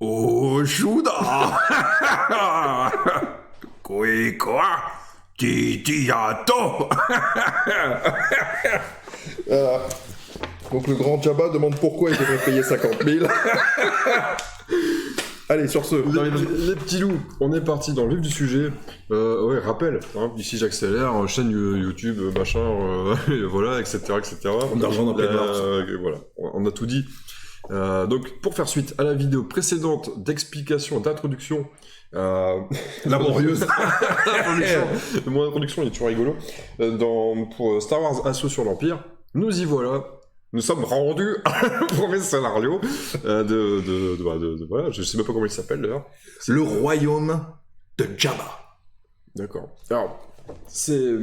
Oshuda Koikoa Titiato. Donc le grand Jabba demande pourquoi il devrait payer 50 000. Allez, sur ce... Les petits loups, on est parti dans le vif du sujet. Ouais, rappel, hein, ici j'accélère, chaîne YouTube, machin, voilà, etc. D'argent dans Voilà, on a tout dit. Donc, pour faire suite à la vidéo précédente d'explication, d'introduction, laborieuse. Mon introduction il est toujours rigolo. Pour Star Wars Assaut sur l'Empire, nous y voilà. Nous sommes rendus au premier scénario voilà, je sais même pas comment il s'appelle d'ailleurs. Le royaume de Jabba. D'accord. Alors, c'est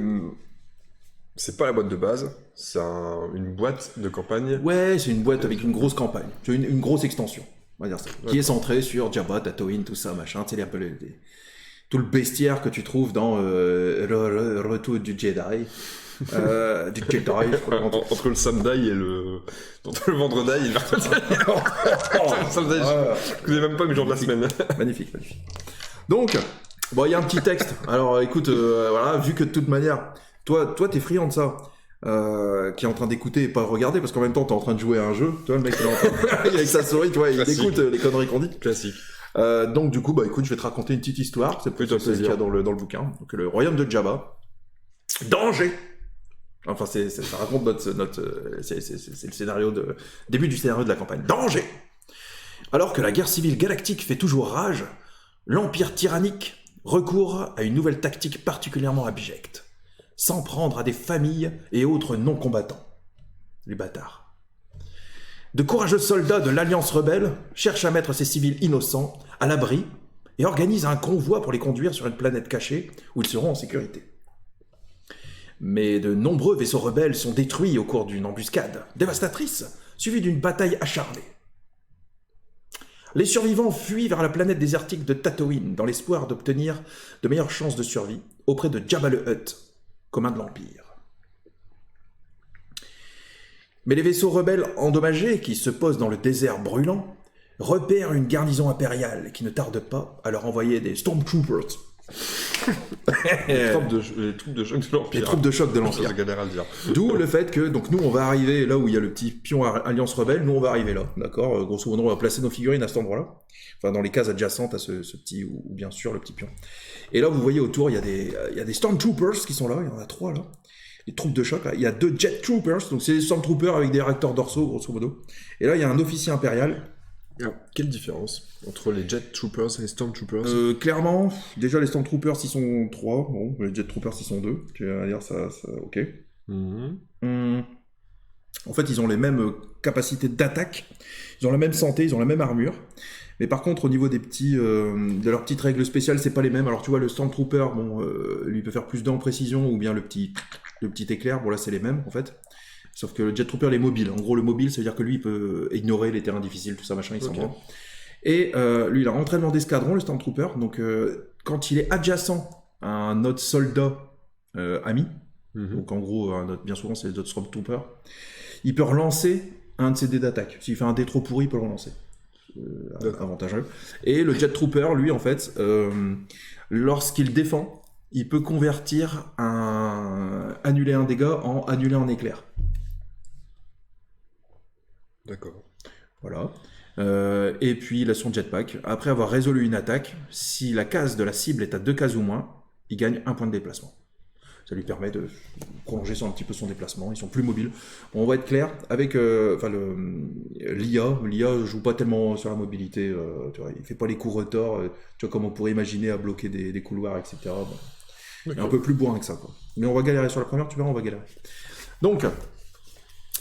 pas la boîte de base, c'est une boîte de campagne. Ouais, c'est une boîte avec une grosse campagne, une grosse extension, on va dire ça, qui est centrée sur Jabba, Tatooine, tout ça, machin, tu sais, un peu tout le bestiaire que tu trouves dans Retour du Jedi. Du Jedi, je crois. Entre le samedi et entre le vendredi et le mercredi. Le samedi, je connais même pas mes jours de la semaine. Magnifique. Donc, bon, il y a un petit texte. Alors, écoute, voilà, vu que de toute manière, toi, t'es friand de ça, qui est en train d'écouter et pas regarder, parce qu'en même temps, t'es en train de jouer à un jeu. Tu vois, le mec, il est en train avec sa souris, tu vois, il écoute les conneries qu'on dit. Classique. Donc, du coup, bah, écoute, je vais te raconter une petite histoire. C'est plutôt ce qu'il y a dans le bouquin. Donc, le royaume de Jabba. Danger! Enfin, ça raconte c'est le scénario début du scénario de la campagne. Danger! Alors que la guerre civile galactique fait toujours rage, l'Empire tyrannique recourt à une nouvelle tactique particulièrement abjecte. S'en prendre à des familles et autres non-combattants. Les bâtards. De courageux soldats de l'Alliance rebelle cherchent à mettre ces civils innocents à l'abri et organisent un convoi pour les conduire sur une planète cachée où ils seront en sécurité. Mais de nombreux vaisseaux rebelles sont détruits au cours d'une embuscade dévastatrice, suivie d'une bataille acharnée. Les survivants fuient vers la planète désertique de Tatooine dans l'espoir d'obtenir de meilleures chances de survie auprès de Jabba le Hutt, commun de l'Empire. Mais les vaisseaux rebelles endommagés qui se posent dans le désert brûlant repèrent une garnison impériale qui ne tarde pas à leur envoyer des Stormtroopers. Les troupes de choc de l'Empire. Les troupes de choc de l'Empire. C'est galère à le dire. D'où le fait que, donc nous on va arriver là où il y a le petit pion Alliance Rebelle, nous on va arriver là, d'accord. Grosso modo on va placer nos figurines à cet endroit-là, enfin dans les cases adjacentes à ce petit, ou bien sûr le petit pion. Et là vous voyez autour il y a des Stormtroopers qui sont là, il y en a 3 là, les troupes de choc là. Il y a 2 Jet Troopers, donc c'est des Stormtroopers avec des réacteurs dorsaux grosso modo. Et là il y a un officier impérial. Alors, quelle différence entre les Jet Troopers et les Stormtroopers? Clairement, déjà les Stormtroopers ils sont 3, bon, les Jet Troopers ils sont 2, tu vas dire ça ok. En fait, ils ont les mêmes capacités d'attaque, ils ont la même santé, ils ont la même armure, mais par contre, au niveau des petits, de leurs petites règles spéciales, c'est pas les mêmes. Alors tu vois, le Stormtrooper, bon, lui il peut faire plus d'en précision, ou bien le petit éclair, bon là c'est les mêmes en fait. Sauf que le Jet Trooper, il est mobile. En gros, le mobile, ça veut dire que lui, il peut ignorer les terrains difficiles, tout ça, machin, il s'en va. Et lui, il a un entraînement d'escadron, le Stormtrooper. Donc, quand il est adjacent à un autre soldat ami, donc en gros, bien souvent, c'est les autres Stormtroopers, il peut relancer un de ses dés d'attaque. S'il fait un dé trop pourri, il peut le relancer. Avantageux. Et le Jet Trooper, lui, en fait, lorsqu'il défend, il peut convertir annuler un dégât en annuler un éclair. D'accord. Voilà. Et puis il a son jetpack. Après avoir résolu une attaque, si la case de la cible est à 2 cases ou moins, il gagne 1 point de déplacement. Ça lui permet de prolonger un petit peu son déplacement. Ils sont plus mobiles. Bon, on va être clair avec l'IA. L'IA joue pas tellement sur la mobilité. Tu vois, il fait pas les coups retors. Tu vois, comme on pourrait imaginer à bloquer des couloirs, etc. Bon. Il est un peu plus bourrin que ça, quoi. Mais on va galérer sur la première. Tu verras, on va galérer. Donc.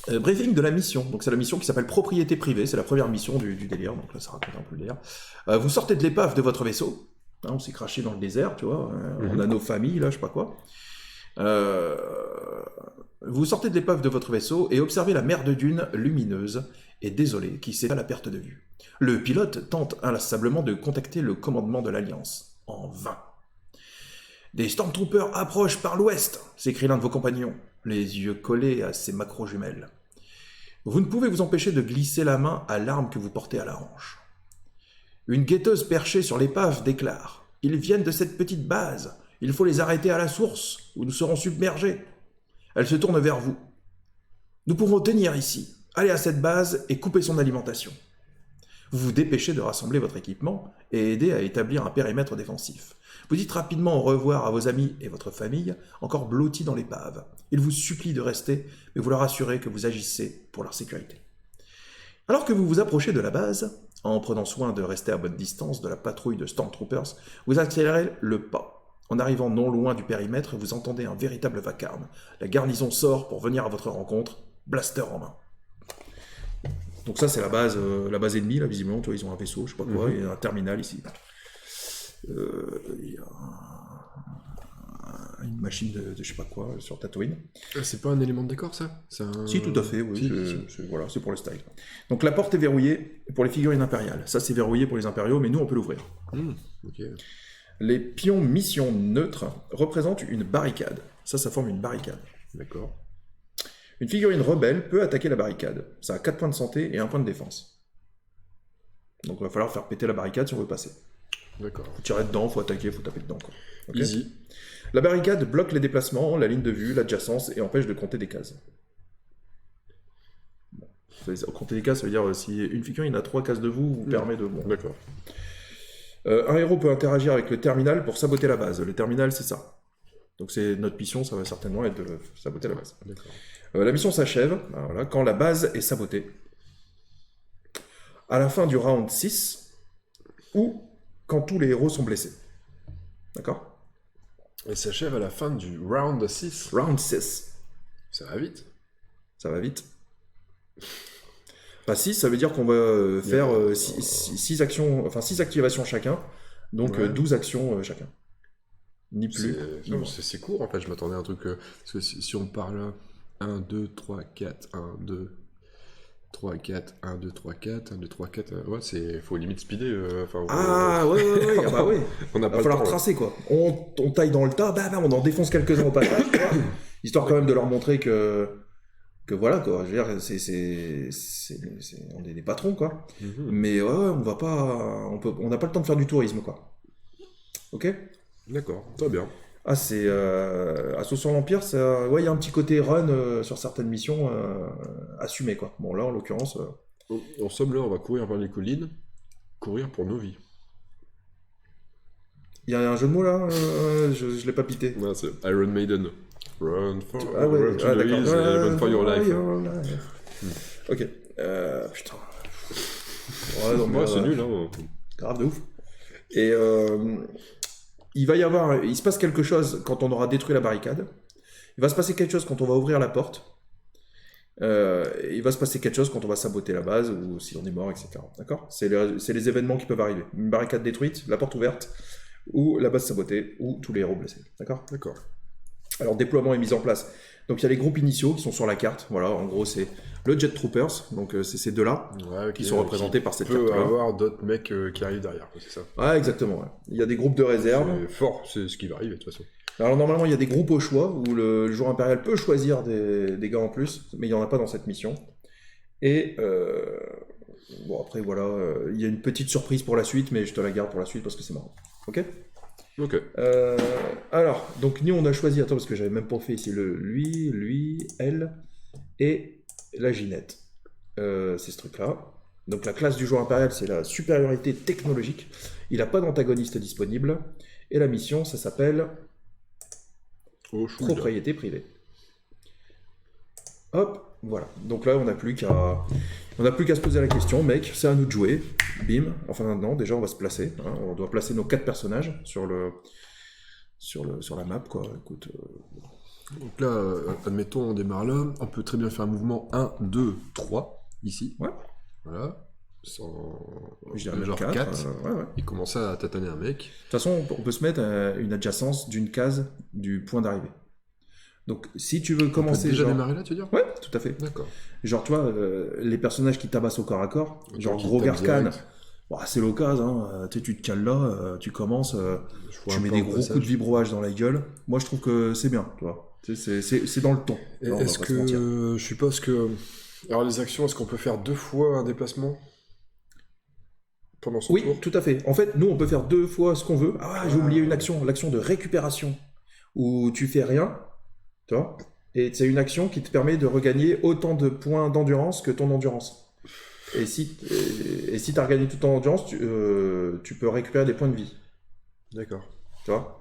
Briefing de la mission. Donc c'est la mission qui s'appelle Propriété privée, c'est la première mission du délire, donc là ça raconte un peu le délire. Vous sortez de l'épave de votre vaisseau, hein, on s'est craché dans le désert, tu vois, on a nos familles là, je sais pas quoi. Vous sortez de l'épave de votre vaisseau et observez la mer de dunes lumineuse et désolée qui s'étale à perte de vue. Le pilote tente inlassablement de contacter le commandement de l'Alliance, en vain. Des Stormtroopers approchent par l'ouest, s'écrie l'un de vos compagnons, les yeux collés à ses macro-jumelles. Vous ne pouvez vous empêcher de glisser la main à l'arme que vous portez à la hanche. Une guetteuse perchée sur l'épave déclare « Ils viennent de cette petite base. Il faut les arrêter à la source, ou nous serons submergés. » Elle se tourne vers vous. « Nous pouvons tenir ici. Allez à cette base et coupez son alimentation. » Vous vous dépêchez de rassembler votre équipement et aider à établir un périmètre défensif. Vous dites rapidement au revoir à vos amis et votre famille, encore blottis dans l'épave. Ils vous supplient de rester, mais vous leur assurez que vous agissez pour leur sécurité. Alors que vous vous approchez de la base, en prenant soin de rester à bonne distance de la patrouille de Stormtroopers, vous accélérez le pas. En arrivant non loin du périmètre, vous entendez un véritable vacarme. La garnison sort pour venir à votre rencontre, blaster en main. Donc ça, c'est la base ennemie, là, visiblement. Tu vois, ils ont un vaisseau, je sais pas quoi, et un terminal ici. Il y a une machine de je sais pas quoi sur Tatooine. C'est pas un élément de décor, ça? Si, tout à fait, oui. Si. Voilà, c'est pour le style. Donc la porte est verrouillée pour les figurines impériales. Ça, c'est verrouillé pour les impériaux, mais nous, on peut l'ouvrir. Ok. Les pions mission neutres représentent une barricade. Ça forme une barricade. D'accord. Une figurine rebelle peut attaquer la barricade. Ça a 4 points de santé et 1 point de défense. Donc il va falloir faire péter la barricade si on veut passer. D'accord. Faut tirer dedans, faut attaquer, faut taper dedans. Quoi. Okay. Easy. La barricade bloque les déplacements, la ligne de vue, l'adjacence et empêche de compter des cases. Compter des cases, ça veut dire si une figurine a 3 cases de vous permet de... Bon. D'accord. Un héros peut interagir avec le terminal pour saboter la base. Le terminal, c'est ça. Donc c'est notre mission, ça va certainement être de saboter la base. D'accord. La mission s'achève voilà, quand la base est sabotée. À la fin du round 6, ou quand tous les héros sont blessés. D'accord? Elle s'achève à la fin du round 6. Round 6. Ça va vite. Ça va vite. Pas 6, ça veut dire qu'on va faire 6 actions, enfin 6 activations chacun, donc 12 actions chacun. Ni plus. C'est court en fait, je m'attendais à un truc. Parce que si on parle 1, 2, 3, 4, 1, 2, 3, 4, 1, 2, 3, 4, 1, 2, 3, 4. Ouais, faut limite speeder. Ouais. Ah bah oui. On a va falloir tracer quoi. On taille dans le tas, on en défonce quelques-uns au passage, histoire quand même de leur montrer que voilà quoi. Je veux dire, on est des patrons quoi. Mais ouais, on va pas, on n'a pas le temps de faire du tourisme quoi. Ok. D'accord, très bien. Ah, c'est Assaut sur l'Empire, ouais, il y a un petit côté run sur certaines missions assumé quoi. Bon là en l'occurrence. En somme là, on va courir vers les collines, courir pour nos vies. Il y a un jeu de mots là, je l'ai pas pité. Ouais, c'est Iron Maiden. Run for, run to the hills, run for your life. Ok. Putain. Ouais, donc, c'est nul hein. Grave de ouf. Et il se passe quelque chose quand on aura détruit la barricade. Il va se passer quelque chose quand on va ouvrir la porte. Il va se passer quelque chose quand on va saboter la base ou si on est mort, etc. D'accord ? C'est les événements qui peuvent arriver. Une barricade détruite, la porte ouverte, ou la base sabotée, ou tous les héros blessés. D'accord ? D'accord. Alors, déploiement est mis en place. Donc, il y a les groupes initiaux qui sont sur la carte. Voilà, en gros, c'est le Jet Troopers. Donc, c'est ces deux-là qui sont représentés par cette carte-là. Il peut y avoir d'autres mecs qui arrivent derrière, c'est ça. Ouais, exactement. Ouais. Il y a des groupes de réserve. C'est fort, c'est ce qui va arriver, de toute façon. Alors, normalement, il y a des groupes au choix où le joueur impérial peut choisir des gars en plus, mais il n'y en a pas dans cette mission. Et, bon, après, voilà, il y a une petite surprise pour la suite, mais je te la garde pour la suite parce que c'est marrant. Ok ? Ok. Alors, donc nous on a choisi, attends parce que j'avais même pas fait ici, lui, elle et la Ginette. C'est ce truc-là. Donc la classe du joueur impérial, c'est la supériorité technologique. Il n'a pas d'antagoniste disponible. Et la mission, ça s'appelle propriété privée. Hop, voilà. Donc là, on n'a plus qu'à se poser la question, mec, c'est à nous de jouer. Bim. Enfin, non, déjà, on va se placer. Hein. On doit placer nos 4 personnages sur la map, quoi. Écoute. Donc là, admettons, on démarre là. On peut très bien faire un mouvement 1, 2, 3, ici. Ouais. Voilà. Genre 4. Ouais. Et commencer à tataner un mec. De toute façon, on peut se mettre une adjacence d'une case du point d'arrivée. Donc, si tu veux commencer... On peut déjà démarrer là, tu veux dire ? Ouais, tout à fait. D'accord. Genre, tu vois, les personnages qui tabassent au corps à corps, genre Grover Khan, c'est l'occasion, hein, tu te cales là, tu commences, tu mets des gros coups de vibroage dans la gueule. Moi, je trouve que c'est bien, tu vois. C'est dans le ton. Est-ce que... Je suppose que... Alors, les actions, est-ce qu'on peut faire 2 fois un déplacement pendant son Oui, tour. tout à fait. En fait, nous, on peut faire 2 fois ce qu'on veut. Ah, j'ai oublié une action, l'action de récupération, où tu fais rien, tu vois, et c'est une action qui te permet de regagner autant de points d'endurance que ton endurance. Et si tu as regagné tout ton endurance, tu peux récupérer des points de vie, D'accord. tu vois.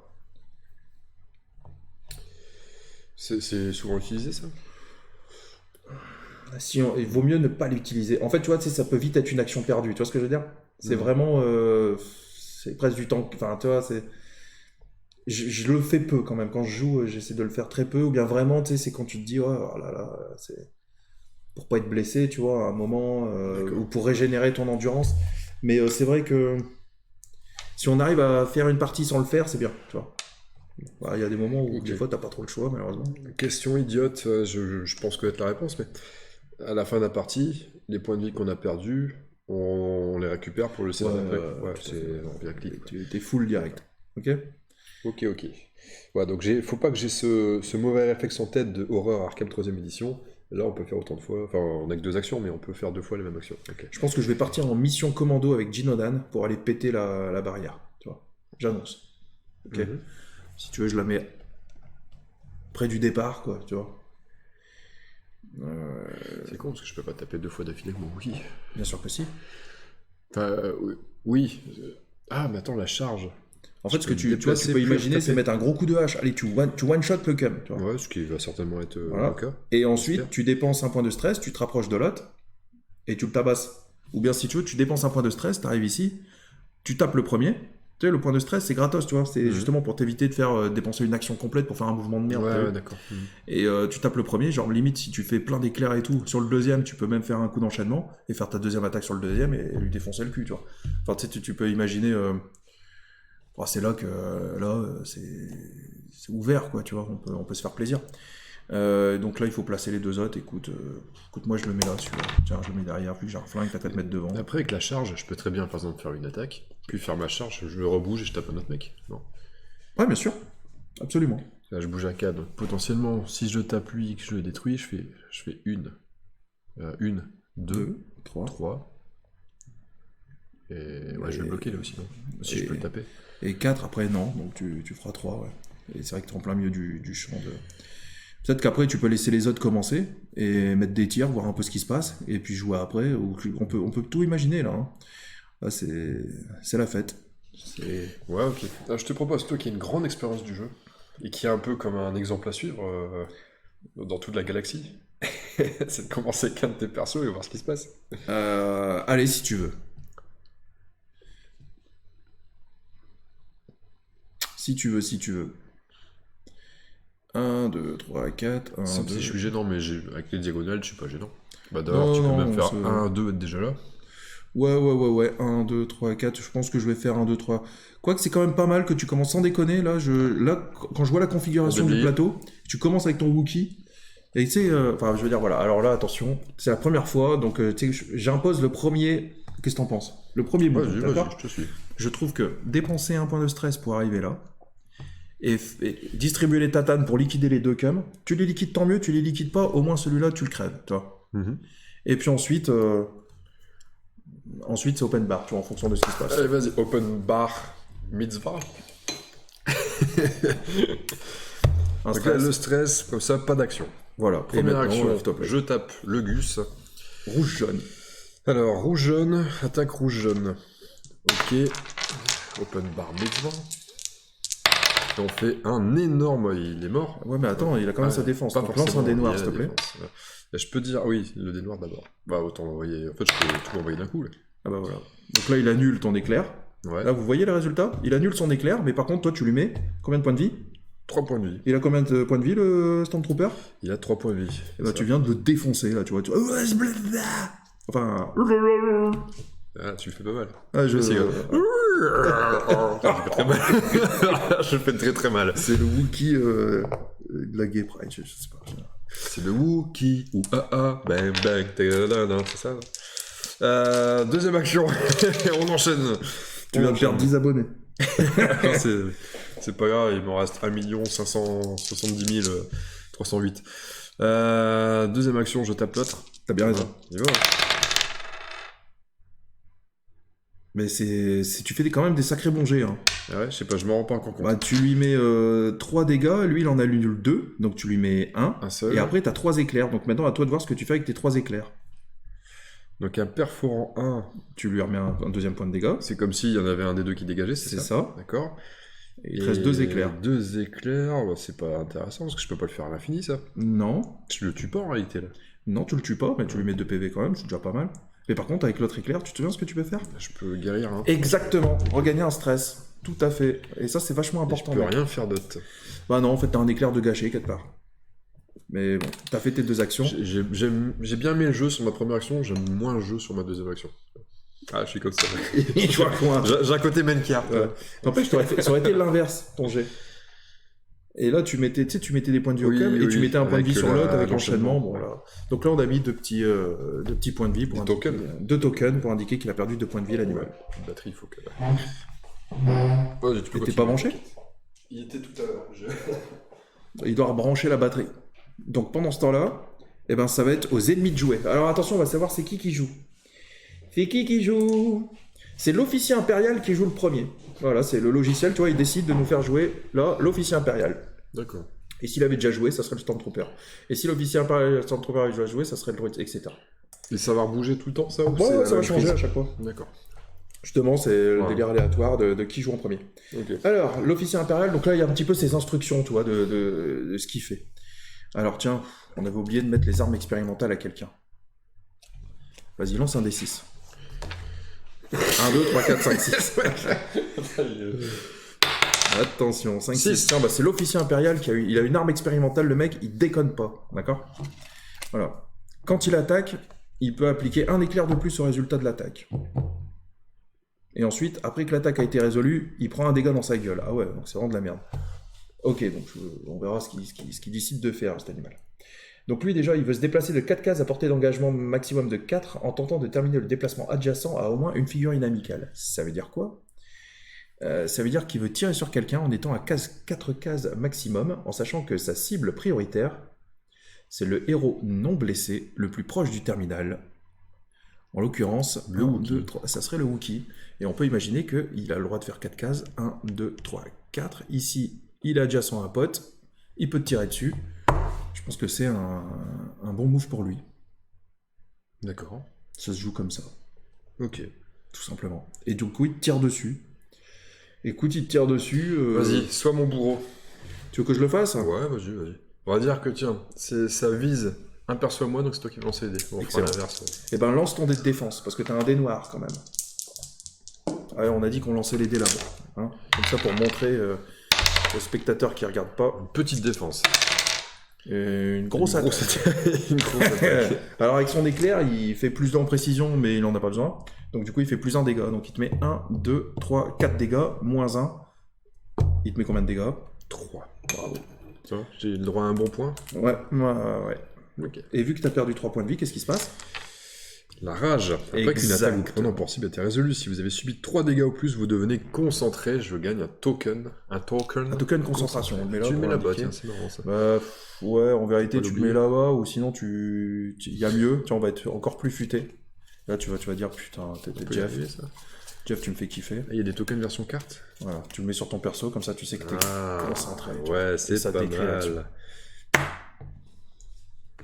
C'est souvent utilisé, ça? Il vaut mieux ne pas l'utiliser. En fait, tu vois, ça peut vite être une action perdue. Tu vois ce que je veux dire? C'est vraiment... c'est presque du temps... Enfin, tu vois, c'est... Je le fais peu quand même. Quand je joue, j'essaie de le faire très peu. Ou bien vraiment, tu sais, c'est quand tu te dis, oh là là, c'est... Pour pas être blessé, tu vois, à un moment, ou pour régénérer ton endurance. Mais c'est vrai que si on arrive à faire une partie sans le faire, c'est bien, tu vois. Il y a des moments où des fois t'as pas trop le choix, malheureusement. Question idiote, je pense connaître la réponse, mais à la fin de la partie, les points de vie qu'on a perdus, on les récupère pour le save après. Ouais, c'est bien clic. T'es full direct. Ok. Ok. Ouais, donc faut pas que j'ai ce mauvais réflexe en tête de Horror Arkham 3ème édition. Là, on peut faire autant de fois. Enfin, on a que 2 actions, mais on peut faire 2 fois les mêmes actions. Ok. Je pense que je vais partir en mission commando avec Jinodan pour aller péter la barrière. Tu vois. J'annonce. Ok. Si tu veux, je la mets près du départ, quoi, tu vois. C'est con parce que je peux pas taper 2 fois d'affilée avec mon wiki. Bien sûr que si. Enfin, oui. Ah, mais attends, la charge. En fait, ce que tu peux imaginer, c'est mettre un gros coup de hache. Allez, tu one-shot le cum. Tu vois. Ouais, ce qui va certainement être Voilà. le cas. Et ensuite, tu dépenses un point de stress, tu te rapproches de l'autre, et tu le tabasses. Ou bien, si tu veux, tu dépenses un point de stress, tu arrives ici, tu tapes le premier. Tu sais, le point de stress, c'est gratos, tu vois. C'est justement pour t'éviter de faire dépenser une action complète pour faire un mouvement de merde. Ouais, d'accord. Et tu tapes le premier, genre limite, si tu fais plein d'éclairs et tout, sur le deuxième, tu peux même faire un coup d'enchaînement et faire ta deuxième attaque sur le deuxième et lui défoncer le cul, tu vois. Enfin, tu sais, tu peux imaginer... c'est là que c'est ouvert, quoi, tu vois, on peut se faire plaisir. Donc là, il faut placer les 2 autres. Écoute, moi, je le mets là, celui-là. Tiens, je le mets derrière, vu que j'ai un flingue, t'as qu'à te mettre devant. Après, avec la charge, je peux très bien, par exemple, faire une attaque, puis faire ma charge, je le rebouge et je tape un autre mec. Non. Ouais, bien sûr. Absolument. Là, je bouge à 4, donc potentiellement, si je tape lui et que je le détruis, je fais une, 2, 3. Et ouais, je vais le bloquer là aussi, non? Si je peux le taper. Et 4, après, non. Donc tu feras 3, ouais. Et c'est vrai que t'es en plein milieu du champ de... Peut-être qu'après, tu peux laisser les autres commencer et mettre des tirs, voir un peu ce qui se passe, et puis jouer après. On peut tout imaginer, là. Hein. Là, c'est la fête. Ouais, ok. Alors, je te propose, toi qui as une grande expérience du jeu, et qui est un peu comme un exemple à suivre dans toute la galaxie, c'est de commencer avec un de tes persos et voir ce qui se passe. Allez, si tu veux. Si tu veux. 1, 2, 3, 4, 1, Sauf 2... si je suis gênant, mais avec les diagonales, je suis pas gênant. Bah d'ailleurs, tu peux même faire 1, 2, être déjà là. Ouais. 1, 2, 3, 4. Je pense que je vais faire 1, 2, 3. Quoique c'est quand même pas mal que tu commences sans déconner. Là, quand je vois la configuration du plateau, tu commences avec ton Wookie. Et tu sais, je veux dire, voilà. Alors là, attention, c'est la première fois. Donc, tu sais, j'impose le premier. Qu'est-ce que t'en penses? Le premier move, d'accord? Je te suis. Je trouve que dépenser un point de stress pour arriver là, et distribuer les tatanes pour liquider les 2 cums, tu les liquides tant mieux, tu les liquides pas, au moins celui-là, tu le crèves, tu vois. Et puis ensuite, c'est open bar, tu vois, en fonction de ce qui se passe. Allez, vas-y, open bar, mitzvah. Donc là, le stress, comme ça, pas d'action. Voilà, première action, je tape le Gus. Rouge-jaune. Alors, rouge-jaune, attaque rouge-jaune. Ok, open bar mitzvah. Et on fait un énorme... Il est mort. Ouais, mais attends, il a quand même sa défense. Donc lance un dé noir, s'il te plaît. Je peux dire... Oui, le dé noir d'abord. Bah, autant l'envoyer... En fait, je peux tout l'envoyer d'un coup, là. Ah bah voilà. Donc là, il annule ton éclair. Ouais. Là, vous voyez le résultat? Il annule son éclair, mais par contre, toi, tu lui mets combien de points de vie? 3 points de vie. Il a combien de points de vie, le Stormtrooper? Il a 3 points de vie. Et bah, tu viens de le défoncer, là, tu vois. Enfin... Ah, tu le fais pas mal. Ah, je fais très mal. Je fais très très mal. C'est le Wookie de la Gay Pride, je sais pas. C'est le Wookie ou AA, bang bang, c'est ça. Deuxième action, on enchaîne. Tu viens de perdre 10 abonnés. C'est pas grave, il m'en reste 1 570 308. Deuxième action, je tape l'autre. T'as bien raison. Il va. Mais tu fais quand même des sacrés bons jets. Hein. Ah ouais, je sais pas, je m'en rends pas encore compte. Bah, tu lui mets 3 dégâts, lui il en annule 2, donc tu lui mets 1. Un seul. Et après t'as 3 éclairs, donc maintenant à toi de voir ce que tu fais avec tes 3 éclairs. Donc un perforant 1. Tu lui remets un deuxième point de dégâts. C'est comme s'il y en avait un des deux qui dégageait, c'est ça? D'accord. Et il te reste 2 éclairs. 2 éclairs, bah, c'est pas intéressant parce que je peux pas le faire à l'infini ça. Non. Je le tue pas en réalité là. Non, tu le tues pas, mais tu lui mets 2 PV quand même, c'est déjà pas mal. Mais par contre, avec l'autre éclair, tu te souviens ce que tu peux faire? Je peux guérir hein. Exactement, regagner un stress. Tout à fait. Et ça, c'est vachement important. Et je peux rien faire d'autre. Bah non, en fait, t'as un éclair de gâché quelque part. Mais bon, t'as fait tes 2 actions. J'ai bien aimé le jeu sur ma première action, j'aime moins le jeu sur ma deuxième action. Ah, je suis comme ça. Je vois quoi. J'ai un côté main card. Ouais. N'empêche, ça aurait été l'inverse, ton jet. Et là, tu mettais des points de vie au cum, et tu mettais un point de vie sur l'autre avec l'enchaînement. Bon, là. Donc là, on a mis 2 petits points de vie pour tokens. 2 tokens pour indiquer qu'il a perdu 2 points de vie à l'animal. Une batterie, il faut que... T'es pas branché? Il était tout à l'heure. Il doit rebrancher la batterie. Donc pendant ce temps-là, eh ben, ça va être aux ennemis de jouer. Alors attention, on va savoir c'est qui joue. C'est qui joue? C'est l'officier impérial qui joue le premier. Voilà, c'est le logiciel, tu vois, il décide de nous faire jouer, là, l'officier impérial. D'accord. Et s'il avait déjà joué, ça serait le Stormtrooper. Et si l'officier impérial et le Stormtrooper avaient déjà joué, ça serait le droïde, etc. Et ça va bouger tout le temps, ça? Ou Ouais, ça va changer à chaque fois. D'accord. Justement, c'est le délire aléatoire de qui joue en premier. Okay. Alors, l'officier impérial, donc là, il y a un petit peu ses instructions, tu vois, de ce qu'il fait. Alors, tiens, on avait oublié de mettre les armes expérimentales à quelqu'un. Vas-y, lance un D6. 1, 2, 3, 4, 5, 6. Attention, 5, 6. Tiens, bah, c'est l'officier impérial il a une arme expérimentale, le mec, il déconne pas, d'accord? Voilà. Quand il attaque, il peut appliquer un éclair de plus au résultat de l'attaque. Et ensuite, après que l'attaque a été résolue, il prend un dégât dans sa gueule. Ah ouais, donc c'est vraiment de la merde. Ok, donc on verra ce qu'il décide de faire, cet animal. Donc lui, déjà, il veut se déplacer de 4 cases à portée d'engagement maximum de 4 en tentant de terminer le déplacement adjacent à au moins une figurine amicale. Ça veut dire quoi? Ça veut dire qu'il veut tirer sur quelqu'un en étant à 4 cases maximum, en sachant que sa cible prioritaire, c'est le héros non blessé, le plus proche du terminal. En l'occurrence, le Wookiee. 2, 3, ça serait le Wookiee. Et on peut imaginer qu'il a le droit de faire 4 cases. 1, 2, 3, 4. Ici, il est adjacent à un pote. Il peut te tirer dessus. Je pense que c'est un bon move pour lui. D'accord. Ça se joue comme ça. Ok. Tout simplement. Et du coup, il te tire dessus. Écoute, il te tire dessus. Vas-y, sois mon bourreau. Tu veux que je le fasse? Ouais, vas-y. On va dire que, tiens, ça vise aperçois-moi, donc c'est toi qui vas lancer les dés. On fera l'inverse. Et ben, lance ton dé de défense, parce que t'as un dé noir, quand même. Ouais, on a dit qu'on lançait les dés là-bas. Hein, comme ça, pour montrer aux spectateurs qui regardent pas. Une petite défense. Une grosse attaque. Alors avec son éclair, il fait plus en précision, mais il en a pas besoin. Donc du coup, il fait plus 1 dégât. Donc il te met 1, 2, 3, 4 dégâts, moins 1. Il te met combien de dégâts? 3. Bravo. J'ai le droit à un bon point? Ouais. Okay. Et vu que tu as perdu 3 points de vie, qu'est-ce qui se passe? La rage. Après qu'une attaque vous prenant pour cible a été résolue, si vous avez subi 3 dégâts ou plus, vous devenez concentré. Je gagne un token. Un token de concentration. Tu le mets là-bas, tiens, c'est marrant ça. Ouais, en vérité, tu le mets là-bas, ou sinon il y a mieux. Tiens, on va être encore plus futé. Là, tu vas dire, putain, t'es Jeff. Jeff, tu me fais kiffer. Il y a des tokens version carte? Voilà, tu le mets sur ton perso, comme ça tu sais que t'es concentré. Ouais, c'est pas mal.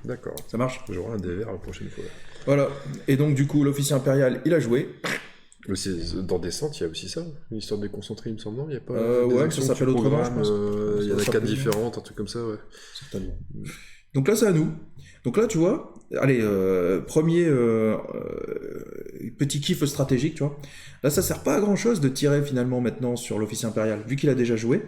D'accord. Ça marche? J'aurai un dé vert la prochaine fois. Voilà. Et donc, du coup, l'officier impérial, il a joué. Dans Descente, il y a aussi ça, une histoire de déconcentrer, il me semble, non? Il n'y a pas ouais, ça s'appelle autrement, je pense. Il y en a 4 différentes, un truc comme ça, ouais. Certainement. Donc là, c'est à nous. Donc là, tu vois, allez, premier petit kiff stratégique, tu vois. Là, ça sert pas à grand-chose de tirer finalement maintenant sur l'officier impérial. Vu qu'il a déjà joué,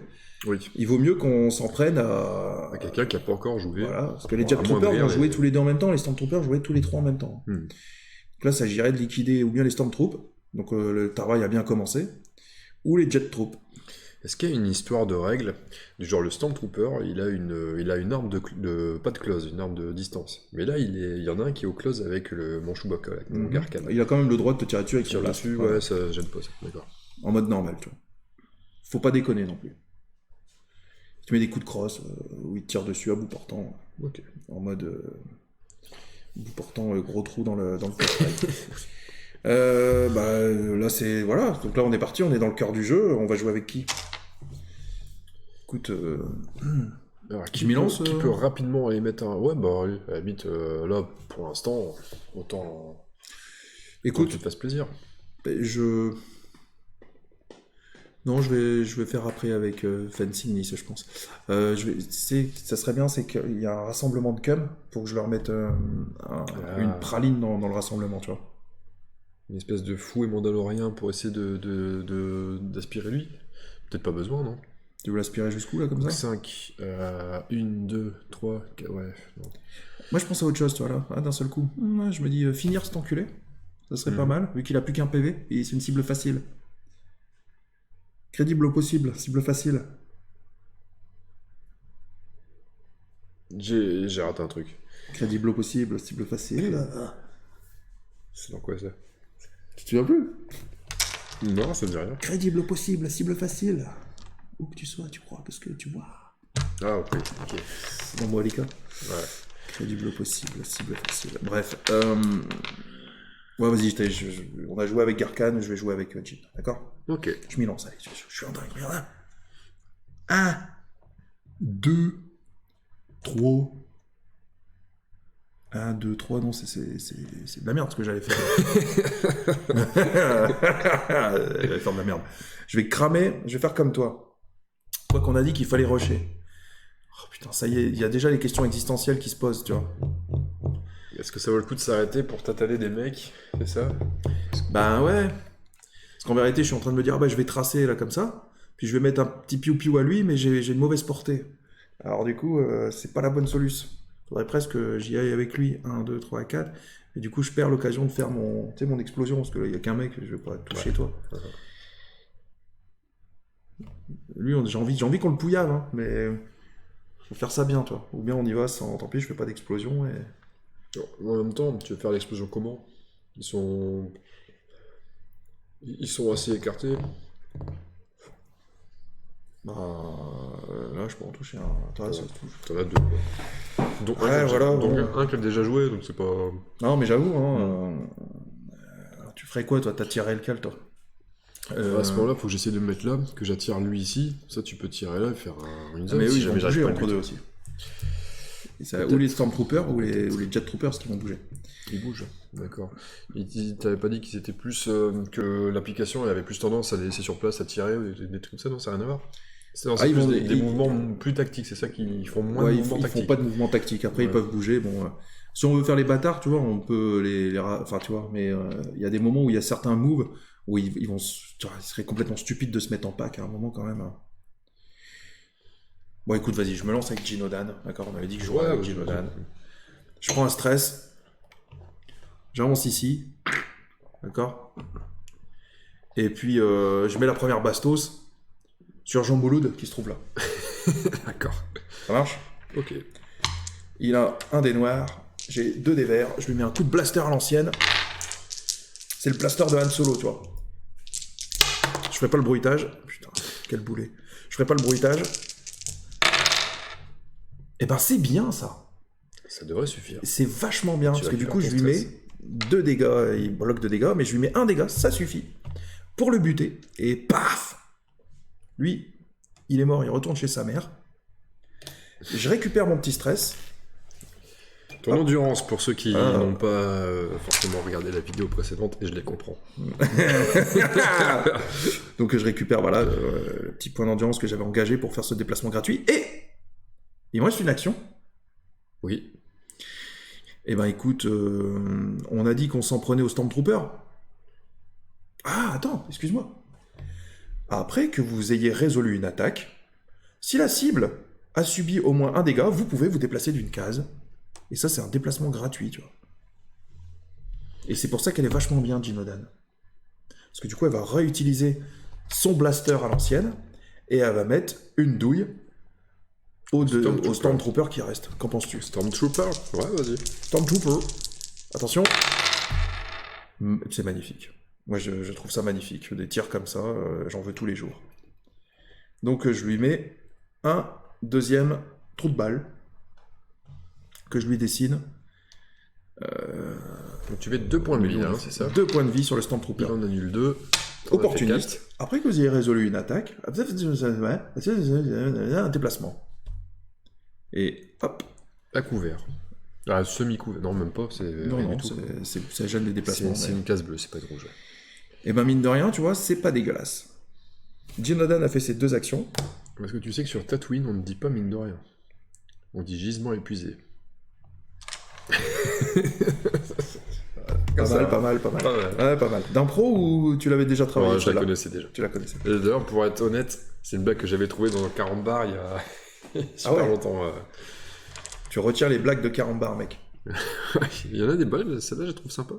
oui. Il vaut mieux qu'on s'en prenne à quelqu'un qui n'a pas encore joué. Voilà, parce que les Jet Troopers vont jouer tous les deux en même temps, les Stormtroopers jouaient tous les 3 en même temps. Donc là, ça s'agirait de liquider ou bien les Stormtroopers, donc le travail a bien commencé, ou les Jet Troopers. Est-ce qu'il y a une histoire de règle du genre le Stormtrooper, il a une arme pas de close, une arme de distance. Mais là, il y en a un qui est au close avec mon Chewbacca, avec mon Garcan. Il a quand même le droit de te tirer dessus avec son dessus, ouais, ça gêne pas ça, d'accord. En mode normal, tu vois. Faut pas déconner non plus. Tu mets des coups de crosse, où il te tire dessus à bout portant. Ok. En mode bout portant gros trou dans le portail. Là, c'est... Voilà, donc là, on est parti, on est dans le cœur du jeu, on va jouer avec qui? Écoute, Alors, je m'y lance, qui peut rapidement aller mettre un... Ouais, bah, allez, à la limite, là, pour l'instant, autant que écoute, tu te fasses plaisir. Non, je vais faire après avec Fencing Nice, je pense. Ça serait bien, c'est qu'il y a un rassemblement de cum pour que je leur mette une praline dans le rassemblement, tu vois. Une espèce de fou et mandalorien pour essayer d'aspirer lui. Peut-être pas besoin, non? Tu veux l'aspirer jusqu'où, là, comme ça? 5, 1, 2, 3, 4, ouais, non. Moi, je pense à autre chose, tu vois, là, d'un seul coup. Je me dis, finir cet enculé, ça serait pas mal, vu qu'il a plus qu'un PV, et c'est une cible facile. Crédible au possible, cible facile. J'ai raté un truc. Crédible au possible, cible facile. C'est dans quoi ça? Tu te souviens plus? Non, ça me dit rien. Crédible au possible, cible facile. Où que tu sois, tu crois que ce que tu vois. Ah, ok. C'est dans Moalika. Ouais. Crédible au possible, cible facile. Bref. Ouais, vas-y, on a joué avec Garkan, je vais jouer avec Jin, d'accord? Ok. Je m'y lance, allez, je suis en train de regarder. 1, 2, 3. 1, 2, 3, non, c'est de la merde ce que j'allais faire. J'allais faire de la merde. Je vais cramer, je vais faire comme toi. Toi qu'on a dit qu'il fallait rusher. Oh putain, ça y est, il y a déjà les questions existentielles qui se posent, tu vois. Est-ce que ça vaut le coup de s'arrêter pour tataner des mecs? C'est ça? Ben ouais. Parce qu'en vérité, je suis en train de me dire, je vais tracer là comme ça, puis je vais mettre un petit piou-piou à lui, mais j'ai une mauvaise portée. Alors du coup, c'est pas la bonne solution. Faudrait presque que j'y aille avec lui, 1, 2, 3, 4, et du coup, je perds l'occasion de faire mon explosion, parce que là, il y a qu'un mec, je vais pas toucher toi. Lui, j'ai envie qu'on le pouillave, hein, mais faut faire ça bien, toi. Ou bien on y va sans, tant pis, je fais pas d'explosion, et... En même temps, tu veux faire l'explosion comment? Ils sont assez écartés. Là, je peux en toucher un. Attends, ça se touche. T'en as 2. Donc, un qui a déjà joué, donc c'est pas... Non, mais j'avoue, tu ferais quoi, toi? T'as tiré lequel, toi? À ce moment-là, faut que j'essaie de me mettre là, que j'attire lui ici. Ça, tu peux tirer là et faire une zone. Mais oui, si ils vont jamais bouger j'arrive pas à entre le deux aussi. Ou les Stormtroopers ou les Jet Troopers qui vont bouger. Ils bougent, d'accord. T'avais pas dit qu'ils étaient plus... que l'application elle avait plus tendance à les laisser sur place, à tirer, ou des trucs comme ça, non? Ça n'a rien à voir? C'est des mouvements plus tactiques, c'est ça qu'ils font moins de mouvements tactiques. Ils font pas de mouvements tactiques. Après, ils peuvent bouger. Bon, si on veut faire les bâtards, tu vois, on peut enfin, tu vois, mais il y a des moments où il y a certains moves où ils vont... Tu vois, il serait complètement stupide de se mettre en pack à un moment quand même. Bon, écoute, vas-y, je me lance avec Jinodan, d'accord? On avait dit que je jouerais avec Jinodan. Je prends un stress. J'avance ici. D'accord? Et puis, je mets la première bastos sur Jean Bouloud qui se trouve là. D'accord. Ça marche? Ok. Il a un dé noir, j'ai 2 dés verts, je lui mets un coup de blaster à l'ancienne. C'est le blaster de Han Solo, tu vois. Je ferai pas le bruitage. Putain, quel boulet. Je ferai pas le bruitage. Eh ben, c'est bien, ça. Ça devrait suffire. C'est vachement bien, parce que du coup, je lui mets 2 dégâts, il bloque 2 dégâts, mais je lui mets 1 dégât, ça suffit, pour le buter. Et paf! Lui, il est mort, il retourne chez sa mère. Je récupère mon petit stress. Ton endurance, pour ceux qui n'ont pas forcément regardé la vidéo précédente, et je les comprends. Donc je récupère, voilà, le petit point d'endurance que j'avais engagé pour faire ce déplacement gratuit, et il me reste une action. Oui. Eh ben écoute, on a dit qu'on s'en prenait au Stormtrooper. Ah, attends, excuse-moi. Après que vous ayez résolu une attaque, si la cible a subi au moins un dégât, vous pouvez vous déplacer d'une case. Et ça, c'est un déplacement gratuit, tu vois. Et c'est pour ça qu'elle est vachement bien, Jinodan. Parce que du coup, elle va réutiliser son blaster à l'ancienne, et elle va mettre une douille au Stormtrooper qui reste. Qu'en penses-tu? Stormtrooper? Ouais, vas-y. Stormtrooper. Attention. C'est magnifique. Moi, je trouve ça magnifique. Des tirs comme ça, j'en veux tous les jours. Donc, je lui mets un deuxième trou de balle que je lui dessine. Donc tu mets 2 points de vie, là, c'est ça? 2 points de vie sur le Stormtrooper. Il en annule 2. Opportuniste. Après que vous ayez résolu une attaque, un déplacement. Et hop. À couvert. Ah, semi-couvert. Non, même pas. Non, ça gêne les déplacements. C'est une case bleue, c'est pas de rouge. Et ben mine de rien, tu vois, c'est pas dégueulasse. Jinodan a fait ses 2 actions. Parce que tu sais que sur Tatooine, on ne dit pas mine de rien. On dit gisement épuisé. Pas mal. Ouais, pas mal. D'impro ou tu l'avais déjà travaillé? Ouais, je la connaissais déjà. Tu la connaissais. Et d'ailleurs, pour être honnête, c'est une blague que j'avais trouvée dans un carambar il y a super longtemps. Tu retires les blagues de carambar, mec. Il y en a des bonnes, celle-là je trouve sympa.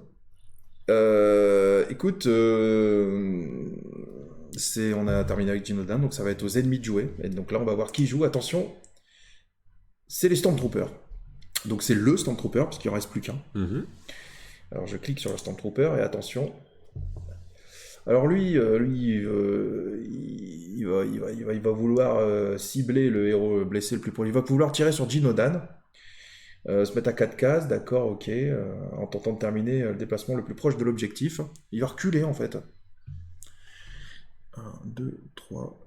Écoute, on a terminé avec Jinodan, donc ça va être aux ennemis de jouer. Et donc là, on va voir qui joue. Attention, c'est les Stormtroopers. Donc c'est le Stormtrooper, parce qu'il en reste plus qu'un. Alors je clique sur le Stormtrooper et attention. Alors lui, il va vouloir cibler le héros blessé le plus proche. Il va vouloir tirer sur Jinodan. Se mettre à 4 cases, d'accord, ok, en tentant de terminer le déplacement le plus proche de l'objectif. Il va reculer en fait. 1, 2, 3,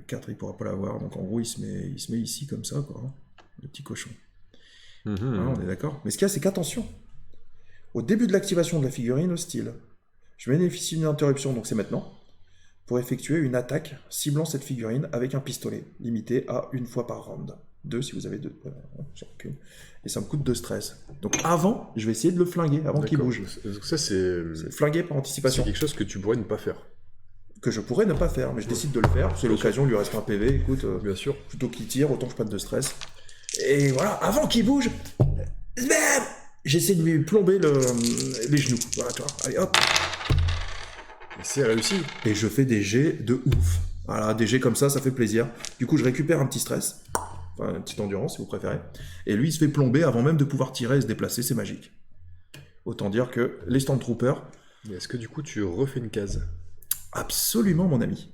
4, il pourra pas l'avoir, donc en gros il se met ici comme ça, quoi, hein, le petit cochon. On est d'accord. Mais ce qu'il y a, c'est qu'attention, au début de l'activation de la figurine hostile, je bénéficie d'une interruption, donc c'est maintenant, pour effectuer une attaque ciblant cette figurine avec un pistolet, limité à 1 fois par round. 2 si vous avez 2. Et ça me coûte 2 stress. Donc avant, je vais essayer de le flinguer, avant qu'il bouge. Donc ça, c'est flinguer par anticipation. C'est quelque chose que tu pourrais ne pas faire. Que je pourrais ne pas faire, mais je décide de le faire. C'est l'occasion, il lui reste un PV, écoute. Bien sûr. Plutôt qu'il tire, autant que je prenne de stress. Et voilà, avant qu'il bouge, j'essaie de lui plomber les genoux. Voilà, tu vois. Allez, hop. Et c'est réussi. Et je fais des jets de ouf. Voilà, des jets comme ça fait plaisir. Du coup, je récupère un petit stress. Enfin, une petite endurance, si vous préférez. Et lui, il se fait plomber avant même de pouvoir tirer et se déplacer, c'est magique. Autant dire que les Stormtroopers... Mais est-ce que du coup, tu refais une case? Absolument, mon ami.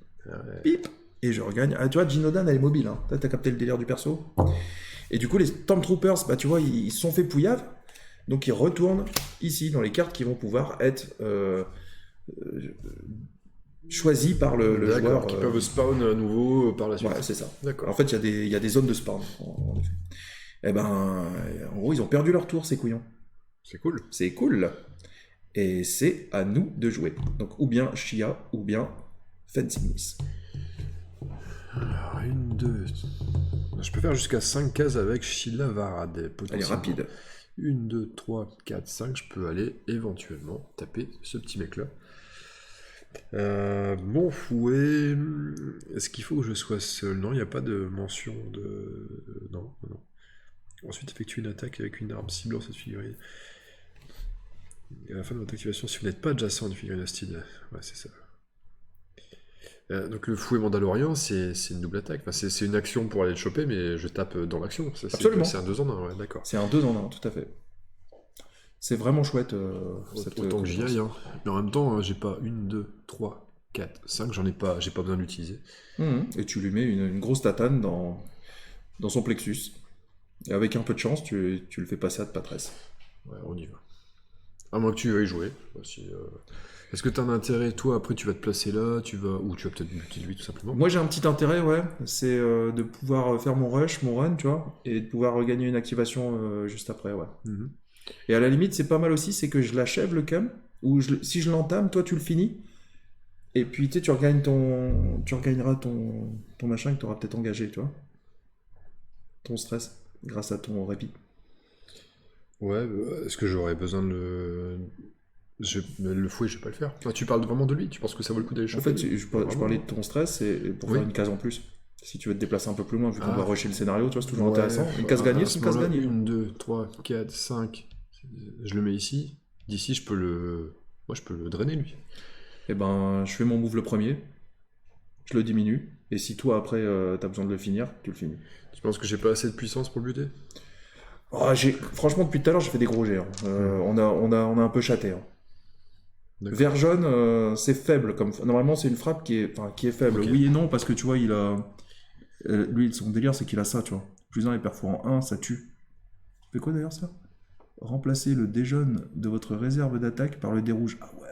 Pip. Et je regagne. Ah, tu vois, Jinodan, elle est mobile. Hein. T'as capté le délire du perso. Et du coup, les Stormtroopers, bah, tu vois, ils se sont fait pouillave. Donc, ils retournent ici, dans les cartes qui vont pouvoir être choisis par le joueur. Qui peuvent spawn à nouveau par la suite. Ouais, c'est ça. D'accord. En fait, il y a des zones de spawn, en effet. Et ben, en gros, ils ont perdu leur tour, ces couillons. C'est cool. C'est cool. Et c'est à nous de jouer. Donc, ou bien Shia, ou bien Fencing Miss. Alors, 1, 2... Je peux faire jusqu'à 5 cases avec Sheila Varad. Elle est rapide. 1, 2, 3, 4, 5. Je peux aller éventuellement taper ce petit mec-là. Mon fouet... Est-ce qu'il faut que je sois seul? Non, il n'y a pas de mention de... Non. Ensuite, effectuer une attaque avec une arme ciblant cette figurine. Et à la fin de votre activation, si vous n'êtes pas adjacent à une figurine hostile. Ouais, c'est ça. Donc le fouet Mandalorian, c'est une double attaque. Enfin, c'est une action pour aller le choper, mais je tape dans l'action. Absolument. C'est un 2 en 1, ouais, d'accord. C'est un 2 en 1, tout à fait. C'est vraiment chouette. Autant que j'y aille. Hein. Mais en même temps, j'ai pas 1, 2, 3, 4, 5. J'ai pas besoin d'utiliser. Et tu lui mets une grosse tatane dans son plexus. Et avec un peu de chance, tu le fais passer à de patresse. Ouais, on y va. À moins que tu veuilles jouer. Est-ce que tu as un intérêt, toi, après tu vas te placer là, ou tu vas peut-être multiplier lui tout simplement? Moi j'ai un petit intérêt, ouais, c'est de pouvoir faire mon rush, mon run, tu vois, et de pouvoir regagner une activation juste après, ouais. Et à la limite, c'est pas mal aussi, c'est que je l'achève le cam, ou si je l'entame, toi tu le finis, et puis tu regagneras ton machin que tu auras peut-être engagé, tu vois, ton stress, grâce à ton répit. Ouais, est-ce que j'aurais besoin de le fouet, je vais pas le faire. Tu parles vraiment de lui? Tu penses que ça vaut le coup d'aller choper? En fait, je parlais de ton stress et pour faire une case en plus. Si tu veux te déplacer un peu plus loin, vu qu'on va rusher le scénario, tu vois, c'est toujours intéressant. Une case gagnée, c'est une case gagnée. 1, 2, 3, 4, 5. Je le mets ici. D'ici, je peux le drainer, lui. Eh ben, je fais mon move le premier. Je le diminue. Et si toi, après, t'as besoin de le finir, tu le finis. Tu penses que j'ai pas assez de puissance pour le buter? Franchement, depuis tout à l'heure, j'ai fait des gros jets. On a un peu chaté. Hein. Vert jaune, c'est faible. Normalement, c'est une frappe qui est faible. Okay. Oui et non, parce que tu vois, il a... lui, son délire, c'est qu'il a ça, tu vois. Plus 1 est perforant 1, ça tue. Ça fait quoi d'ailleurs, ça? Remplacez le dé jaune de votre réserve d'attaque par le dé rouge. Ah ouais.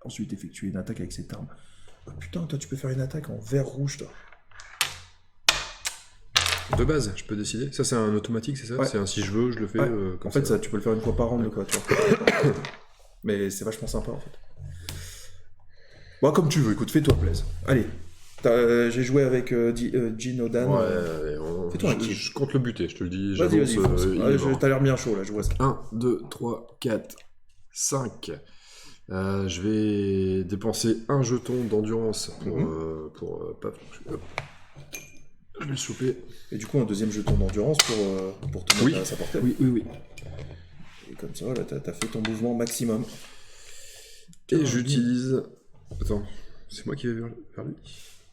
Ensuite, effectuez une attaque avec cette arme. Oh, putain, toi, tu peux faire une attaque en vert-rouge, toi. De base, je peux décider. Ça, c'est un automatique, c'est ça? Ouais. C'est un si je veux, je le fais. Ouais. Comme En fait, ça, tu peux le faire une fois par round, quoi, tu vois. Mais c'est vachement sympa, en fait. Bon, comme tu veux, écoute, fais-toi plaisir. Allez. J'ai joué avec Jean Odan. Ouais, Fais-toi un kill. je compte le buter, je te le dis. Vas-y, j'avance, vas-y, il fonce. est mort. T'as l'air bien chaud, là, je vois ça. 1, 2, 3, 4, 5. Je vais dépenser un jeton d'endurance pour paf, hop. Je vais le choper. Et du coup, un deuxième jeton d'endurance pour te mettre à sa portée. Oui. Et comme ça, là, t'as fait ton mouvement maximum. Et j'utilise... Attends, c'est moi qui vais vers lui.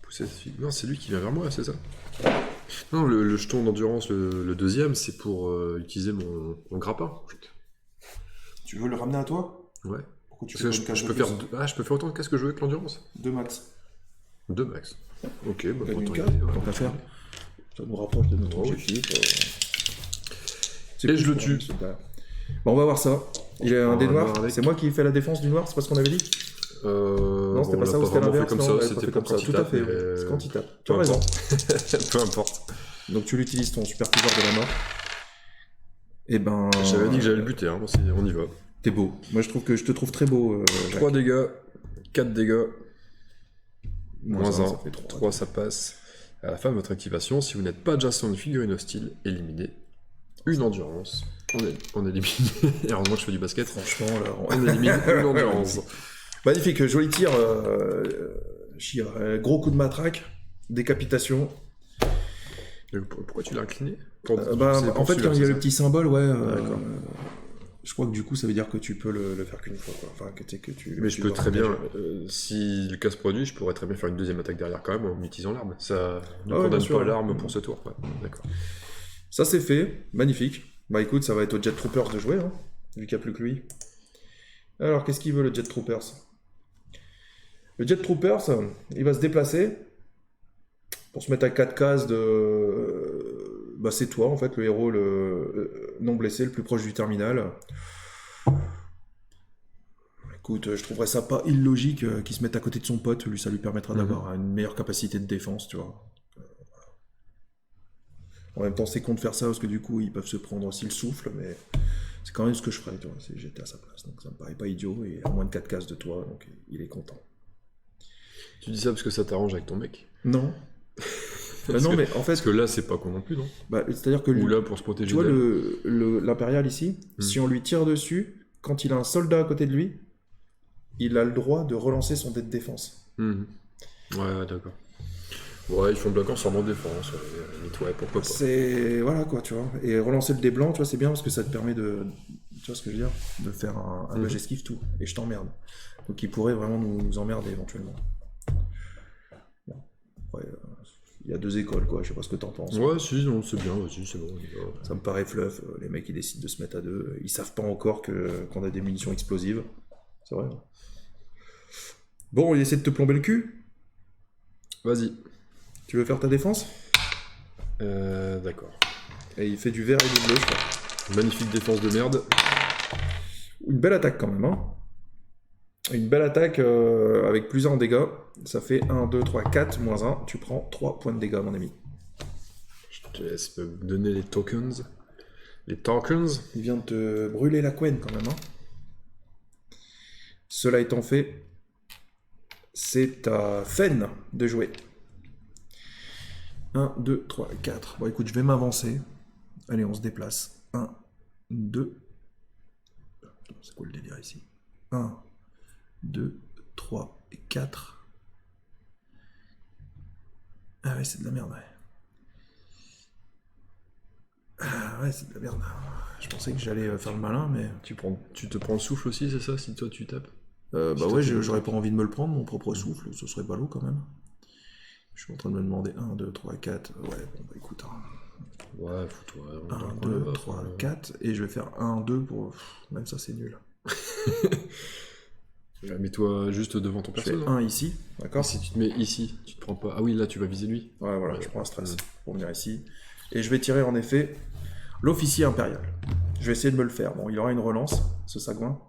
Pousser cette fille. Non, c'est lui qui vient vers moi, c'est ça? Non, le jeton d'endurance, le deuxième, c'est pour utiliser mon grappin. Tu veux le ramener à toi? Ouais. Pourquoi tu Parce fais que pas une je case peux de faire... plus je peux faire autant de casques que je veux avec l'endurance? 2 max. 2 max. Ok, bah Gagne une autant y case, aller, ouais. tant qu'à faire. Ça nous rapproche de notre Oh, oui. objectif. Et je le tue. Bon, on va voir ça. Il est un On dé va noir. voir avec. C'est moi qui fais la défense du noir, c'est pas ce qu'on avait dit? Non, c'était bon, pas on ça l'a ou c'était vraiment l'inverse? fait comme Non, ça, ouais, pas c'était fait comme ça. Tout à fait, oui. C'est quand il tape. Tu as peu raison. Peu importe. Donc tu l'utilises ton super pouvoir de la mort. Et ben. J'avais dit que j'allais le buter, hein. On y va. T'es beau. Moi je te trouve très beau. Jacques. 3 dégâts, 4 dégâts, moins ça 1, fait 3. 3 ça passe. À la fin de votre activation, si vous n'êtes pas déjà sur une figurine hostile, éliminez une endurance. On élimine. Heureusement que je fais du basket. Franchement, là. On élimine une endurance. Magnifique, joli tir. Gros coup de matraque. Décapitation. Pourquoi tu l'as incliné? En fait, quand il y a le petit symbole, ouais. D'accord. Je crois que du coup, ça veut dire que tu peux le faire qu'une fois, quoi. Enfin, que tu. Mais je tu peux dois très bien, engager. si le cas se produit, je pourrais très bien faire une deuxième attaque derrière quand même en utilisant l'arme. Ça ne Ah ouais, bien condamne sûr, pas ouais. l'arme pour ce tour. Ouais. D'accord. Ça, c'est fait. Magnifique. Bah écoute, ça va être au Jet Troopers de jouer, hein, vu qu'il n'y a plus que lui. Alors, qu'est-ce qu'il veut, le Jet Troopers? Le Jet Troopers, il va se déplacer pour se mettre à 4 cases de... Bah c'est toi, en fait, le héros non blessé, le plus proche du terminal. Écoute, je trouverais ça pas illogique qu'il se mette à côté de son pote, lui, ça lui permettra d'avoir une meilleure capacité de défense, tu vois. En même temps, c'est con de faire ça, parce que du coup, ils peuvent se prendre aussi le souffle, mais c'est quand même ce que je ferais, tu vois, si j'étais à sa place. Donc ça me paraît pas idiot, et à moins de 4 cases de toi, donc il est content. Tu dis ça parce que ça t'arrange avec ton mec? Non. Non, mais en fait... Parce que là, c'est pas con non plus, non? Bah, c'est-à-dire que... Ou là, pour se protéger tu vois, d'elle. l'impérial ici, si on lui tire dessus, quand il a un soldat à côté de lui, il a le droit de relancer son dé de défense. Ouais, d'accord. Ouais, ils font bloquant sur mon défense. Ouais, pourquoi pas. C'est... Voilà, quoi, tu vois. Et relancer le dé blanc, tu vois, c'est bien, parce que ça te permet de... Tu vois ce que je veux dire? De faire un bah, j'esquive tout, et je t'emmerde. Donc il pourrait vraiment nous emmerder, éventuellement. Bon. Ouais, il y a 2 écoles, quoi, je sais pas ce que t'en penses. Ouais, si, non, c'est bien, vas-y, c'est bon. Ça me paraît fluff, les mecs ils décident de se mettre à 2, ils savent pas encore qu'on a des munitions explosives. C'est vrai. Bon, il essaie de te plomber le cul. Vas-y. Tu veux faire ta défense? D'accord. Et il fait du vert et du bleu, je crois. Magnifique défense de merde. Une belle attaque quand même, hein. Une belle attaque avec plus 1 en dégâts. Ça fait 1, 2, 3, 4, moins 1. Tu prends 3 points de dégâts, mon ami. Je te laisse me donner les tokens. Les tokens. Il vient de te brûler la couenne quand même, hein. Cela étant fait, c'est à Fen de jouer. 1, 2, 3, 4. Bon, écoute, je vais m'avancer. Allez, on se déplace. 1, 2. C'est quoi le délire ici? 1, 2, 3 et 4. Ah ouais, c'est de la merde, ouais. Ah ouais, c'est de la merde. Je pensais que j'allais faire le malin, mais... Tu te prends le souffle aussi, c'est ça, si toi tu tapes? Bah ouais, j'aurais pas envie de me le prendre, mon propre souffle, ce serait ballot quand même. Je suis en train de me demander 1, 2, 3, 4. Ouais, bon bah écoute. Ouais, fous-toi. 1, 2, 3, 4. Et je vais faire 1, 2 pour... Même ça, c'est nul. Mets-toi juste devant ton Je perso. fais 1 ici, d'accord? Si tu te mets ici, tu te prends pas... Ah oui, là tu vas viser lui. Ouais, voilà, je prends un stress pour venir ici. Et je vais tirer en effet l'officier impérial. Je vais essayer de me le faire. Bon, il aura une relance, ce sagouin.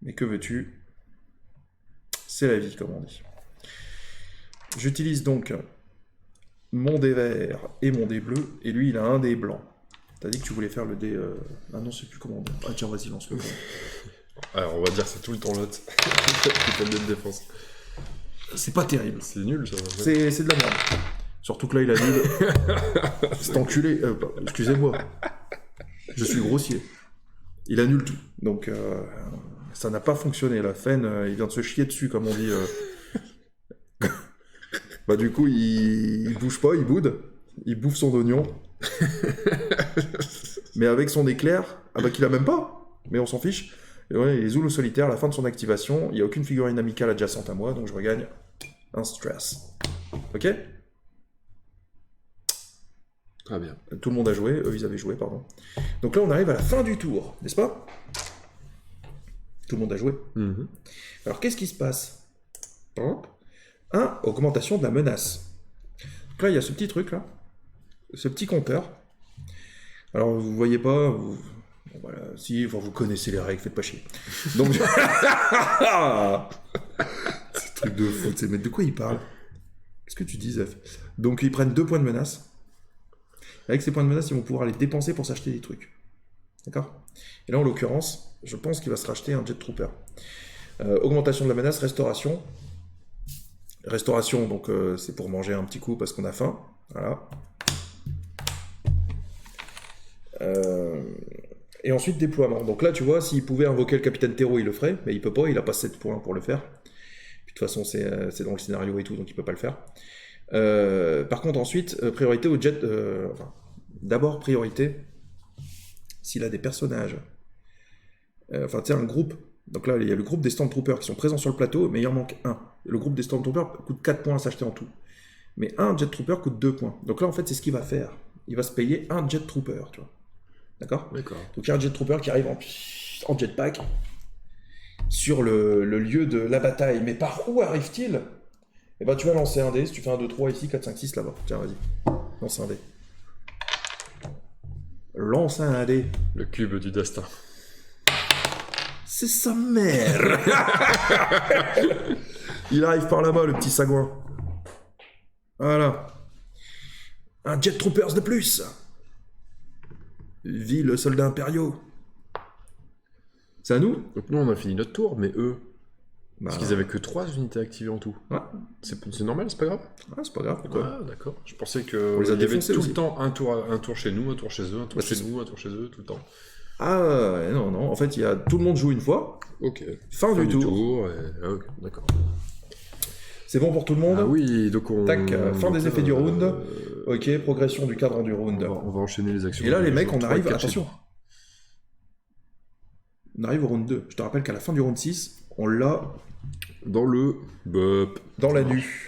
Mais que veux-tu? C'est la vie, comme on dit. J'utilise donc mon dé vert et mon dé bleu, et lui, il a un dé blanc. T'as dit que tu voulais faire le dé... Ah non, je sais plus comment dire. Ah tiens, vas-y, lance-le. Alors, on va dire que c'est tout le temps l'autre. C'est le dé de défense. C'est pas terrible. C'est nul, ça. C'est de la merde. Surtout que là, il a nul. C'est enculé. Excusez-moi. Je suis grossier. Il annule tout. Donc, ça n'a pas fonctionné. La Fen, il vient de se chier dessus, comme on dit. Bah, du coup, il bouge pas, il boude. Il bouffe son oignon. Mais avec son éclair, ah bah, qu'il a même pas. Mais on s'en fiche. Et ouais, il zoule au solitaire à la fin de son activation. Il n'y a aucune figurine amicale adjacente à moi, donc je regagne un stress. Ok? Très bien. Tout le monde a joué, eux ils avaient joué, pardon. Donc là on arrive à la fin du tour, n'est-ce pas? Tout le monde a joué. Mm-hmm. Alors qu'est-ce qui se passe? Hop. 1. Augmentation de la menace. Donc là il y a ce petit truc là, ce petit compteur. Alors vous voyez pas, bon, voilà, si, enfin, vous connaissez les règles, faites pas chier. Donc... Ce truc de fou, mais de quoi il parle? Qu'est-ce que tu dis, Zef? Donc ils prennent 2 points de menace. Avec ces points de menace, ils vont pouvoir les dépenser pour s'acheter des trucs. D'accord? Et là, en l'occurrence, je pense qu'il va se racheter un Jet Trooper. Augmentation de la menace, restauration. Restauration, donc c'est pour manger un petit coup parce qu'on a faim. Voilà. Et ensuite, déploiement. Donc là, tu vois, s'il pouvait invoquer le capitaine Tero, il le ferait, mais il peut pas, il a pas 7 points pour le faire. Puis de toute façon, c'est dans le scénario et tout, donc il peut pas le faire. Par contre, ensuite, priorité au jet... d'abord, priorité, s'il a des personnages... tu sais, un groupe... Donc là, il y a le groupe des Stormtroopers qui sont présents sur le plateau, mais il en manque un. Le groupe des Stormtroopers coûte 4 points à s'acheter en tout. Mais un Jet Trooper coûte 2 points. Donc là, en fait, c'est ce qu'il va faire. Il va se payer un Jet Trooper, tu vois. D'accord? D'accord. Donc il y a un Jet Trooper qui arrive en jetpack sur le lieu de la bataille. Mais par où arrive-t-il? Eh ben, tu vas lancer un dé. Si tu fais un 2, 3 ici, 4, 5, 6 là-bas. Tiens, vas-y. Lance un dé. Lance un dé. Le cube du destin. C'est sa mère. Il arrive par là-bas, le petit sagouin. Voilà. Un Jet Troopers de plus. Ville soldats impériaux. C'est à nous? Donc nous, on a fini notre tour, mais eux... Bah, Parce qu'ils avaient que 3 unités activées en tout. Ouais. C'est normal, c'est pas grave? Ouais, c'est pas grave, pourquoi? Ah, d'accord. Je pensais que les a il y avait défoncés tout aussi. le temps un tour chez nous, un tour chez eux, un tour Bah, chez c'est- nous, un tour chez eux, tout le temps. Ah, non, non. En fait, tout le monde joue une fois. Ok. Fin du tour. ok, d'accord. C'est bon pour tout le monde? Ah oui, donc on... Tac, fin des effets du round. euh, Ok, progression du cadran du round. on va enchaîner les actions. Et là, les mecs, on Trois, arrive... quatre, Attention. On arrive au round 2. Je te rappelle qu'à la fin du round 6, on l'a dans le... Bop. dans la nu.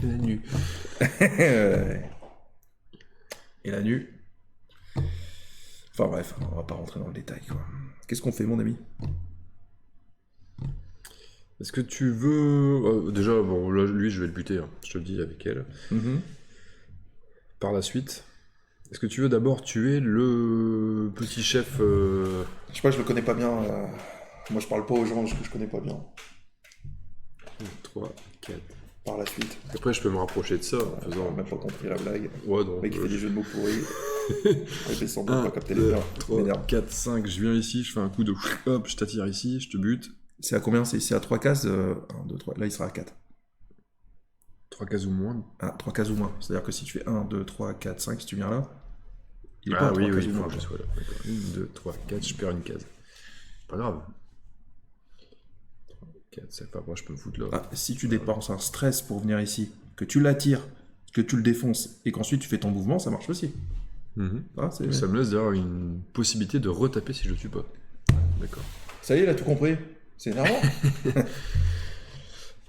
La nuit. Et la nu. Enfin bref, on va pas rentrer dans le détail, quoi. Qu'est-ce qu'on fait, mon ami? Est-ce que tu veux... déjà, bon, là, lui, je vais le buter, hein. Je te le dis avec elle. Mhm. Par la suite, est-ce que tu veux d'abord tuer le petit chef Je sais pas, je le connais pas bien. Moi, je parle pas aux gens que je connais pas bien. 3, 4. Par la suite. Après, je peux me rapprocher de ça en On faisant... a même pas compris la blague. Ouais, non. Le mec qui fait des jeux de mots pourris. Il fait semblant de 1, pas capter les 2, biens. 3, 4, 5, je viens ici, je fais un coup de... Hop, je t'attire ici, je te bute. C'est à combien? C'est à 3 cases 1, 2, 3. Là, il sera à 4. 3 cases ou moins. Ah, 3 cases ou moins. C'est-à-dire que si tu fais 1, 2, 3, 4, 5, si tu viens là, il est pas à 3 oui, cases il ou faut moins. que je sois là. 1, 2, 3, 4, je perds une case. Pas grave. 3, 4, c'est pas moi, je peux me foutre là. Ah, si tu dépenses un stress pour venir ici, que tu l'attires, que tu le défonces, et qu'ensuite tu fais ton mouvement, ça marche aussi. Mhm. Ah, c'est... Ça me laisse d'avoir une possibilité de retaper si je tue pas. D'accord. Ça y est, il a tout compris. C'est énervant.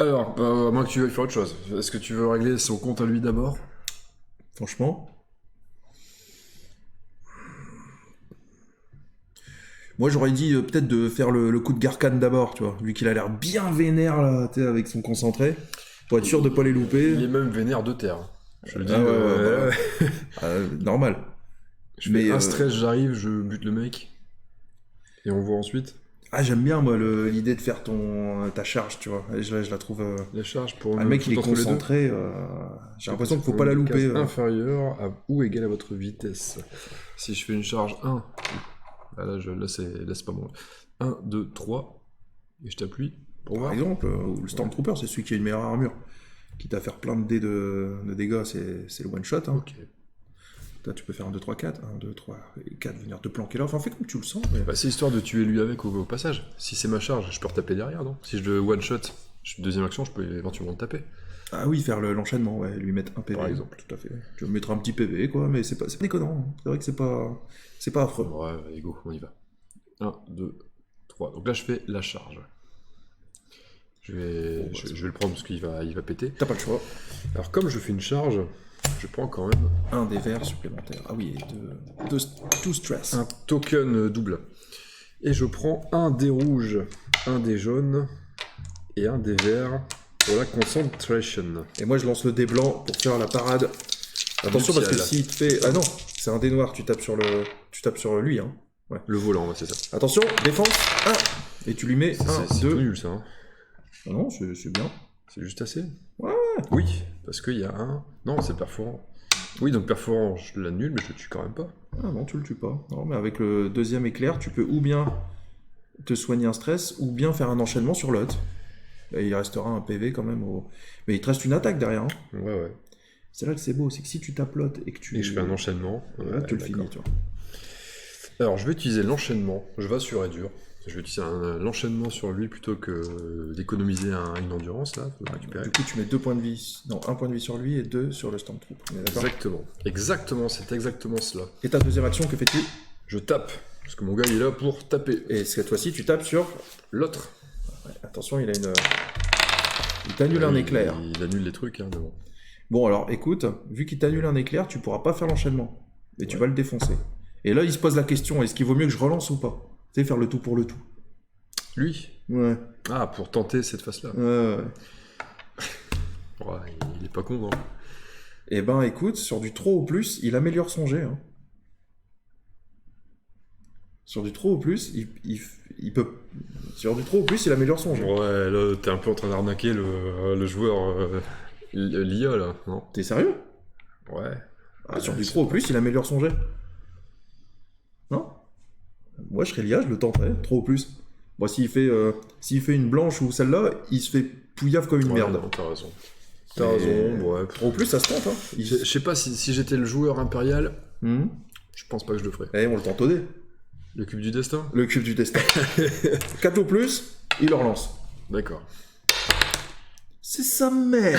Alors, à moins que tu veuilles faire autre chose. Est-ce que tu veux régler son compte à lui d'abord? Franchement. Moi, j'aurais dit peut-être de faire le coup de Garkhan d'abord, tu vois. Vu qu'il a l'air bien vénère, là, tu sais, avec son concentré. Pour être sûr de pas les louper. Il est même vénère de terre. Je le dis. Ah ouais, normal. Je fais un stress, j'arrive, je bute le mec. Et on voit ensuite. Ah, j'aime bien, moi, l'idée de faire ta charge, tu vois. Et je la trouve... La charge pour... le mec, il est concentré. J'ai l'impression qu'il faut pas la louper. Inférieure à ou égale à votre vitesse. Si je fais une charge 1... Là, c'est pas moi. 1, 2, 3. Et je t'appuie pour voir. Par exemple, le Stormtrooper, c'est celui qui a une meilleure armure. Quitte à faire plein de dés de dégâts, c'est le one-shot. Hein. Ok. Là, tu peux faire 1, 2, 3, 4. 1, 2, 3, 4, venir te planquer là. Enfin, fais comme tu le sens. Mais... Bah, c'est histoire de tuer lui avec au passage. Si c'est ma charge, je peux retaper derrière, non? Si je le one-shot, deuxième action, je peux éventuellement le taper. Ah oui, faire l'enchaînement, ouais, lui mettre un PV. Par exemple. Tout à fait. Tu vas mettre un petit PV, quoi, mais c'est pas déconnant. Hein. C'est vrai que c'est pas affreux. Ouais, allez, go, on y va. 1, 2, 3. Donc là, je fais la charge. Je vais le prendre parce qu'il va péter. T'as pas le choix. Alors, comme je fais une charge, je prends quand même... Un des verts supplémentaires. Ah oui, et deux stress. Un token double. Et je prends un des rouges, un des jaunes et un des verts pour la concentration. Et moi, je lance le dé blanc pour faire la parade. Attention, parce que s'il te fait... Ah non, c'est un dé noir, tu tapes sur lui, hein. Ouais. Le volant, ouais, c'est ça. Attention, défense, 1. Et tu lui mets 1, 2... C'est nul, ça. Hein. Ah non, c'est bien. C'est juste assez. Ouais. Oui, parce qu'il y a un... Non, c'est perforant. Oui, donc perforant, je l'annule, mais je le tue quand même pas. Ah non, tu le tues pas. Non, mais avec le deuxième éclair, tu peux ou bien te soigner un stress, ou bien faire un enchaînement sur l'autre. Et il restera un PV quand même. Mais il te reste une attaque derrière. Hein. Ouais. C'est là que c'est beau, c'est que si tu tapes l'autre et que Et je fais un enchaînement. Là, tu le finis, tu vois. Alors, je vais utiliser l'enchaînement. Je vais sur dur. Je vais utiliser l'enchaînement sur lui plutôt que d'économiser une endurance, là. Du coup, tu mets 2 points de vie... Non, 1 point de vie sur lui et 2 sur le Stormtrooper. Exactement, c'est exactement cela. Et ta deuxième action, que fais-tu? Je tape. Parce que mon gars, il est là pour taper. Et cette fois-ci, tu tapes sur... L'autre. Ouais, attention, il a une... Il t'annule un éclair. Il annule les trucs, hein, devant. Bon, alors, écoute, vu qu'il t'annule un éclair, tu pourras pas faire l'enchaînement. Mais tu vas le défoncer. Et là, il se pose la question, est-ce qu'il vaut mieux que je relance ou pas? Tu sais, faire le tout pour le tout. Lui? Ouais. Ah, pour tenter cette face-là. Ouais. Il est pas con, hein. Eh ben, écoute, sur du trop au plus, il améliore son jet. Hein. Sur du trop au plus, il peut... Sur du trop au plus, il améliore son jet. Ouais, là, t'es un peu en train d'arnaquer le joueur... l'IA, là, non? T'es sérieux? Ouais. Ah, sur du trop au plus, il améliore son jet. Non? Moi, je serais l'IA, je le tenterais, trop au plus. Bon, s'il fait une blanche ou celle-là, il se fait pouillave comme une merde. Non, t'as raison. T'as raison, ouais. Trop au plus, ça se tente, hein. Je sais pas, si j'étais le joueur impérial, je pense pas que je le ferais. Eh, on le tente au dé. Le cube du destin? Le cube du destin. 4 au plus, il le relance. D'accord. C'est sa mère.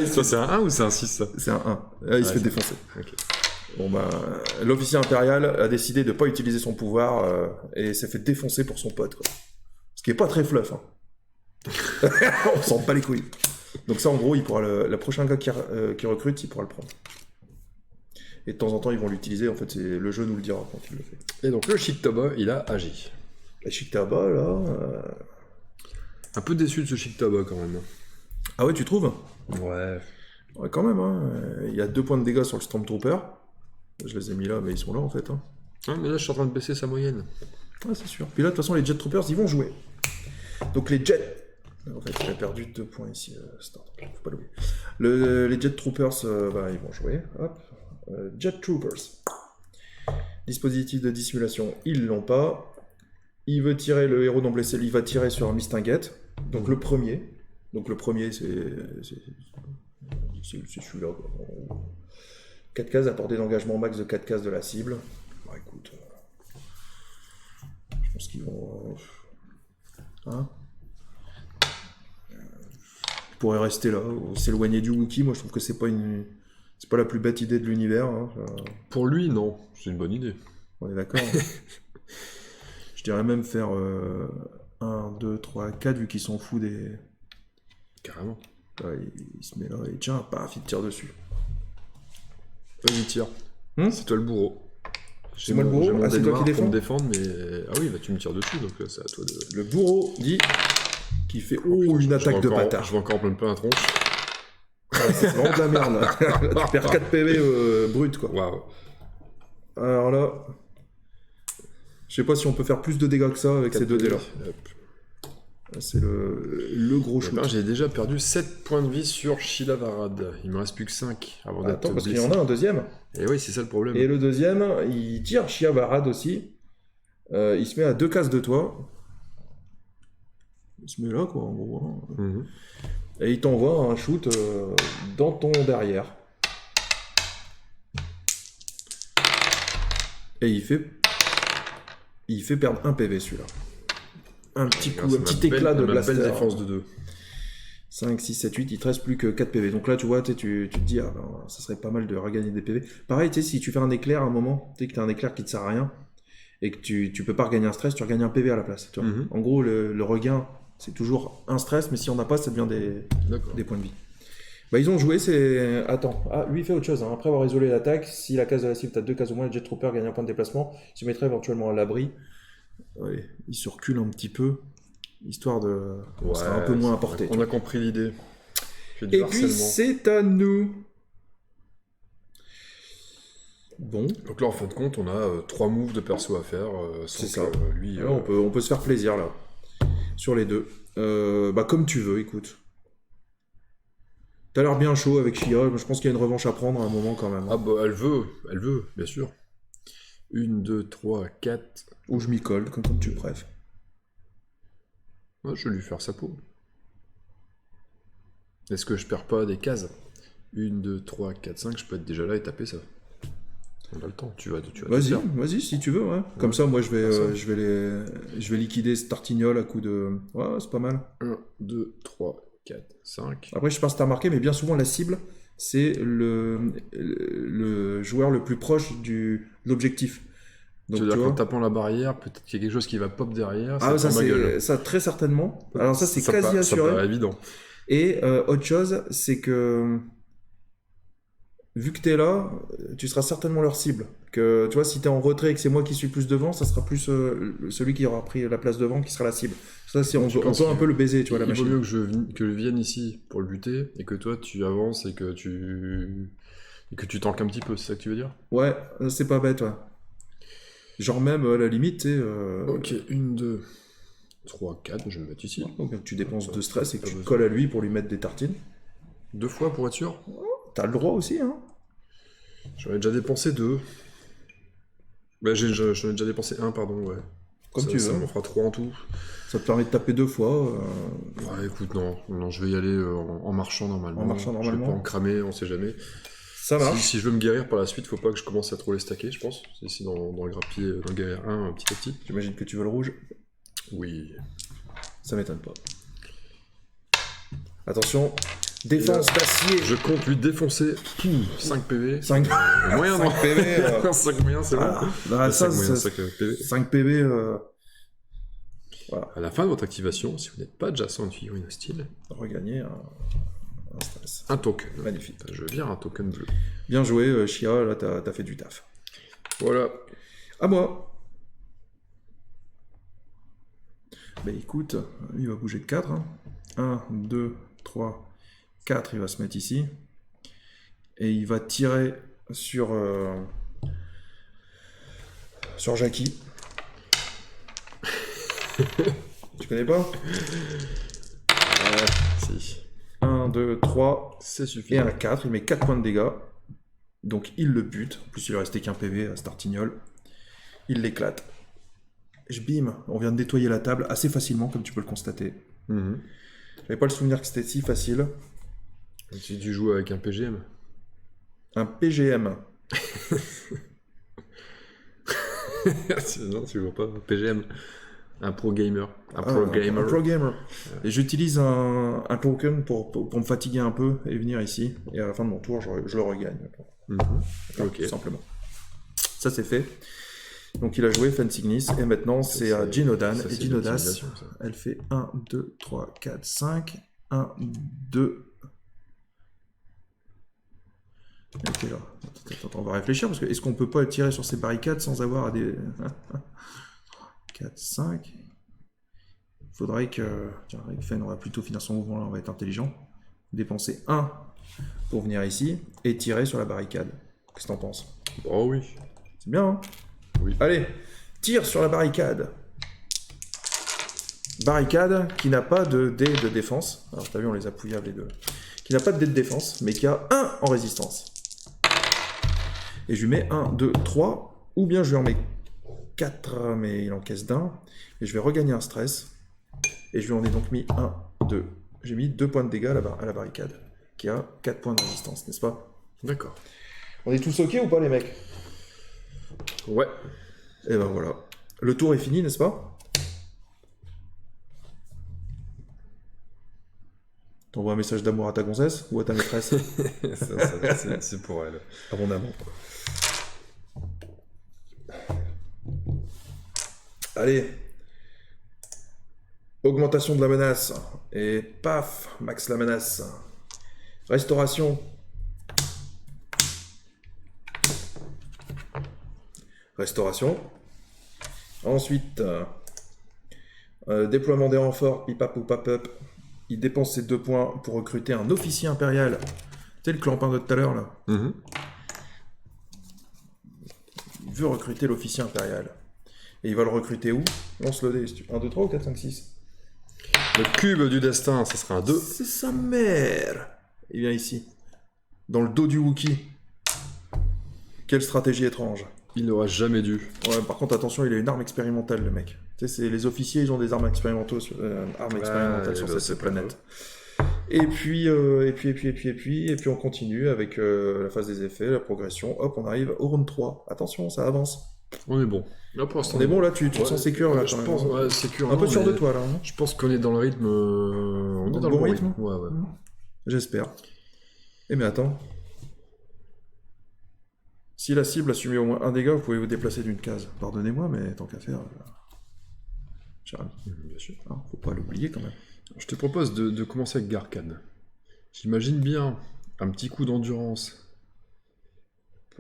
Ça, c'est un 1 ou c'est un 6, ça? C'est un 1. Il se fait défoncer. Ok. Bon bah, l'officier impérial a décidé de pas utiliser son pouvoir et s'est fait défoncer pour son pote, quoi. Ce qui est pas très fluff, hein. On s'en bat les couilles. Donc ça, en gros, il pourra le prochain gars qui recrute, il pourra le prendre. Et de temps en temps, ils vont l'utiliser, en fait, c'est le jeu nous le dira quand il le fait. Et donc le Chiktaba, il a agi. Le Chiktaba, là... Un peu déçu de ce Chiktaba, quand même. Ah ouais, tu trouves? Ouais. Ouais, quand même, hein. Il y a 2 points de dégâts sur le Stormtrooper. Je les ai mis là, mais ils sont là, en fait. Hein. Ouais, mais là, je suis en train de baisser sa moyenne. Ouais, c'est sûr. Puis là, de toute façon, les Jet Troopers, ils vont jouer. Donc les Jet... En fait, j'ai perdu 2 points ici. Faut pas l'oublier. Les Jet Troopers, ils vont jouer. Hop. Jet Troopers. Dispositif de dissimulation, ils l'ont pas. Il veut tirer, le héros non blessé, il va tirer sur un Mistinguette. Donc le premier. Donc le premier, c'est celui-là. 4 cases à portée d'engagement max de 4 cases de la cible. Bah écoute... je pense qu'ils vont... Hein? Ils pourraient rester là, ou s'éloigner du Wookiee. Moi je trouve que c'est pas la plus bête idée de l'univers. Hein. Pour lui, non. C'est une bonne idée. On est d'accord. Je dirais même faire 1, 2, 3, 4 vu qu'ils s'en foutent des... Carrément. Là, il se met là et tiens, paf, il tire dessus. Vas-y, tire. C'est toi le bourreau. C'est moi le bourreau? Ah, c'est toi qui défends? Pour me défendre, mais... Ah oui, bah tu me tires dessus, donc c'est à toi de... Le bourreau dit qu'il fait une attaque de bâtard. Je vais encore plein la tronche. Ouais, c'est vraiment de la merde, là. Tu perds 4 PV brut, quoi. Waouh. Alors là, je sais pas si on peut faire plus de dégâts que ça avec ces 2 dés là. C'est le gros shoot. J'ai déjà perdu 7 points de vie sur Shilavarad. Il me reste plus que 5 avant d'être Attends, parce qu'il y en a un deuxième. Et oui, c'est ça le problème. Et le deuxième, il tire Shilavarad aussi. Il se met à 2 cases de toi. Il se met là, quoi, en gros. Et il t'envoie un shoot dans ton derrière. Et il fait perdre 1 PV, celui-là. Un petit coup, un petit éclat de blaster. Belle défense de 2. 5, 6, 7, 8, il te reste plus que 4 PV. Donc là, tu vois, tu te dis, ah, ben, ça serait pas mal de regagner des PV. Pareil, tu sais, si tu fais un éclair à un moment, tu sais que tu as un éclair qui te sert à rien, et que tu peux pas regagner un stress, tu regagnes un PV à la place. Tu vois. En gros, le regain, c'est toujours un stress, mais si on n'a pas, ça devient des points de vie. Bah, ils ont joué, c'est... Attends, lui il fait autre chose. Hein. Après avoir isolé l'attaque, si la case de la cible, tu as 2 cases au moins, le Jet Trooper gagne un point de déplacement, il se mettrait éventuellement à l'abri. Ouais, il se recule un petit peu, histoire de... Ouais, sera un peu moins apporté. On a compris l'idée. Et puis c'est à nous. Bon. Donc là, en fin de compte, on a 3 moves de perso à faire. C'est ça. Lui, on peut se faire plaisir là. Sur les 2. Bah comme tu veux, écoute. T'as l'air bien chaud avec Shia, je pense qu'il y a une revanche à prendre à un moment quand même. Ah bah elle veut, bien sûr. 1, 2, 3, 4. Ou je m'y colle, comme tu préfères. Ouais, je vais lui faire sa peau. Est-ce que je perds pas des cases? 1, 2, 3, 4, 5, je peux être déjà là et taper ça. On a le temps, tu vas Vas-y, si tu veux, ouais. Comme ça, moi, je vais liquider ce tartignol à coup de... Ouais, c'est pas mal. 1, 2, 3, 4, 5. Après, je sais pas si t'as remarqué, mais bien souvent, la cible, c'est le joueur le plus proche de l'objectif. Donc, tu veux dire qu'en tapant la barrière, peut-être qu'il y a quelque chose qui va pop derrière. Ça très certainement. Alors ça, c'est quasi assuré. Ça paraît évident. Et autre chose, c'est que vu que t'es là, tu seras certainement leur cible. Que tu vois, si t'es en retrait et que c'est moi qui suis plus devant, ça sera plus celui qui aura pris la place devant qui sera la cible. Ça, c'est on peut un peu le baiser, tu vois, la machine. Il vaut mieux que je vienne ici pour le buter et que toi tu avances et que tu tankes un petit peu, c'est ça que tu veux dire? Ouais, c'est pas bête, ouais. Genre même, à la limite, tu sais... Ok, 1, 2, 3, 4, je vais me mettre ici. Ouais, donc tu dépenses de stress et que tu colles à lui pour lui mettre des tartines. 2 fois pour être sûr? T'as le droit aussi, hein. J'en ai déjà dépensé 2. Bah, j'en ai déjà dépensé 1, pardon, ouais. Comme tu veux. Ça m'en fera 3 en tout. Ça te permet de taper 2 fois. Ouais, écoute, non, je vais y aller en marchant normalement. Je vais pas en cramer, on sait jamais. Ça marche. Si je veux me guérir par la suite, faut pas que je commence à trop les stacker, je pense. C'est ici dans le grappier, dans le guerrier 1, petit à petit. J'imagine que tu veux le rouge. Oui. Ça m'étonne pas. Attention. Défense d'acier. Je compte lui défoncer 5 PV. 5 moyen, 5 PV. 5 moyens, c'est bon. 5 PV. Voilà. À la fin de votre activation, si vous n'êtes pas adjacent à une figurine hostile, regagnez un stress. Un token. Magnifique. Je vire un token bleu. Bien joué, Shia, là t'as fait du taf. Voilà. À moi. Bah écoute, il va bouger de 4. 1, 2, 3, 4, il va se mettre ici. Et il va tirer sur Jackie. Tu connais pas? Si. 1, 2, 3. C'est suffisant. Et un 4, il met 4 points de dégâts. Donc il le bute. En plus, il lui restait qu'un PV à Startignol. Il l'éclate. Je bim. On vient de nettoyer la table assez facilement, comme tu peux le constater. J'avais pas le souvenir que c'était si facile. Si tu joues avec un PGM. Un PGM. Non, tu vois pas. PGM. Un pro gamer. Un pro gamer. Un pro gamer. Et j'utilise un token pour me fatiguer un peu et venir ici. Et à la fin de mon tour, je le regagne. Ok. Tout simplement. Ça, c'est fait. Donc il a joué Fensignis. Et maintenant, c'est à Ginodan. Et Ginodas, elle fait 1, 2, 3, 4, 5. 1, 2. Ok, là. Attends, on va réfléchir parce que est-ce qu'on peut pas tirer sur ces barricades sans avoir à des... 4, 5. Il faudrait que... Tiens, Fen, on va plutôt finir son mouvement là, on va être intelligent. Dépenser 1 pour venir ici et tirer sur la barricade. Qu'est-ce que t'en penses? Oh oui. C'est bien, hein? Oui. Allez, tire sur la barricade. Barricade qui n'a pas de dé de défense. Alors t'as vu, on les a pouillés les deux. Qui n'a pas de dé de défense, mais qui a 1 en résistance. Et je lui mets 1, 2, 3, ou bien je lui en mets 4, mais il encaisse d'un. Et je vais regagner un stress. Et je lui en ai donc mis 1, 2. J'ai mis 2 points de dégâts à la barricade, qui a 4 points de résistance, n'est-ce pas? D'accord. On est tous ok ou pas, les mecs? Ouais. Et ben voilà. Le tour est fini, n'est-ce pas? T'envoies un message d'amour à ta gonzesse ou à ta maîtresse? C'est pour elle. À mon amant. Allez. Augmentation de la menace. Et paf, max la menace. Restauration. Restauration. Ensuite, déploiement des renforts, pip-up ou pop-up. Il dépense ses 2 points pour recruter un officier impérial. Tu sais le clampin de tout à l'heure, là? Il veut recruter l'officier impérial. Et il va le recruter où? Lance le dé. 1, 2, 3 ou 4, 5, 6? Le cube du destin, ça sera un 2. C'est sa mère. Il vient ici. Dans le dos du Wookie. Quelle stratégie étrange. Il n'aura jamais dû. Ouais, par contre, attention, il a une arme expérimentale, le mec. Tu sais, les officiers, ils ont des armes expérimentales sur cette planète. Et puis, on continue avec la phase des effets, la progression. Hop, on arrive au round 3. Attention, ça avance. On est bon. Là, pour l'instant, on est bon, là, tu te sens sécure, là, je pense, ouais, sécure. Un peu sûr de toi, là. Hein. Je pense qu'on est dans le rythme... On est dans le bon rythme. Ouais. J'espère. Eh mais attends. Si la cible a subi au moins un dégât, vous pouvez vous déplacer d'une case. Pardonnez-moi, mais tant qu'à faire... Charles, bien sûr. Hein, faut pas l'oublier, quand même. Je te propose de commencer avec Garkan. J'imagine bien un petit coup d'endurance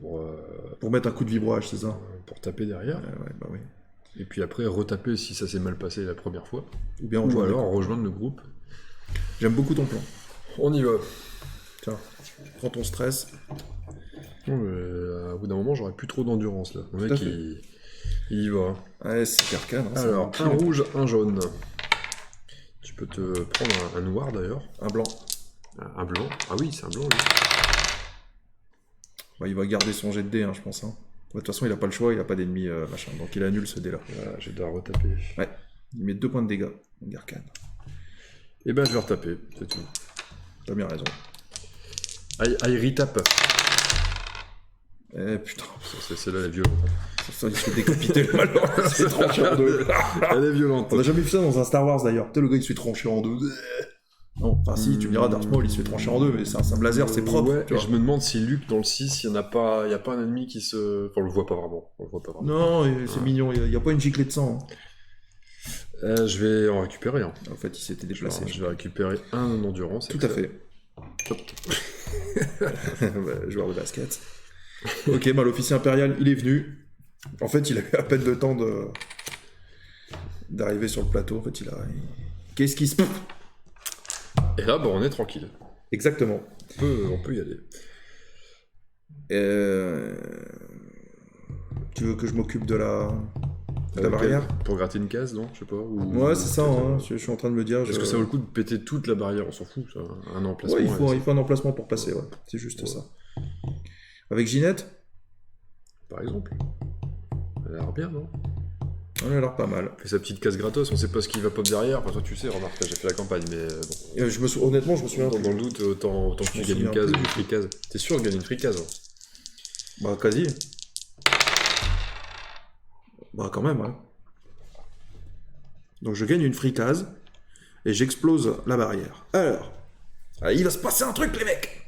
pour mettre un coup de vibroage, c'est ça? Pour taper derrière. Ouais, bah oui. Et puis après, retaper si ça s'est mal passé la première fois. Ou alors rejoindre le groupe. J'aime beaucoup ton plan. On y va. Tiens, prends ton stress. Au bout d'un moment, j'aurais plus trop d'endurance, là. Le mec, il y va. Ouais, c'est Garkan. Hein, alors, un rouge, un jaune. Tu peux te prendre un noir, d'ailleurs. Un blanc. Un blanc. Ah oui, c'est un blanc, lui. Bah, il va garder son jet de dé, hein, je pense. Hein. De toute façon, il a pas le choix, il a pas d'ennemi, machin. Donc il annule ce dé-là. Voilà, je dois retaper. Ouais. Il met 2 points de dégâts, Garkan. Et ben, je vais retaper, c'est tout. T'as bien raison. Aïe, retape. Eh putain. C'est là, elle est violente. Ça, il se fait décapiter le malin. Il se fait trancher en 2. Elle est violente. On a jamais vu ça dans un Star Wars d'ailleurs. Peut-être le gars, il se fait trancher en 2. Non, enfin si, tu me diras, Darth Maul, il se fait trancher en 2, mais c'est un sable laser, c'est propre. Ouais, et je me demande si Luke, dans le 6, il n'y a pas un ennemi qui se... Enfin, on le voit pas vraiment. Non, c'est mignon, il n'y a pas une giclée de sang. Je vais en récupérer un. En fait, il s'était déplacé. Je vais récupérer un en endurance. Tout à fait. Joueur de basket. Ok, bah, l'officier impérial, il est venu. En fait, il a eu à peine le temps d'arriver sur le plateau. En fait, Qu'est-ce qui se passe? Et là, on est tranquille. Exactement. On peut y aller. Tu veux que je m'occupe de la barrière? Pour gratter une case, non? Je sais pas. Ouais, c'est ça. Hein. Je suis en train de me dire... Est-ce que ça vaut le coup de péter toute la barrière? On s'en fout, ça. Un emplacement. Ouais, il faut un emplacement pour passer, ouais. C'est juste ça. Avec Ginette? Par exemple. Elle a l'air bien, non? Elle a l'air pas mal. Fait sa petite case gratos, on sait pas ce qui va pop derrière. Enfin, toi, tu sais, remarque, j'ai fait la campagne, mais bon. Honnêtement, je me souviens. Dans le doute, autant que tu gagnes une case, une free case. T'es sûr de gagner une free case? Bah, quasi. Bah, quand même, ouais. Donc, je gagne une free case et j'explose la barrière. Alors, il va se passer un truc, les mecs!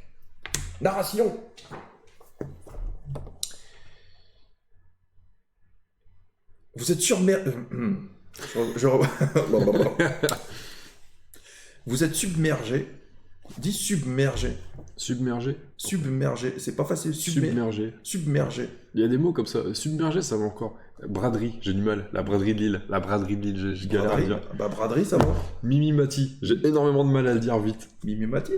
Narration! Vous êtes submergé. Vous êtes submergé. Dis submergé. Submergé. Submergé. C'est pas facile. Submergé. Submergé. Il y a des mots comme ça. Submergé, ça va encore. Braderie, j'ai du mal. La braderie de Lille. La braderie de Lille, j'ai galère à dire. Bah, braderie, ça va. Mimimati. J'ai énormément de mal à le dire vite. Mimimati.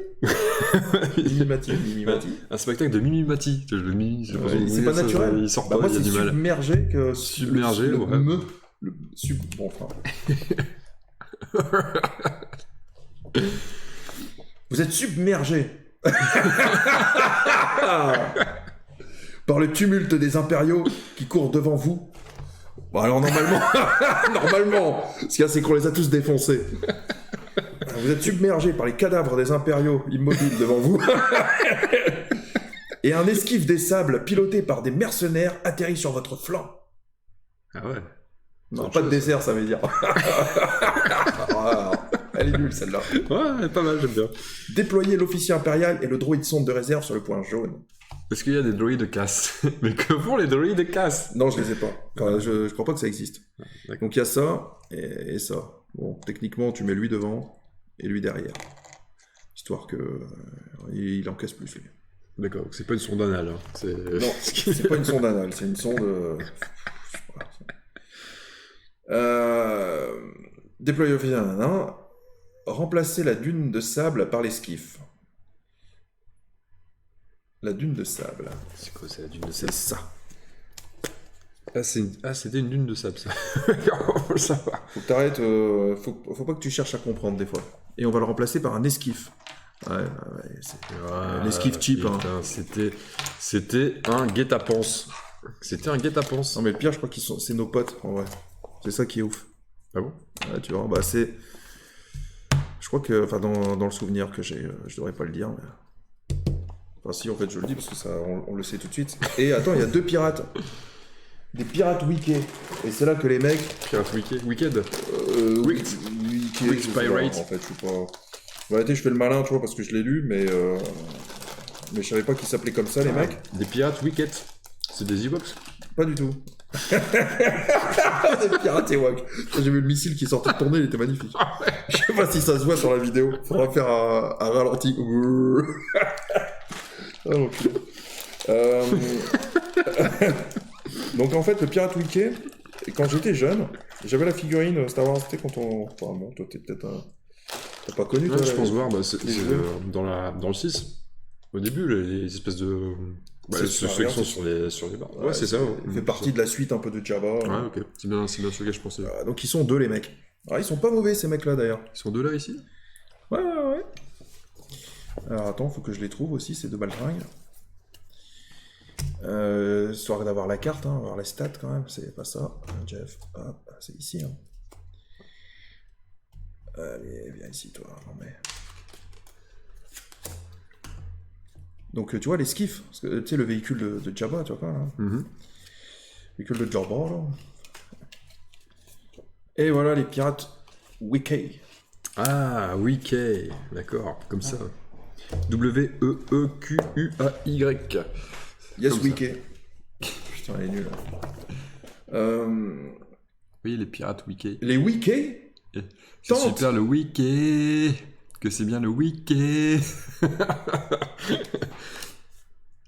Mimimati. Un spectacle de Mimimati. C'est pas naturel. Il sort bah, pas, moi, il y a du mal. Submergé que. Submergé, ouais. Bon, enfin. Vous êtes submergé par le tumulte des impériaux qui courent devant vous. Bon, alors normalement, ce qu'il y a, c'est qu'on les a tous défoncés. Vous êtes submergé par les cadavres des impériaux immobiles devant vous. Et un esquif des sables piloté par des mercenaires atterrit sur votre flanc. Ah ouais. Non, pas de dessert, ça veut dire. Elle est nulle, celle-là. Ouais, pas mal, j'aime bien. Déployez l'officier impérial et le droïde sonde de réserve sur le point jaune. Est-ce qu'il y a des droïdes de casse? Mais que font les droïdes de casse? Non, je les ai pas. Enfin, je crois pas que ça existe. Donc il y a ça et ça. Bon, techniquement, tu mets lui devant et lui derrière. Histoire que il encaisse plus, lui. D'accord, donc c'est pas une sonde anale. Hein. Non, c'est pas une sonde anale, c'est une sonde... Déployer l'officier nanana. Remplacer la dune de sable par l'esquif. La dune de sable. C'est quoi, c'est la dune de sable? C'est ça. C'était une dune de sable, ça. Faut le savoir. Faut que t'arrêtes, faut pas que tu cherches à comprendre des fois. Et on va le remplacer par un esquif. Ouais, c'est l'esquif cheap. Putain, hein. C'était un guet-apens. C'était un guet-apens. Non mais le pire, je crois c'est nos potes, en vrai. C'est ça qui est ouf. Ah bon? Ouais, tu vois, bah c'est... Je crois que, enfin dans le souvenir que j'ai, je devrais pas le dire, mais... Enfin si, en fait, je le dis parce que ça, on le sait tout de suite. Et attends, il y a 2 pirates. Des pirates Wiki. Et c'est là que les mecs... Pirates Wicked? Wiki, Pirate. En fait, je suis pas... En réalité, je fais le malin, tu vois, parce que je l'ai lu, mais je savais pas qu'ils s'appelaient comme ça, les mecs. Des pirates Wicked. C'est des Ewoks? Pas du tout. Des pirates Ewok. J'ai vu le missile qui sortait de tourner, il était magnifique. Je sais pas si ça se voit sur la vidéo. Faudra faire un ralenti. Ah, donc, donc en fait, le pirate Wiki, quand j'étais jeune, j'avais la figurine Star Wars, c'était quand on... Enfin bon, toi t'es peut-être un... T'as pas connu, toi? Ouais, je pense voir, bah, c'est dans le 6. Au début, les espèces de... Bah, ceux qui sont sur les barres. Ouais, c'est ça. Il fait partie de la suite un peu de Jabba. Ouais, ok. C'est bien ce que je pensais. Donc ils sont 2, les mecs. Alors, ils sont pas mauvais, ces mecs-là, d'ailleurs. Ils sont 2 là, ici? Ouais. Alors attends, faut que je les trouve aussi, ces 2 baltringues. Histoire d'avoir la carte, hein, avoir les stats quand même, c'est pas ça. Jeff, hop, c'est ici. Hein. Allez, viens ici, toi. Non, mais... Donc tu vois les skiffs, tu sais le véhicule de Jabba, tu vois pas là. Véhicule de Jabba là. Et voilà les pirates Wiki. Ah, Wiki, d'accord, comme ça. W-E-E-Q-U-A-Y. Yes, Wiki. Putain, elle est nulle. Oui, les pirates Wiki. Les Wiki. C'est super le Wiki. Que c'est bien le Wiki.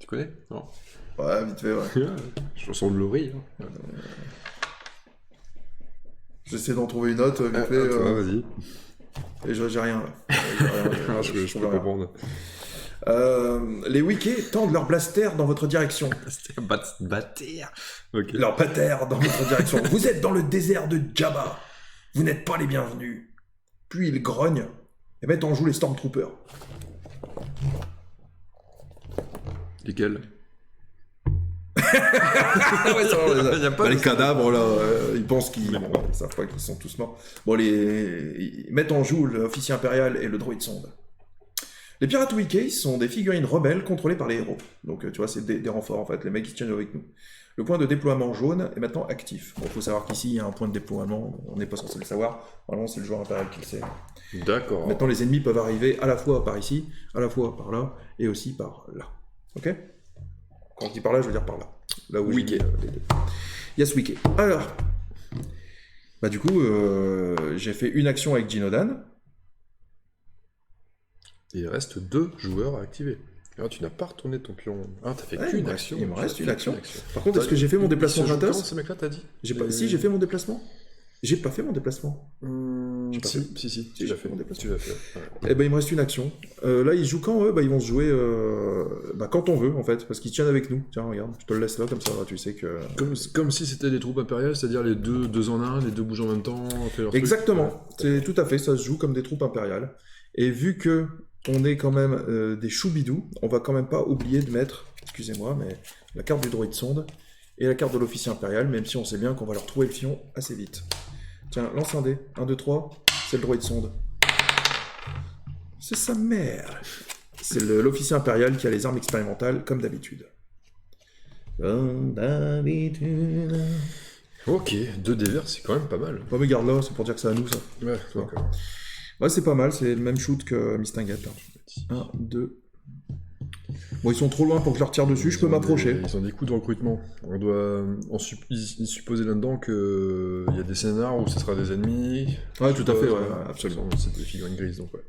Tu connais? Non. Ouais, vite fait, ouais. Chanson de Laurie. Hein. J'essaie d'en trouver une autre, vite fait. Vas-y. Et j'ai rien, là. Je peux comprendre. Les Wiki tendent leur blaster dans votre direction. Blaster. Ok. Leur pater dans votre direction. Vous êtes dans le désert de Jabba. Vous n'êtes pas les bienvenus. Puis ils grognent et mettent en joue les Stormtroopers. Lesquels? Les cadavres, là, ils pensent qu'ils savent pas qu'ils sont tous morts. Bon, ils mettent en joue l'officier impérial et le droïde sonde. Les pirates Wiki sont des figurines rebelles contrôlées par les héros. Donc, tu vois, c'est des renforts, en fait. Les mecs, ils se tiennent avec nous. Le point de déploiement jaune est maintenant actif. Bon, faut savoir qu'ici, il y a un point de déploiement. On n'est pas censé le savoir. Normalement, c'est le joueur impérial qui le sait. D'accord. Maintenant, les ennemis peuvent arriver à la fois par ici, à la fois par là, et aussi par là. Ok? Quand je dis par là, je veux dire par là. Là où Wiki. les deux. Yes, Wiki. Alors, bah du coup, j'ai fait une action avec Jinodan. Il reste 2 joueurs à activer. Ah, tu n'as pas retourné ton pion. Ah, t'as fait Ouais, qu'une action. il me reste une action. Par contre, est-ce que j'ai fait mon déplacement Gratos gratos? Ce mec-là, t'as dit Si, j'ai fait mon déplacement. J'ai pas fait mon déplacement. J'ai pas Si, tu l'as fait. mon déplacement. Tu l'as fait. Ouais. Eh ben, il me reste une action. Là, ils jouent quand eux? Bah, ils vont se jouer quand on veut, en fait, parce qu'ils tiennent avec nous. Tiens, regarde, je te le laisse là, comme ça, tu sais que... Comme si c'était des troupes impériales, c'est-à-dire les deux en un, les deux bougent en même temps, on fait leur Exactement, truc. c'est tout à fait, ça se joue comme des troupes impériales. Et vu que on est quand même des choubidous, on va quand même pas oublier de mettre, excusez-moi, mais la carte du droïde sonde et la carte de l'officier impérial, même si on sait bien qu'on va leur trouver le fion assez vite. Tiens, lance un dé, 1, 2, 3, c'est le droïde sonde. C'est sa mère. C'est l'officier impérial qui a les armes expérimentales, comme d'habitude. Comme d'habitude. Ok, 2 dés verts, c'est quand même pas mal. Oh mais garde là, c'est pour dire que c'est à nous ça. Ouais, d'accord. Ouais, c'est pas mal, c'est le même shoot que Mistinguette. 1, 2. Bon, ils sont trop loin pour que je leur tire dessus, je peux m'approcher. Ils ont des coûts de recrutement. On doit supposer là-dedans qu'il y a des scénars où ce sera des ennemis. Ouais, tout à fait, ouais, absolument. C'est des figurines grises, donc ouais.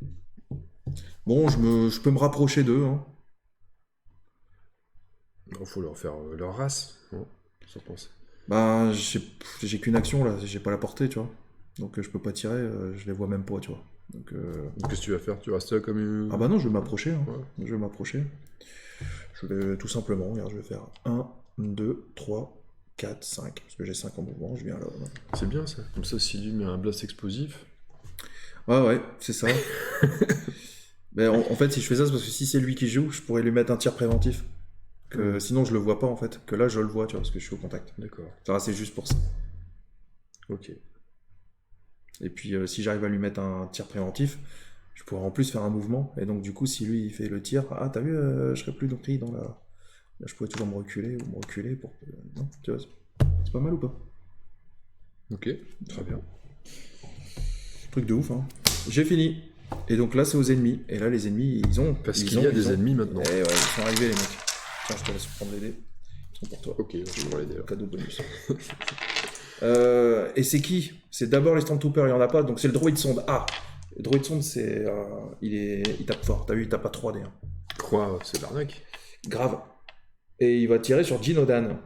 Bon, je peux me rapprocher d'eux. Hein. Il faut leur faire leur race, hein, je pense. Ben, j'ai qu'une action là, j'ai pas la portée, tu vois. Donc je peux pas tirer, je les vois même pas, tu vois. Donc qu'est-ce que tu vas faire? Tu restes là comme une... Ah bah non, je vais m'approcher. Hein. Ouais. Je vais m'approcher. Je vais tout simplement, regarde, je vais faire 1, 2, 3, 4, 5. Parce que j'ai 5 en mouvement, je viens là. C'est bien ça. Comme ça, si lui met un blast explosif... Ouais, c'est ça. Mais en fait, si je fais ça, c'est parce que si c'est lui qui joue, je pourrais lui mettre un tir préventif. Sinon, je le vois pas en fait. Que là, je le vois, tu vois, parce que je suis au contact. D'accord. Ça, c'est juste pour ça. Ok. Et puis, si j'arrive à lui mettre un tir préventif, je pourrais en plus faire un mouvement. Et donc, du coup, si lui, il fait le tir, ah, t'as vu, je serais plus pris dans la... Là, je pourrais toujours me reculer pour que... Non, tu vois, c'est pas mal ou pas? Ok, très bien. Truc de ouf, hein. J'ai fini. Et donc là, c'est aux ennemis. Et là, les ennemis, ils ont... Parce qu'il y a des ennemis maintenant. Eh ouais, ils sont arrivés, les mecs. Tiens, je te laisse prendre les dés. Ils sont pour toi. Ok, je prends les dés. Cadeau bonus. Et c'est qui? C'est d'abord les Stormtroopers, il n'y en a pas, donc c'est le droïde sonde. Ah, le droïde sonde, c'est... il tape fort, t'as vu, il tape à 3 dés. Hein. Quoi? C'est l'arnaque. Grave. Et il va tirer sur Jinodan.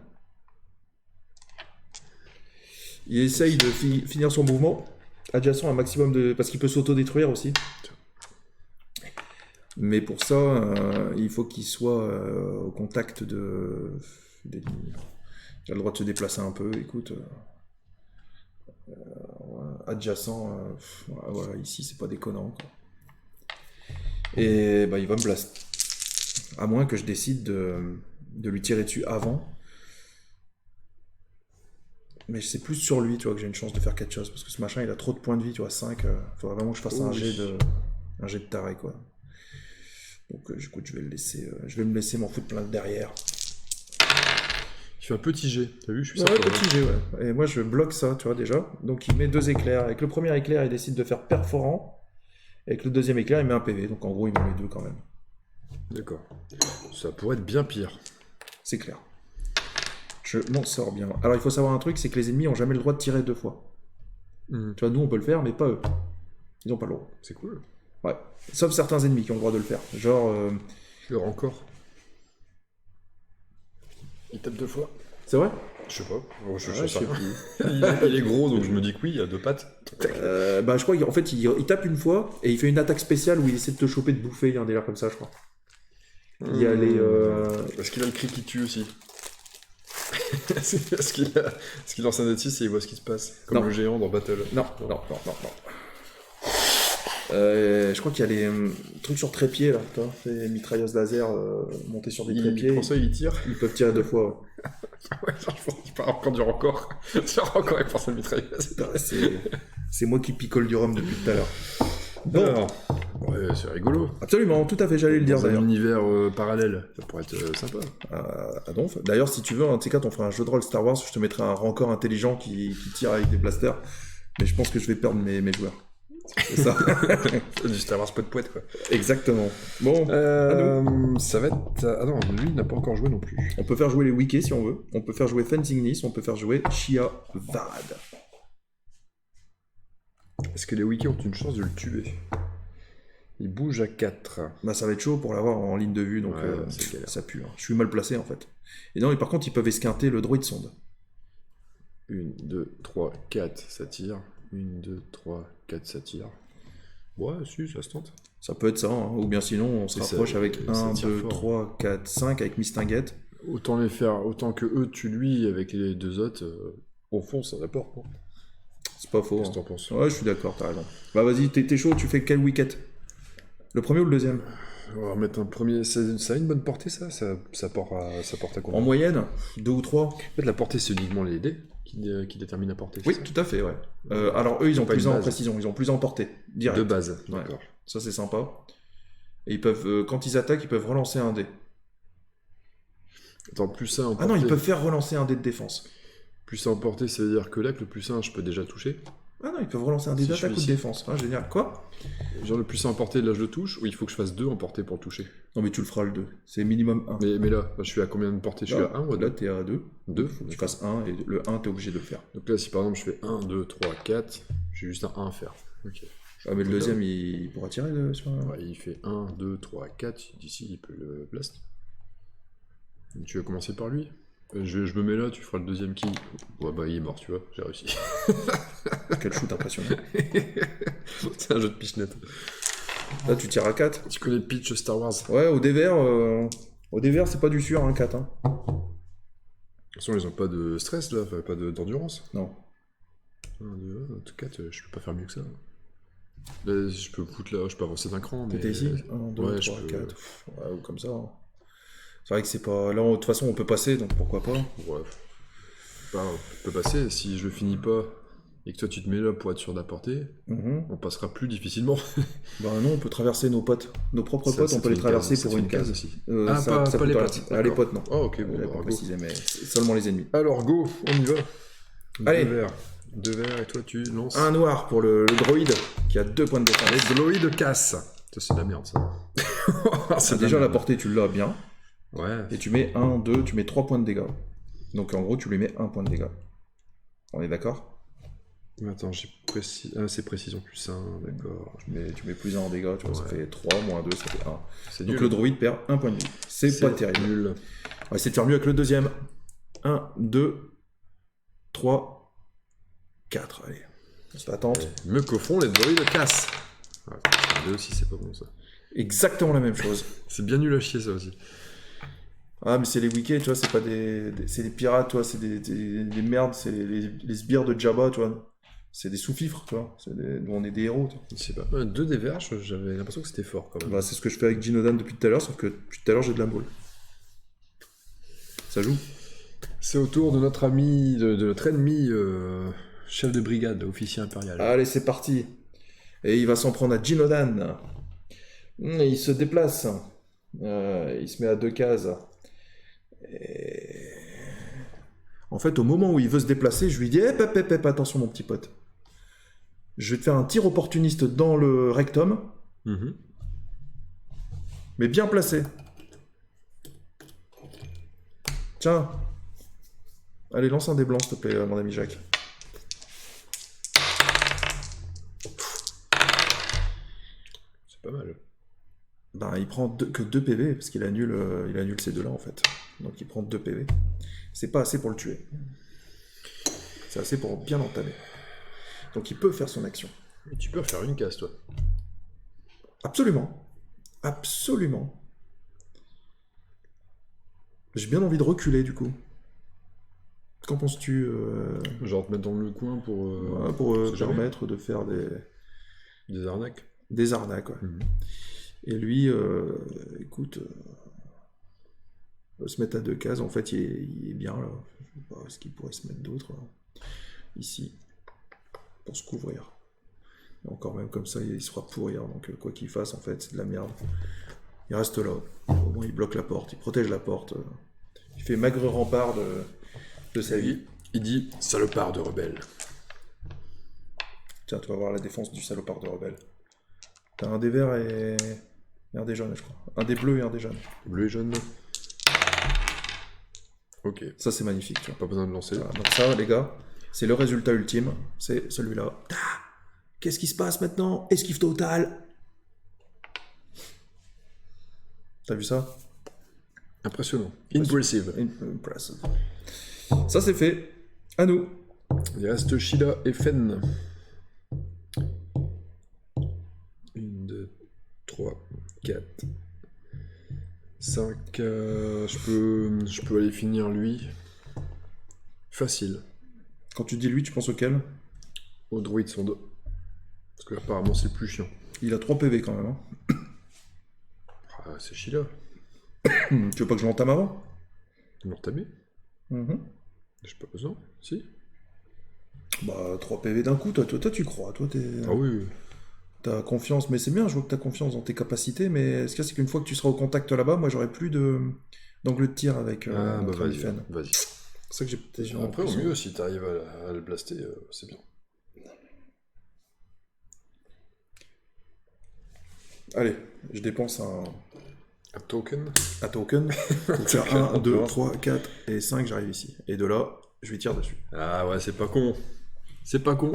Il essaye de finir son mouvement, adjacent à un maximum de... Parce qu'il peut s'auto-détruire aussi. Mais pour ça, il faut qu'il soit au contact d'ennemis. Il a le droit de se déplacer un peu, écoute... adjacent, voilà, ici c'est pas déconnant quoi. Et bah il va me blaster, à moins que je décide de lui tirer dessus avant, mais c'est plus sur lui, tu vois, que j'ai une chance de faire quelque chose, parce que ce machin il a trop de points de vie, tu vois, 5, faudrait vraiment que je fasse un jet de taré quoi. Donc écoute, je vais me laisser m'en foutre plein de derrière. Je fais un petit jet, t'as vu, je suis ça. Ouais, petit jet, ouais. Et moi, je bloque ça, tu vois, déjà. Donc, il met 2 éclairs. Avec le premier éclair, il décide de faire perforant. Et avec le deuxième éclair, il met un PV. Donc, en gros, il met les 2 quand même. D'accord. Ça pourrait être bien pire. C'est clair. Je m'en sors bien. Alors, il faut savoir un truc, c'est que les ennemis n'ont jamais le droit de tirer 2 fois. Tu vois, nous, on peut le faire, mais pas eux. Ils n'ont pas le droit. C'est cool. Ouais. Sauf certains ennemis qui ont le droit de le faire. Genre... Genre encore. Il tape 2 fois. C'est vrai? Je sais pas. Je sais plus. il est gros, donc je me dis que oui, il a 2 pattes. Bah, je crois qu'en fait, il tape une fois et il fait une attaque spéciale où il essaie de te choper, de bouffer. Il y a un délire comme ça, je crois. Il y a les... Est-ce qu'il a le cri qui tue aussi? Est-ce qu'il lance un D6 et il voit ce qui se passe? Comme le géant dans Battle. Non. Je crois qu'il y a les trucs sur trépied là, les mitrailleuses laser montées sur des trépieds. Pour ça, il tire. Ils peuvent tirer 2 fois. Ouais, je pense qu'il part encore du record. C'est encore avec force de mitrailleuse. C'est moi qui picole du rhum depuis tout à l'heure. Bon. Alors, ouais, c'est rigolo. Absolument, tout à fait, j'allais le dire d'ailleurs. Un univers parallèle, ça pourrait être sympa. D'ailleurs, si tu veux, un de ces quatre, on fera un jeu de rôle Star Wars, je te mettrai un rancor intelligent qui tire avec des blasters. Mais je pense que je vais perdre mes joueurs. C'est ça. Du Star Wars poète quoi. Exactement. Bon, ça va être... Ah non, lui il n'a pas encore joué non plus. On peut faire jouer les Wikis si on veut. On peut faire jouer Fencing Nice, on peut faire jouer Shia Vad. Est-ce que les Wikis ont une chance de le tuer? Il bouge à 4. Bah ça va être chaud pour l'avoir en ligne de vue, donc ça pue. Hein. Je suis mal placé en fait. Et non, et par contre, ils peuvent esquinter le droïde sonde. 1, 2, 3, 4, ça tire. 1, 2, 3, 4, ça tire. Ouais, si, ça se tente. Ça peut être ça, hein. Ou bien sinon, on se rapproche avec 1, 2, 3, 4, 5 avec Mistinguette. Autant les faire, autant que eux tuent lui avec les deux autres, au fond, ça rapporte. Hein. C'est pas faux. Qu'est-ce hein. que t'en penses? Ouais, je suis d'accord, t'as raison. Bah vas-y, t'es chaud, tu fais quel wicket? Le premier ou le deuxième? On va remettre un premier. Ça a une bonne portée, ça porte à combien? En moyenne, 2 ou 3. En fait, la portée, c'est uniquement les dés qui déterminent la portée. Oui, ça tout à fait, ouais. Alors eux, ils ont Pas plus une en base. précision, ils ont plus en portée. Direct. De base, Ouais. d'accord. Ça, c'est sympa. Et ils peuvent, quand ils attaquent, ils peuvent relancer un dé. Attends, plus 1 en Ah portée. non, ils peuvent faire relancer un dé de défense. Plus 1 en portée, ça veut dire que là, que le plus 1, je peux déjà toucher. Ah non, ils peuvent relancer un dé Si je d'attaque suis ou de ici. défense. Ah, génial. Quoi? Genre le plus 1 en portée, là, je le touche, ou il faut que je fasse 2 en portée pour le toucher. Non, mais tu le feras le 2. C'est minimum 1. Mais là, je suis à combien de portée? Je suis à 1 ou à 2? Là, t'es à 2. 2, Faut que tu fasses 1 et le 1, t'es obligé de le faire. Donc là, si par exemple je fais 1, 2, 3, 4, j'ai juste un 1 à faire. Ok. Ah, mais le deuxième, il pourra tirer sur un... Ouais, il fait 1, 2, 3, 4, d'ici il peut le blast. Donc, tu vas commencer par lui. Je me mets là, tu feras le deuxième qui. Ouais, bah il est mort, tu vois, j'ai réussi. Quel shoot impressionnant. C'est un jeu de pitch-net. Là, tu tires à 4. Tu connais le pitch Star Wars? Ouais, au dévers, c'est pas du sûr, hein, 4. Hein. De toute façon, ils ont pas de stress là, enfin, pas d'endurance. Non. 1, 2, 1, 4, je peux pas faire mieux que ça. Là, je peux foutre là, je peux avancer d'un cran. T'étais ici 1, 2, Ouais, 3, je peux- 4. Ouais, ou comme ça. Hein. C'est vrai que c'est pas... Là, de toute façon, on peut passer, donc pourquoi pas. Ouais. Bah, on peut passer, si je le finis pas et que toi tu te mets là pour être sûr d'apporter, Mhm. on passera plus difficilement. Bah non, on peut traverser nos potes. Nos propres Ça, potes, ça on peut fait les traverser ça pour fait une case. aussi. Ça pas peut les pas- potes, Ah, les d'accord. potes, non. Oh, ok, bon, J'avais bah, pas go. précisé, mais c'est seulement les ennemis. Alors, go, on y va. Allez. 2 verres. 2 verres, et toi tu lances. Un noir pour le droïde qui a 2 points de défense. Les droïdes casse. Ça, c'est de la merde, ça. C'est déjà la portée, tu l'as bien. Ouais. Et tu mets 1, 2, tu mets 3 points de dégâts. Donc en gros, tu lui mets 1 point de dégâts. On est d'accord? Attends, c'est précision plus 1, d'accord. Tu mets plus 1 en dégâts, tu vois, ça Ouais. fait 3, moins 2, ça fait 1. C'est Donc nul. le droïde perd 1 point de vie. C'est pas terrible. Nul. On va essayer de faire mieux avec le deuxième. 1, 2, 3, 4. Allez, on se attente. Mieux qu'au fond, les droïdes cassent. Ouais, 2 aussi, c'est pas bon ça. Exactement la même chose. C'est bien nul à chier ça aussi. Ah, mais c'est les wikis, tu vois, c'est pas c'est des pirates, tu vois, c'est des merdes, c'est les sbires de Jabba, tu vois. C'est des sous-fifres, tu vois. Nous, on est des héros, tu vois. Je sais pas. 2 des verres, j'avais l'impression que c'était fort quand même. Bah, c'est ce que je fais avec Ginodan depuis tout à l'heure, sauf que depuis tout à l'heure, j'ai de la boule. Ça joue? C'est au tour de notre ami, de notre ennemi, chef de brigade, officier impérial. Allez, c'est parti. Et il va s'en prendre à Ginodan. Il se déplace. Il se met à 2 cases. Et... En fait, au moment où il veut se déplacer, je lui dis attention, mon petit pote. Je vais te faire un tir opportuniste dans le rectum, Mhm. mais bien placé. Tiens. Allez, lance un dé blanc, s'il te plaît, mon ami Jacques. C'est pas mal. Ben, il prend que 2 PV, parce qu'il annule ces deux-là, en fait. Donc il prend 2 PV. C'est pas assez pour le tuer. C'est assez pour bien l'entamer. Donc il peut faire son action. Et tu peux refaire une case, toi. Absolument. Absolument. J'ai bien envie de reculer, du coup. Qu'en penses-tu Genre te mettre dans le coin pour... pour sait jamais. permettre de faire Des arnaques. des arnaques, ouais. Mhm. Et lui, écoute, se mettre à 2 cases, en fait, il est bien, là. Je sais pas, est-ce qu'il pourrait se mettre d'autres, là, ici, pour se couvrir. Et encore même comme ça, il se fera pourrir, donc quoi qu'il fasse, en fait, c'est de la merde. Il reste là. Au moins, il bloque la porte, il protège la porte. Il fait maigre rempart de sa vie. Il dit « salopard de rebelle Tiens, tu vas voir la défense du salopard de rebelle. T'as un des verts et un des jaunes, je crois. Un des bleus et un des jaunes. ». Bleu et jaune. Ok. Ça, c'est magnifique, tu vois. Pas besoin de lancer. Voilà, donc ça, les gars, c'est le résultat ultime. C'est celui-là. Qu'est-ce qui se passe maintenant? Esquive totale. T'as vu ça? Impressionnant. Impressive. Impressive. Ça, c'est fait. À nous. Il reste Sheila et Fen. 1, 2, 3, 4, 5. Je peux aller finir lui. Facile. Quand tu dis lui, tu penses auquel? Au druide son 2. Parce que apparemment c'est le plus chiant. Il a 3 PV quand même. Hein. Ah, c'est Sheila. Tu veux pas que je l'entame avant? L'entamer? J'ai pas besoin. Si? Bah, 3 PV d'un coup, toi tu crois. Toi, t'es... Ah oui. T'as confiance, mais c'est bien, je vois que t'as confiance dans tes capacités, mais ce qu'il y a, c'est qu'une fois que tu seras au contact là-bas, moi j'aurai plus d'angle de tir avec notre ami Fen. Vas-y. C'est ça que j'ai peut-être... Après, au mieux, si t'arrives à le blaster, c'est bien. Allez, je dépense un token. Un token. Pour faire 1, 2, 3, 4 et 5, j'arrive ici. Et de là, je lui tire dessus. Ah ouais, c'est pas con. C'est pas con.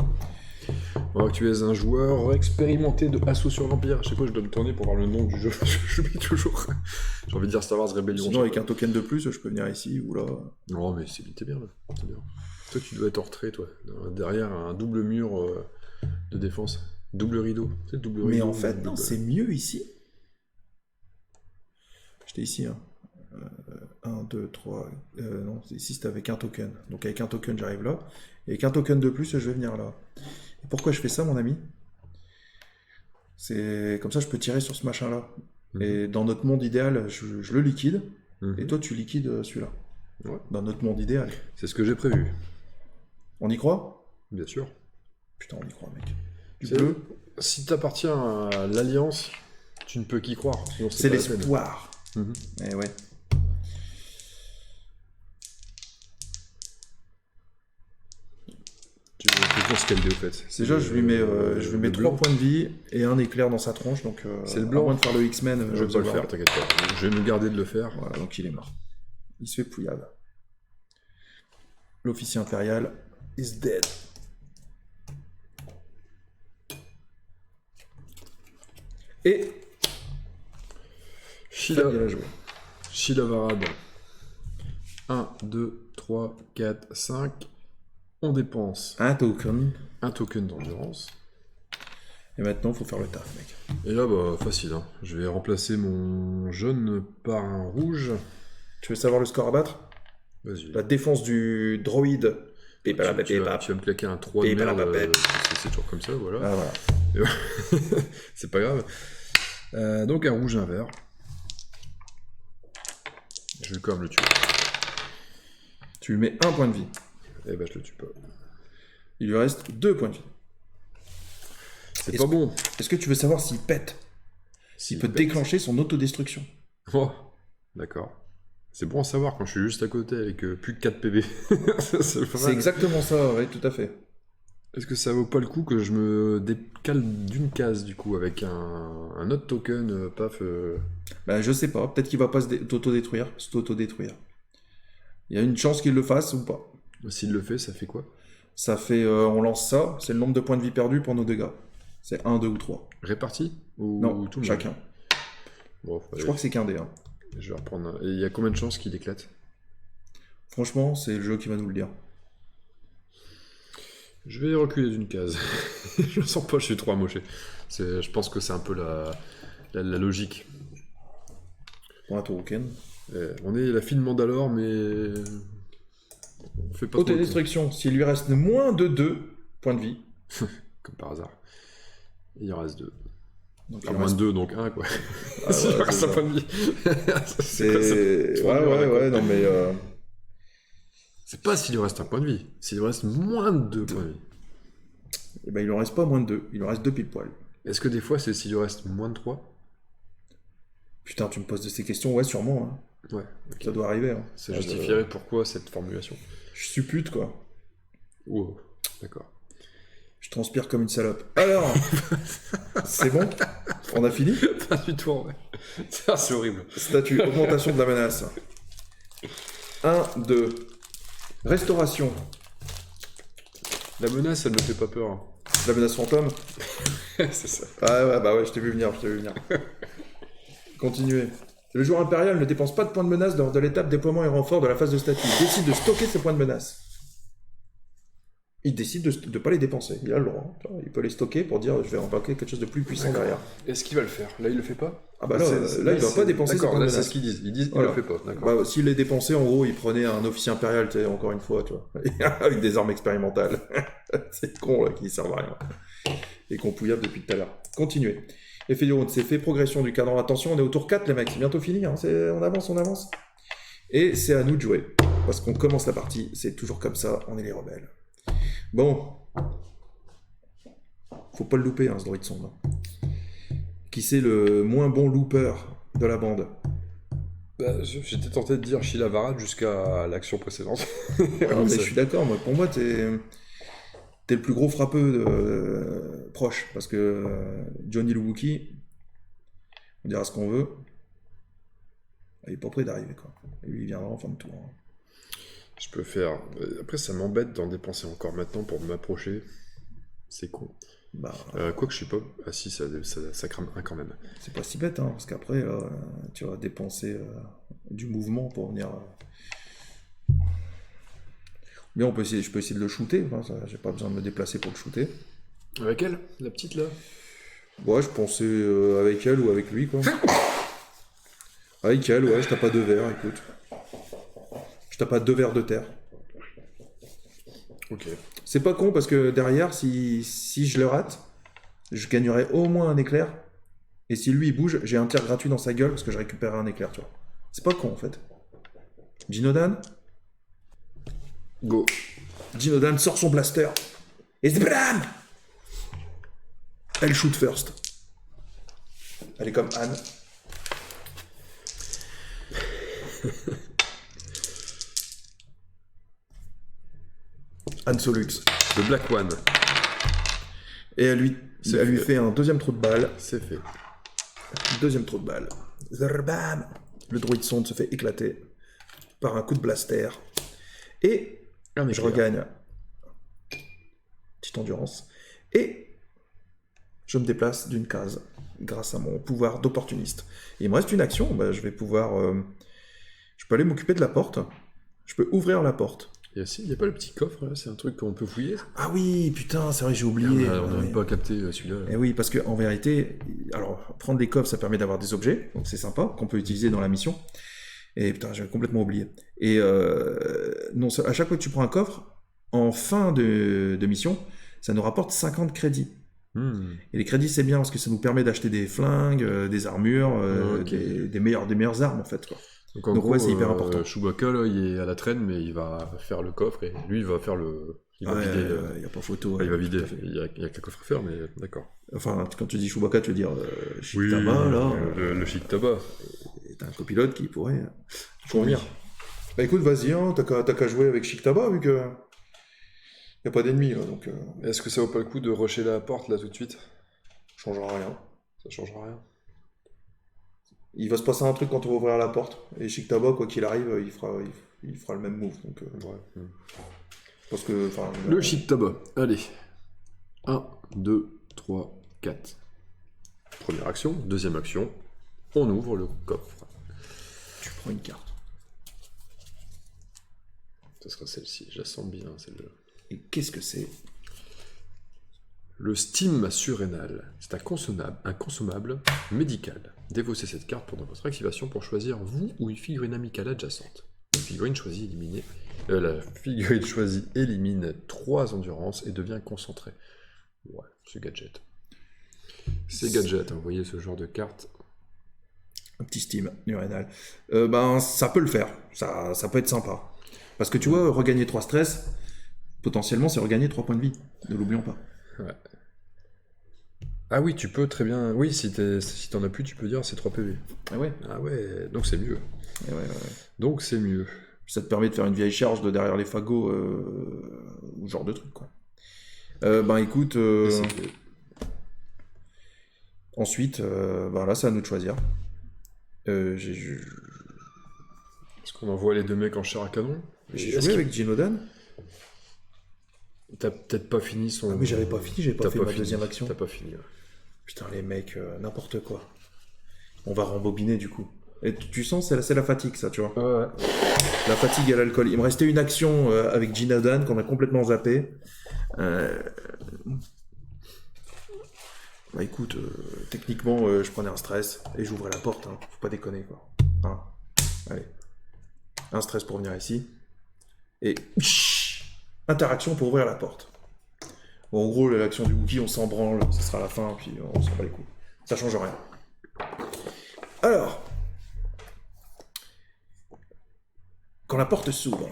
Alors que tu es un joueur expérimenté de Assaut sur l'Empire. Je sais pas, je dois me tourner pour voir le nom du jeu. Je mets toujours. J'ai envie de dire Star Wars Rebellion. Sinon, avec un token de plus, je peux venir ici ou là. Non, mais t'es bien là. C'est bien. Toi, tu dois être en retrait, toi. Derrière un double mur de défense. Double rideau. C'est double rideau. Mais en fait, non, c'est mieux ici. J'étais ici, hein. 1, 2, 3. Non, ici c'était avec un token. Donc avec un token, j'arrive là. Et avec un token de plus, je vais venir là. Et pourquoi je fais ça, mon ami? C'est comme ça, je peux tirer sur ce machin-là. Et dans notre monde idéal, je le liquide. Et toi, tu liquides celui-là. Ouais. Dans notre monde idéal. C'est ce que j'ai prévu. On y croit? Bien sûr. Putain, on y croit, mec. Du bleu. Si t'appartiens à l'Alliance, tu ne peux qu'y croire. C'est l'espoir. Eh ouais. Tu penses quel dé au fait? Déjà, je lui mets 3 points de vie et un éclair dans sa tronche. Donc, c'est le blanc. À moins de faire le X-Men, je vais pas le faire, t'inquiète pas. Je vais me garder de le faire. Voilà, donc il est mort. Il se fait pouillade. L'officier impérial is dead. Et Sheila Varad. 1, 2, 3, 4, 5. On dépense un token. Un token d'endurance. Et maintenant, il faut faire le taf, mec. Et là, bah, facile. Hein. Je vais remplacer mon jaune par un rouge. Tu veux savoir le score à battre? Vas-y. La défense du droïde. Tu vas me claquer un 3 de merde. C'est toujours comme ça, voilà. Ah, voilà. C'est pas grave. Donc un rouge et un vert. Je vais quand même le tuer. Tu lui mets 1 point de vie. Eh ben je le tue pas. Il lui reste 2 points de vie. C'est pas bon. Est-ce que tu veux savoir s'il pète? S'il peut déclencher son autodestruction. Oh, d'accord. C'est bon à savoir quand je suis juste à côté avec plus que 4 PV. C'est exactement ça, oui, tout à fait. Est-ce que ça vaut pas le coup que je me décale d'une case, du coup, avec un autre token, paf Ben, je sais pas, peut-être qu'il va pas s'auto-détruire. Il y a une chance qu'il le fasse ou pas. S'il le fait, ça fait quoi? Ça fait, on lance ça, c'est le nombre de points de vie perdus pour nos dégâts. C'est 1, 2 ou 3. Répartis? Ou non, tout le chacun. monde? Bon, je crois que c'est qu'un dé. Hein. Je vais reprendre. Et il y a combien de chances qu'il éclate? Franchement, c'est le jeu qui va nous le dire. Je vais reculer d'une case. Je le sens pas, je suis trop amoché. Je pense que c'est un peu la logique. Pour un token. On est la fille de Mandalore, mais... On fait pas autodestruction, s'il lui reste moins de 2 points de vie. Comme par hasard. Il en reste 2. Donc, moins de 2, donc 1, quoi. Ah, s'il lui reste un point de vie. C'est... Ouais, non mais... C'est pas s'il lui reste un point de vie, s'il lui reste moins de 2 points de vie. Eh ben, il en reste pas moins de 2, il en reste 2 pile poil. Est-ce que des fois, c'est s'il lui reste moins de 3? Putain, tu me poses de ces questions, ouais, sûrement. Hein. Ouais. Okay. Ça doit arriver. Hein. Ça justifierait pourquoi cette formulation. Je suppute, quoi. Wow, d'accord. Je transpire comme une salope. Alors, c'est bon? On a fini? Pas du tout, ouais. C'est horrible. Statut, augmentation de la menace. 1, 2. Restauration. La menace, elle ne fait pas peur. Hein. La menace fantôme? C'est ça. Ah ouais, bah ouais, je t'ai vu venir. Continuez. Le joueur impérial ne dépense pas de points de menace lors de l'étape déploiement et renfort de la phase de statut. Il décide de stocker ses points de menace. Il décide de ne pas les dépenser. Il a le droit. Il peut les stocker pour dire je vais embarquer quelque chose de plus puissant derrière. Est-ce qu'il va le faire? Là, il le fait pas? Ah bah là, il ne va pas dépenser ses points de menace. C'est ce qu'ils disent. Ils disent qu'il le fait pas. D'accord. Bah, s'il les dépensait, en gros, il prenait un officier impérial, tu sais, encore une fois, tu vois, avec des armes expérimentales. C'est con, là, qui ne servent à rien. Et qu'on pouillave depuis tout à l'heure. Continuez. Effet du round, c'est fait progression du cadran. Attention, on est au tour 4, les mecs, c'est bientôt fini. Hein. On avance. Et c'est à nous de jouer. Parce qu'on commence la partie, c'est toujours comme ça, on est les rebelles. Bon. Faut pas le louper, hein, ce droïde sombre. Qui c'est le moins bon looper de la bande? Bah, j'étais tenté de dire Sheila Varad jusqu'à l'action précédente. Mais je suis d'accord, moi, pour moi, t'es le plus gros frappeux proche, parce que Johnny le Wookie, on dira ce qu'on veut, il est pas prêt d'arriver, quoi. Et lui, il viendra en fin de tour. Hein. Je peux faire... Après, ça m'embête d'en dépenser encore maintenant pour m'approcher. C'est con. Bah, quoi que je sais pas... Ah si, ça crame un quand même. C'est pas si bête, hein, parce qu'après, tu vas dépenser du mouvement pour venir... Mais je peux essayer de le shooter, hein, j'ai pas besoin de me déplacer pour le shooter. Avec elle? La petite, là? Ouais, je pensais avec elle ou avec lui, quoi. Avec elle, ouais, je tape pas 2 verres, écoute. Je tape pas 2 verres de terre. Ok. C'est pas con, parce que derrière, si je le rate, je gagnerai au moins un éclair. Et si lui, il bouge, j'ai un tir gratuit dans sa gueule, parce que je récupérerai un éclair, tu vois. C'est pas con, en fait. Jinodan? Go. Jinodan sort son blaster. Et zbram! Elle shoot first. Elle est comme Anne. Anne Solux. Le Black One. Et elle lui fait un deuxième trou de balle. C'est fait. Deuxième trou de balle. Zerbam! Le droïde sonde se fait éclater par un coup de blaster. Et je regagne petite endurance. Et je me déplace d'une case grâce à mon pouvoir d'opportuniste. Et il me reste une action. Bah, je vais pouvoir... je peux aller m'occuper de la porte. Je peux ouvrir la porte. Il n'y a pas le petit coffre, là? C'est un truc qu'on peut fouiller? Ah oui, putain, c'est vrai, j'ai oublié. On n'a même pas capté celui-là. Et oui, parce qu'en vérité, alors, prendre des coffres, ça permet d'avoir des objets, donc c'est sympa, qu'on peut utiliser dans la mission. Et putain, j'avais complètement oublié. Et non, à chaque fois que tu prends un coffre, en fin de mission, ça nous rapporte 50 crédits. Et les crédits, c'est bien, parce que ça nous permet d'acheter des flingues, des armures, des meilleures armes, en fait, quoi. Donc en gros, ouais, c'est hyper important. Chewbacca, là, il est à la traîne, mais il va faire le coffre, et lui, il va faire le... Il va vider... Il n'y a pas photo. il va vider. Il y a qu'un coffre à faire, mais d'accord. Enfin, quand tu dis Chewbacca, tu veux dire Chic Tabac, là. Le Chic Tabac. Et t'as un copilote qui pourrait convenir. Bah écoute, vas-y, hein, t'as qu'à jouer avec Chic Tabac, vu que... Y a pas d'ennemis, là, donc... Est-ce que ça vaut pas le coup de rusher la porte, là, tout de suite? Ça changera rien. Ça changera rien. Il va se passer un truc quand on va ouvrir la porte. Et Chic Tabac, quoi qu'il arrive, il fera le même move. Donc, ouais. Parce que, le Chic Tabac. Allez. 1, 2, 3, 4. Première action. Deuxième action. On ouvre le coffre. Tu prends une carte. Ce sera celle-ci. Je la sens bien, celle-là. Et qu'est-ce que c'est? Le Steam surrénal. C'est un consommable médical. Défaussez cette carte pendant votre activation pour choisir vous ou une figurine amicale adjacente. La figurine choisie élimine 3 endurances et devient concentrée. Ouais, c'est gadget. C'est gadget, hein, vous voyez ce genre de carte. Un petit Steam surrénal. Ben, ça peut le faire. Ça peut être sympa. Parce que tu vois, regagner 3 stress, potentiellement, c'est regagner 3 points de vie. Ne l'oublions pas. Ouais. Ah oui, tu peux très bien... Oui, si t'en as plus, tu peux dire c'est 3 PV. Ah ouais. Ah ouais, donc c'est mieux. Ouais. Donc c'est mieux. Ça te permet de faire une vieille charge de derrière les fagots, ou genre de truc, quoi. Ben écoute... Ensuite, ben là, c'est à nous de choisir. Est-ce qu'on envoie les 2 mecs en chair à canon? J'ai joué avec Jinodan. T'as peut-être pas fini son... Ah oui, j'avais pas fait ma deuxième action. T'as pas fini, ouais. Putain, les mecs, n'importe quoi. On va rembobiner, du coup. Et tu sens, c'est la fatigue, ça, tu vois. Ouais. La fatigue et l'alcool. Il me restait une action avec Jinodan qu'on a complètement zappé. Bah écoute, techniquement, je prenais un stress et j'ouvrais la porte. Hein. Faut pas déconner, quoi. Hein. Allez. Un stress pour venir ici. Et interaction pour ouvrir la porte. Bon, en gros, l'action du Wookie, on s'en branle. Ce sera la fin, puis on s'en bat les couilles. Ça change rien. Alors, quand la porte s'ouvre,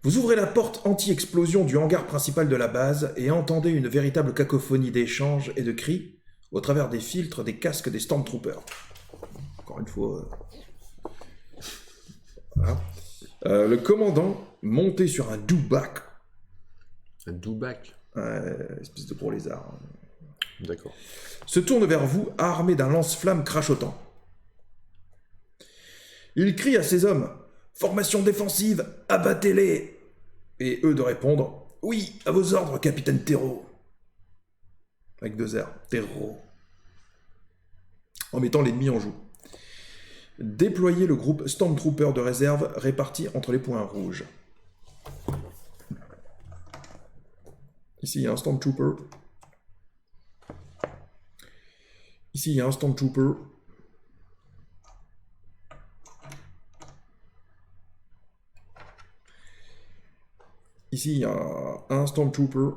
vous ouvrez la porte anti-explosion du hangar principal de la base et entendez une véritable cacophonie d'échanges et de cris au travers des filtres des casques des Stormtroopers. Encore une fois... Voilà. Le commandant, monté sur un doubac. Un doubac. Espèce de gros lézard. D'accord. Se tourne vers vous, armé d'un lance-flamme crachotant. Il crie à ses hommes « Formation défensive, abattez-les » Et eux de répondre « Oui, à vos ordres, capitaine Terreau » Avec 2 R, Terreau. En mettant l'ennemi en joue. Déployez le groupe Stormtrooper de réserve réparti entre les points rouges. Ici, il y a un Stormtrooper. Ici, il y a un Stormtrooper. Ici, il y a un Stormtrooper.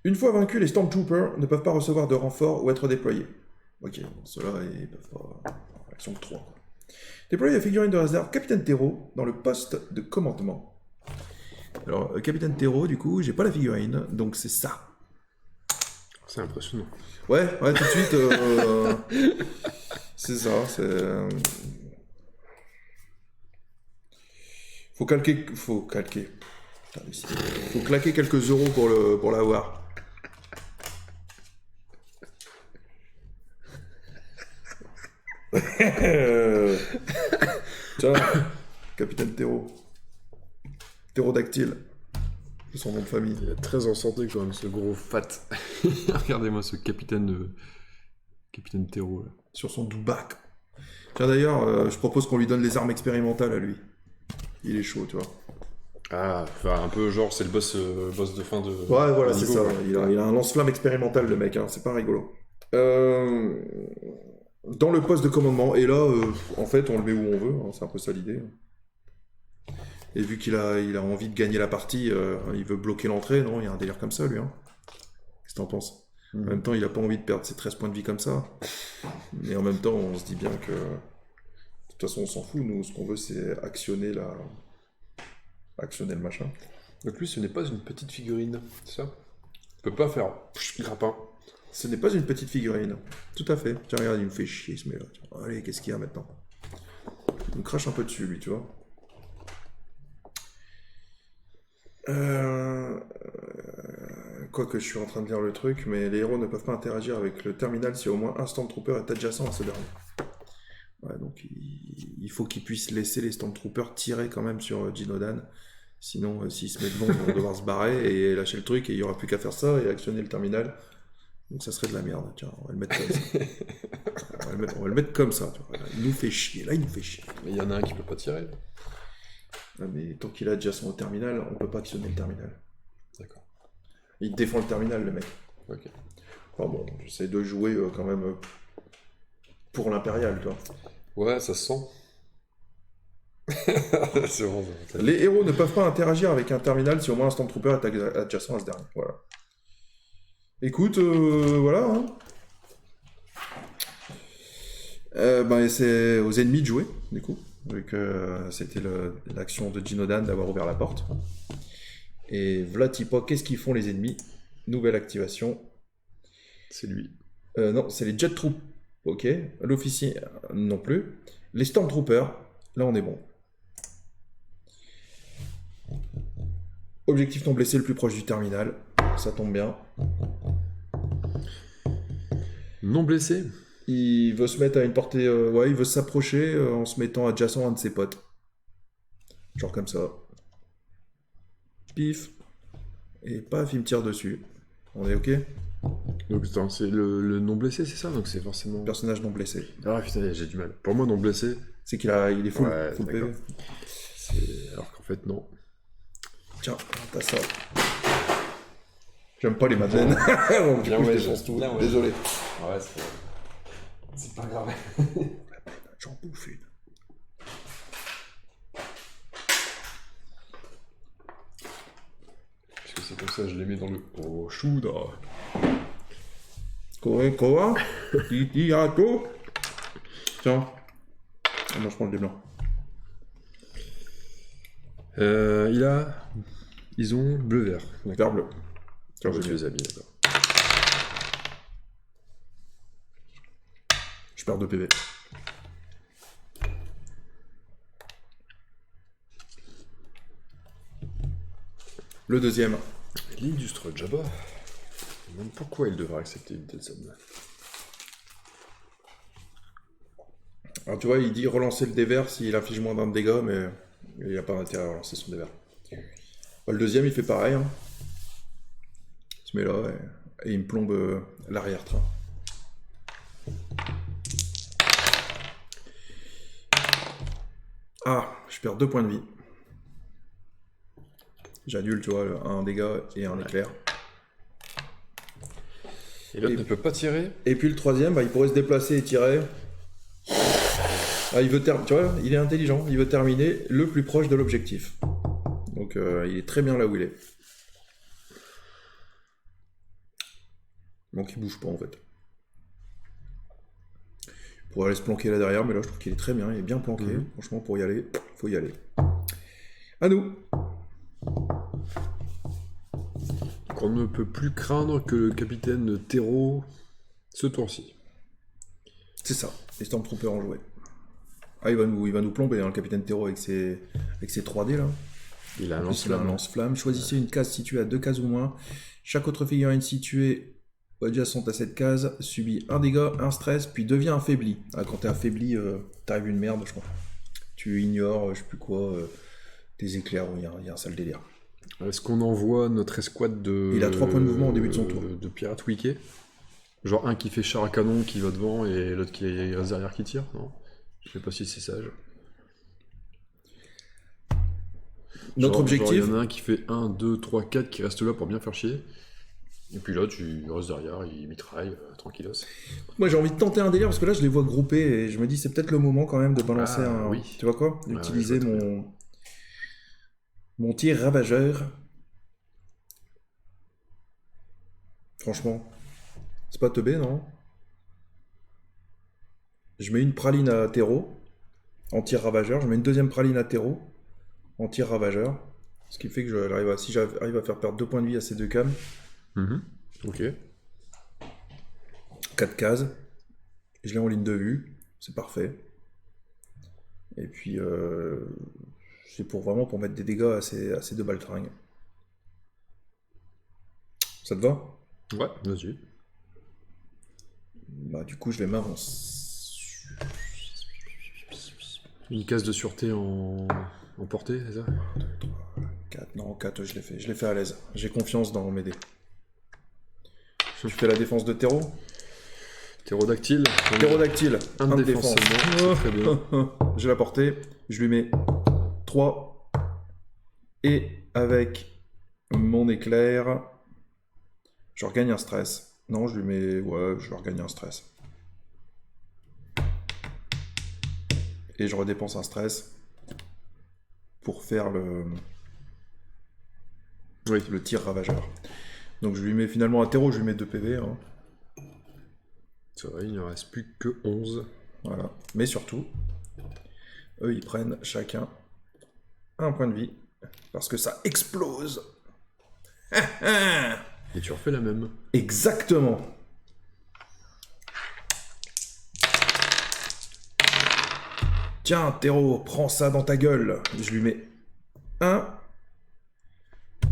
Une fois vaincus, les Stormtroopers ne peuvent pas recevoir de renfort ou être déployés. Ok, ceux-là, ils peuvent pas... Action 3. Déployer la figurine de réserve Capitaine Terreau dans le poste de commandement. Alors, Capitaine Terreau, du coup, j'ai pas la figurine, donc c'est ça. C'est impressionnant. Ouais, tout de suite, c'est ça, c'est... Faut claquer... Putain, faut claquer quelques euros pour l'avoir. Tiens, Capitaine Terreau. Ptérodactyle. C'est son nom de famille. Il est très en santé quand même, ce gros fat. Regardez-moi ce capitaine Terreau. Là. Sur son doubac. Tiens d'ailleurs, je propose qu'on lui donne les armes expérimentales à lui. Il est chaud, tu vois. Ah, enfin un peu genre c'est le boss de fin de... Ouais, voilà, c'est ça. Il a un lance-flamme expérimental, le mec, hein. C'est pas rigolo. Dans le poste de commandement, et là, en fait, on le met où on veut, hein. C'est un peu ça l'idée. Et vu qu'il a envie de gagner la partie, il veut bloquer l'entrée, non? Il y a un délire comme ça, lui. Hein. Qu'est-ce que t'en penses? En même temps, il a pas envie de perdre ses 13 points de vie comme ça. Mais en même temps, on se dit bien que... De toute façon, on s'en fout. Nous, ce qu'on veut, c'est actionner le machin. Donc lui, ce n'est pas une petite figurine, c'est ça? Il peut pas faire grappin. Ce n'est pas une petite figurine. Tout à fait. Tiens, regarde, il me fait chier, ce mec-là. Allez, qu'est-ce qu'il y a maintenant? Il me crache un peu dessus, lui, tu vois. Quoique je suis en train de lire le truc, mais les héros ne peuvent pas interagir avec le terminal si au moins un Stormtrooper est adjacent à ce dernier. Ouais, donc il faut qu'ils puissent laisser les Stormtroopers tirer quand même sur Jinodan. Sinon, s'ils se mettent devant, ils vont devoir se barrer et lâcher le truc et il n'y aura plus qu'à faire ça et actionner le terminal. Donc ça serait de la merde. Tiens, on va le mettre comme ça. on va le mettre comme ça. Tu vois. Il nous fait chier. Là, il nous fait chier. Mais il y en a un qui peut pas tirer. Ah, mais tant qu'il est adjacent au terminal, on peut pas actionner le terminal. D'accord. Il défend le terminal, le mec. Ok. Enfin bon, j'essaie de jouer quand même pour l'impérial, tu vois. Ouais, ça se sent. C'est bon, les héros ne peuvent pas interagir avec un terminal si au moins un Stormtrooper est adjacent à ce dernier. Voilà. Écoute, voilà. Hein. C'est aux ennemis de jouer, du coup. Vu que c'était l'action de Jinodan d'avoir ouvert la porte. Et Vlatipa, qu'est-ce qu'ils font les ennemis? Nouvelle activation. C'est lui. Non, c'est les Jet Troops. Ok. L'officier, non plus. Les Stormtroopers, là on est bon. Objectif non blessé le plus proche du terminal. Ça tombe bien. Non blessé? Il veut se mettre à une portée... ouais, il veut s'approcher en se mettant adjacent à un de ses potes. Genre comme ça. Pif. Et paf, il me tire dessus. On est ok? Donc attends, c'est le non blessé, c'est ça? Donc c'est forcément... Personnage non blessé. Ah putain, j'ai du mal. Pour moi, non blessé... C'est il est full, Ouais, full PV. Alors qu'en fait, non. Tiens, t'as ça. J'aime pas les madeleines. Donc, du coup, je défonce tout. Bien, ouais. Désolé. Ouais, c'est pas grave. J'en bouffe une. Parce que c'est comme ça, je les mets dans le... Oh, chouda. Quoi? Titiato. Tiens. Moi, je prends le dé blanc. Ils ont bleu-vert. Vert bleu. Tiens, je les ai mis, d'accord. Je perds 2 PV. Le deuxième. L'illustre Jabba. Je me demande pourquoi il devrait accepter une telle somme. Alors tu vois, il dit relancer le dé vert s'il inflige moins d'un de dégâts, mais il n'y a pas d'intérêt à relancer son dé vert. Le deuxième, il fait pareil. Hein. Il se met là et il me plombe l'arrière-train. Ah, je perds 2 points de vie. J'annule, tu vois, un dégât et un éclair. Et l'autre ne peut pas tirer. Et puis le troisième, bah, il pourrait se déplacer et tirer. Ah, il veut tu vois, il est intelligent. Il veut terminer le plus proche de l'objectif. Donc il est très bien là où il est. Donc il bouge pas en fait. Il pourrait aller se planquer là derrière, mais là je trouve qu'il est très bien. Il est bien planqué. Franchement, pour y aller, faut y aller. À nous. On ne peut plus craindre que le capitaine Tero ce tour-ci. C'est ça, les Stormtroopers ont joué. Ah, il va nous plomber, hein, le capitaine Tero avec ses 3D là. Il a un lance-flamme. Choisissez une case située à 2 cases ou moins. Chaque autre figurine située adjacente à cette case subit un dégât, un stress, puis devient affaibli. Ah, quand t'es affaibli, t'arrives une merde, je crois. Tu ignores, je sais plus quoi, des éclairs, il y a un sale délire. Est-ce qu'on envoie notre escouade de... Il a 3 points de mouvement au début de son tour. De pirates wicked. Genre un qui fait char à canon qui va devant et l'autre qui reste derrière qui tire, non? Je sais pas si c'est sage. Notre objectif... Il y en a un qui fait 1, 2, 3, 4 qui reste là pour bien faire chier. Et puis là, tu restes derrière, il mitraille, tranquillos. Moi j'ai envie de tenter un délire parce que là je les vois groupés et je me dis c'est peut-être le moment quand même de balancer un... Oui. Tu vois quoi? Utiliser mon tir ravageur. Franchement, c'est pas teubé, non? Je mets une praline à terreau en tir ravageur. Je mets une deuxième praline à terreau en tir ravageur. Ce qui fait que si j'arrive à faire perdre 2 points de vie à ces deux cams. Ok. 4 cases. Je l'ai en ligne de vue. C'est parfait. Et puis, c'est vraiment pour mettre des dégâts à ces deux baltringues. Ça te va? Ouais, vas-y. Bah, du coup, je vais m'avancer. Une case de sûreté en portée, c'est ça? 4, non, 4, je l'ai fait. Je l'ai fait à l'aise. J'ai confiance dans mes dés. Je fais la défense de terreau. Ptérodactyle. Ptérodactyle. Un de défense seulement, c'est très bien. J'ai la portée. Je lui mets 3. Et avec mon éclair, je regagne un stress. Non, je lui mets... Ouais, je regagne un stress. Et je redépense un stress pour faire le tir ravageur. Donc je lui mets finalement un terreau, je lui mets 2 PV. Hein. C'est vrai, il ne reste plus que 11. Voilà. Mais surtout, eux ils prennent chacun un point de vie. Parce que ça explose. Et tu refais la même. Exactement. Tiens, Tero, prends ça dans ta gueule. Je lui mets 1,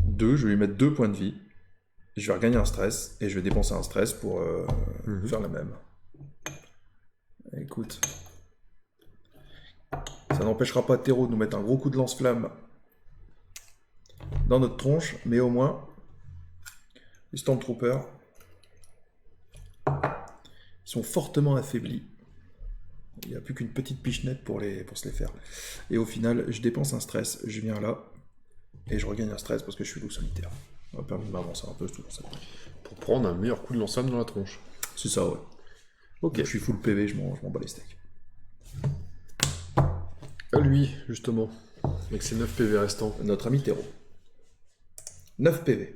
2, je vais lui mettre 2 points de vie. Je vais regagner un stress, et je vais dépenser un stress pour faire la même. Écoute. Ça n'empêchera pas Tero de nous mettre un gros coup de lance-flamme dans notre tronche, mais au moins, les Stormtroopers Ils sont fortement affaiblis. Il n'y a plus qu'une petite pichenette pour se les faire. Et au final, je dépense un stress. Je viens là. Et je regagne un stress parce que je suis loup solitaire. Ça m'a permis de m'avancer un peu, tout ça. Pour prendre un meilleur coup de lance-flamme dans la tronche. C'est ça, ouais. Ok. Donc, je suis full PV, je m'en bats les steaks. Lui, justement. Avec ses 9 PV restants. Notre ami Théro. 9 PV.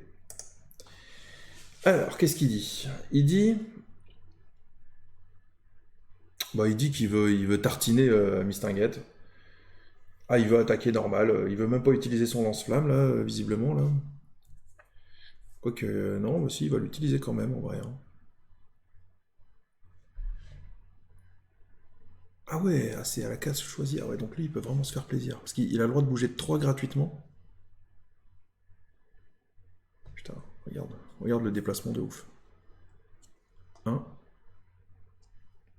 Alors, qu'est-ce qu'il dit? Il dit qu'il veut tartiner Mistinguette. Ah, il veut attaquer normal. Il veut même pas utiliser son lance-flamme, là, visiblement, là. Quoique, non, aussi, il va l'utiliser quand même, en vrai. Hein. Ah ouais, c'est à la case choisie. Ah ouais, donc lui, il peut vraiment se faire plaisir. Parce qu'il a le droit de bouger de 3 gratuitement. Putain, regarde le déplacement de ouf. 1,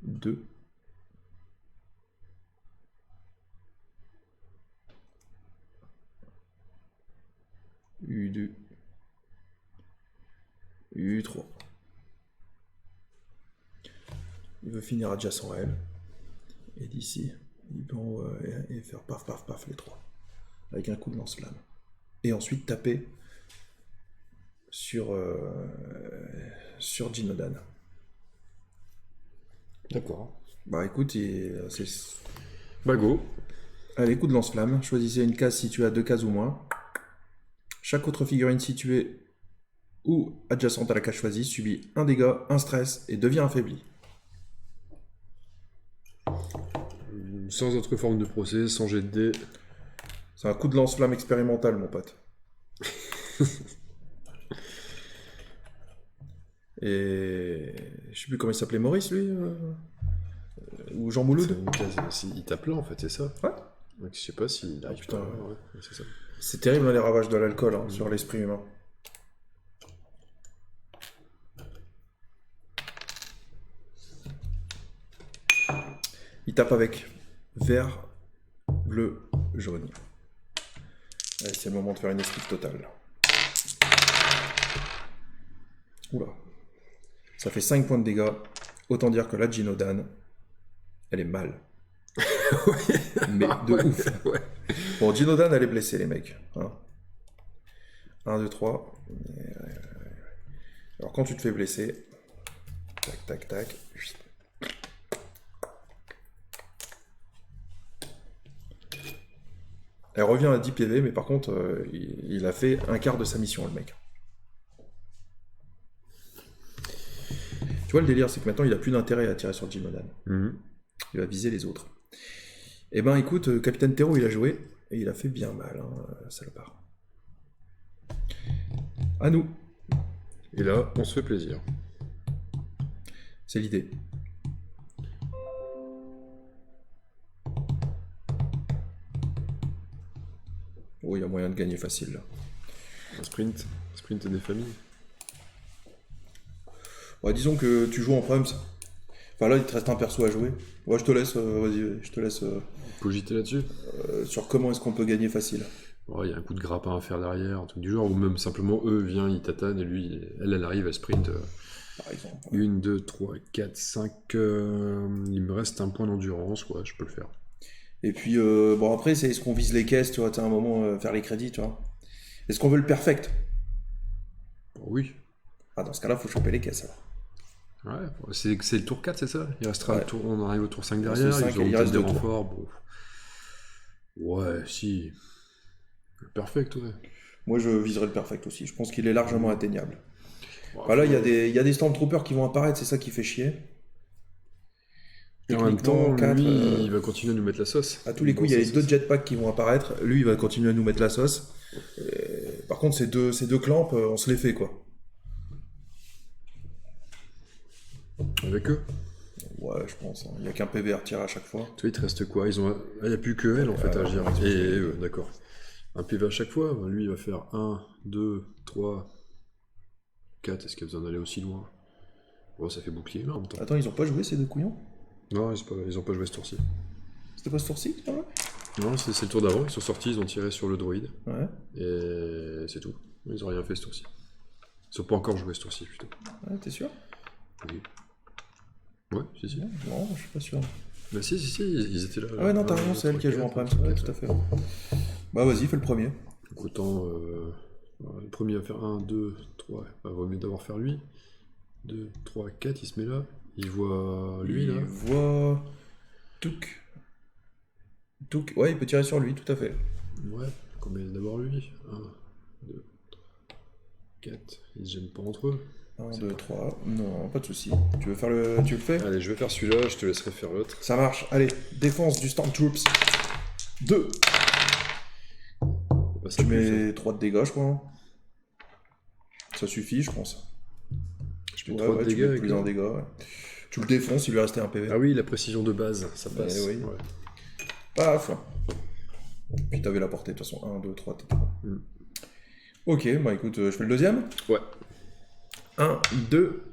2. U2. U3. Il veut finir adjacent à elle. Et d'ici, il peut et faire paf paf paf les 3. Avec un coup de lance-flamme. Et ensuite taper sur Jinodan. D'accord. Bah écoute, c'est... Bah go. Allez, coup de lance-flamme. Choisissez une case située à 2 cases ou moins. Chaque autre figurine située ou adjacente à la case choisie subit un dégât, un stress et devient affaibli. Sans autre forme de procès, sans jet de dés. C'est un coup de lance-flamme expérimental, mon pote. Et je sais plus comment il s'appelait, Maurice, lui ou Jean Mouloud. Il tape là, en fait, c'est ça. Ouais. Donc, je sais pas s'il arrive. Putain, ouais, c'est ça. C'est terrible, hein, les ravages de l'alcool sur l'esprit humain. Il tape avec vert, bleu, jaune. Allez, c'est le moment de faire une esquive totale. Oula. Ça fait 5 points de dégâts. Autant dire que la Jinodan, elle est mal. Mais de ouf. Ouais. Bon, Jinodan, elle est blessée, les mecs. 1, 2, 3. Alors, quand tu te fais blesser, tac, tac, tac. Elle revient à 10 PV, mais par contre, il a fait un quart de sa mission, le mec. Tu vois, le délire, c'est que maintenant, il a plus d'intérêt à tirer sur Jinodan. Il va viser les autres. Eh ben, écoute, Capitaine Théro, il a joué, et il a fait bien mal, salopard. À nous. Et là, on se fait plaisir. C'est l'idée. Oh, il y a moyen de gagner facile, là. Un sprint des familles. Ouais, disons que tu joues en Prums. Enfin là, il te reste un perso à jouer. Ouais, je te laisse, vas-y, je te laisse Cogiter là-dessus. sur comment est-ce qu'on peut gagner facile. Il y a un coup de grappin à faire derrière, un truc du genre, ou même simplement eux vient, ils tatanent et lui, elle arrive, elle sprint. Par exemple. 1, 2, 3, 4, 5. Il me reste un point d'endurance, ouais, je peux le faire. Et puis, bon, après, c'est est-ce qu'on vise les caisses, tu vois, à un moment, faire les crédits, tu vois. Est-ce qu'on veut le perfect? Oui. Ah, dans ce cas-là, faut choper les caisses, alors. Ouais, c'est le tour 4, c'est ça? Il restera Ouais. on arrive au tour 5 derrière, C'est 5, ils auront il reste peut-être des 2 tours. renforts. Bon. Ouais, si. Perfect, ouais. Moi, je viserais le perfect aussi. Je pense qu'il est largement atteignable. Ouais, Bah là, il y a des Stormtroopers qui vont apparaître, c'est ça qui fait chier. Et en même temps, Techniquement, 4, lui, il va continuer à nous mettre la sauce. à tous les coups, il y a les 2 jetpacks qui vont apparaître. Lui, il va continuer à nous mettre la sauce. Par contre, ces deux clamps, on se les fait, quoi. Avec eux. Ouais, je pense. Il n'y a qu'un PV à retirer à chaque fois. Toi, il te reste quoi? Il n'y a plus que elle, en fait, à agir. Et d'accord. Un PV à chaque fois. Ben, lui, il va faire 1, 2, 3, 4. Est-ce qu'il y a besoin d'aller aussi loin? Bon, ça fait bouclier, là, en même temps. Attends, ils ont pas joué, ces 2 couillons? Non, ils ont pas joué ce tour-ci. C'était pas ce tour-ci, c'est pas vrai? Non, c'est le tour d'avant. Ils sont sortis, ils ont tiré sur le droïde. Ouais. Et c'est tout. Ils ont rien fait ce tour-ci. Ils ont pas encore joué ce tour-ci, plutôt. Ouais, t'es sûr? Oui. Si. Non, je suis pas sûr. Bah si, ils étaient là. Ah ouais, non, t'as raison, c'est elle qui a joué en prime. Ouais, tout à fait. Bah vas-y, fais le premier. Donc autant... le premier va faire 1, 2, 3... Bah, vaut mieux d'avoir fait lui. 2, 3, 4, il se met là. Il voit lui, là. Il voit... Touk. Ouais, il peut tirer sur lui, tout à fait. Ouais, combien d'abord lui 1, 2, 4. Ils se gênent pas entre eux. 1, 2, 3. Non, pas de soucis. Tu le fais? Allez, je vais faire celui-là, je te laisserai faire l'autre. Ça marche. Allez, défense du Stormtroops. 2. Bah, ça Tu pue, mets 3 de dégâts, je crois. Ça suffit, je pense. Je mets 3 de dégâts avec plus un dégât. Ouais. Tu le défonces, il lui restait un PV. Ah oui, la précision de base, ça passe. Oui. Ouais. Paf. Puis t'avais la portée, de toute façon. 1, 2, 3, t'es bon. Ok, bah écoute, je fais le deuxième. Ouais. 1, 2,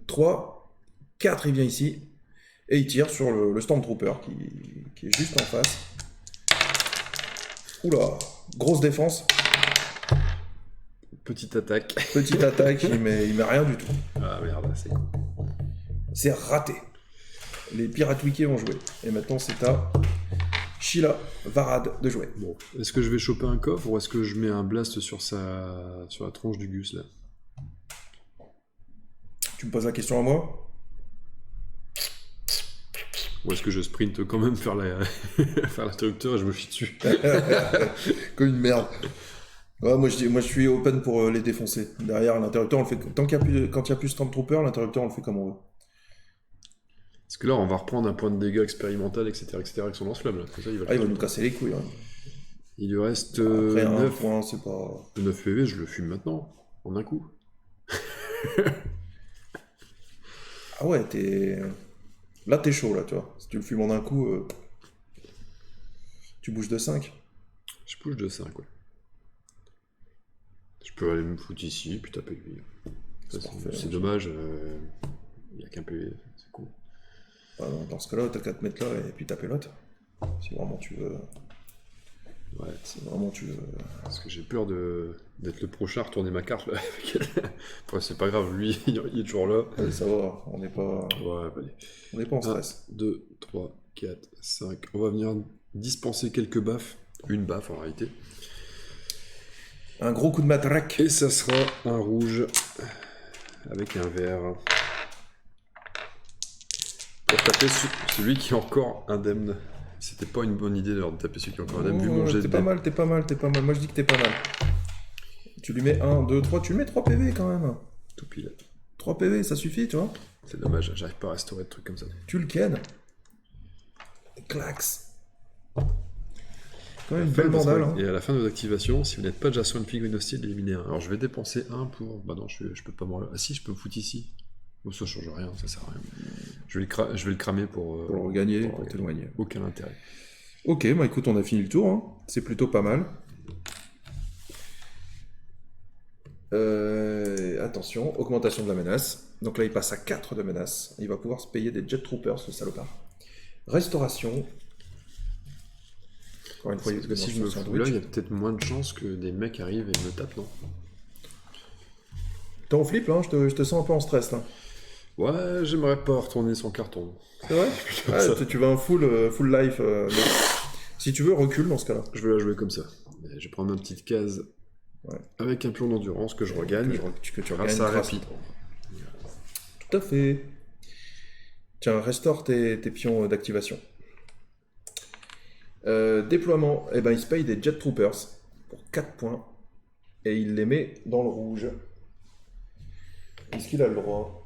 3, 4, il vient ici. Et il tire sur le Stormtrooper qui est juste en face. Oula, grosse défense. Petite attaque. Petite attaque, il met rien du tout. Ah merde, c'est con. C'est raté. Les pirates wiki ont joué. Et maintenant c'est à Sheila Varad de jouer. Bon, est-ce que je vais choper un coffre ou est-ce que je mets un blast sur la tronche du Gus là? Tu me poses la question à moi? Ou est-ce que je sprint quand même faire l'interrupteur et je me chie dessus? Comme une merde. Ouais, moi je suis open pour les défoncer. Derrière l'interrupteur, on le fait quand il y a plus Stormtrooper, l'interrupteur on le fait comme on veut. Parce que là, on va reprendre un point de dégâts expérimental, etc., avec son lance-flamme. Ça, il va il va nous casser les couilles. Hein. Il lui reste Après, 9 points, c'est pas... 9 PV, je le fume maintenant, en un coup. Ah ouais, là t'es chaud, là, tu vois. Si tu le fumes en un coup, tu bouges de 5. Je bouge de 5, ouais. Je peux aller me foutre ici, puis taper lui. C'est dommage, il n'y a qu'un PV, c'est cool. Ah non, dans ce cas-là, t'as qu'à te mettre là et puis taper l'autre. Si vraiment tu veux... Ouais. Si vraiment tu veux... Parce que j'ai peur d'être le prochain à retourner ma carte, là. Enfin, c'est pas grave, lui, il est toujours là. Ouais, ça va, on n'est pas... Ouais, allez. On n'est pas en stress. 1, 2, 3, 4, 5. On va venir dispenser quelques baffes. Une baffe, en réalité. Un gros coup de matraque. Et ça sera un rouge avec un vert. Pour taper celui qui est encore indemne. C'était pas une bonne idée d'ailleurs de taper celui qui est encore indemne, vu mon jet de T'es pas mal. Moi je dis que t'es pas mal. Tu lui mets 1, 2, 3, tu lui mets 3 PV quand même. Tout pile. 3 PV, ça suffit, tu vois. C'est dommage, j'arrive pas à restaurer de trucs comme ça. Tu le ken. Clax. Quand même une belle mandale. Hein. Et à la fin de vos activations, si vous n'êtes pas déjà sur une figurine hostile, éliminez un. Alors je vais dépenser un pour... Bah non, je peux pas m'en... Ah si, je peux me foutre ici. Bon, ça change rien, ça sert à rien. Je vais le cramer pour le regagner, pour t'éloigner. Aucun intérêt. Ok, bah écoute, on a fini le tour. Hein. C'est plutôt pas mal. Attention, augmentation de la menace. Donc là, il passe à 4 de menace. Il va pouvoir se payer des Jet Troopers, ce salopard. Restauration. Encore une fois, parce que si je me fous là, il y a peut-être moins de chances que des mecs arrivent et me tapent, non? T'es en flip, là, je te sens un peu en stress, là. Ouais, j'aimerais pas retourner sans carton. C'est vrai? Ouais, tu veux un full life. Si tu veux, recule dans ce cas-là. Je vais la jouer comme ça. Je vais prendre ma petite case avec un pion d'endurance que je regagne. Que tu regagnes rapide. Tout à fait. Tiens, restaure tes pions d'activation. Déploiement, eh ben, il se paye des Jet Troopers pour 4 points et il les met dans le rouge. Est-ce qu'il a le droit?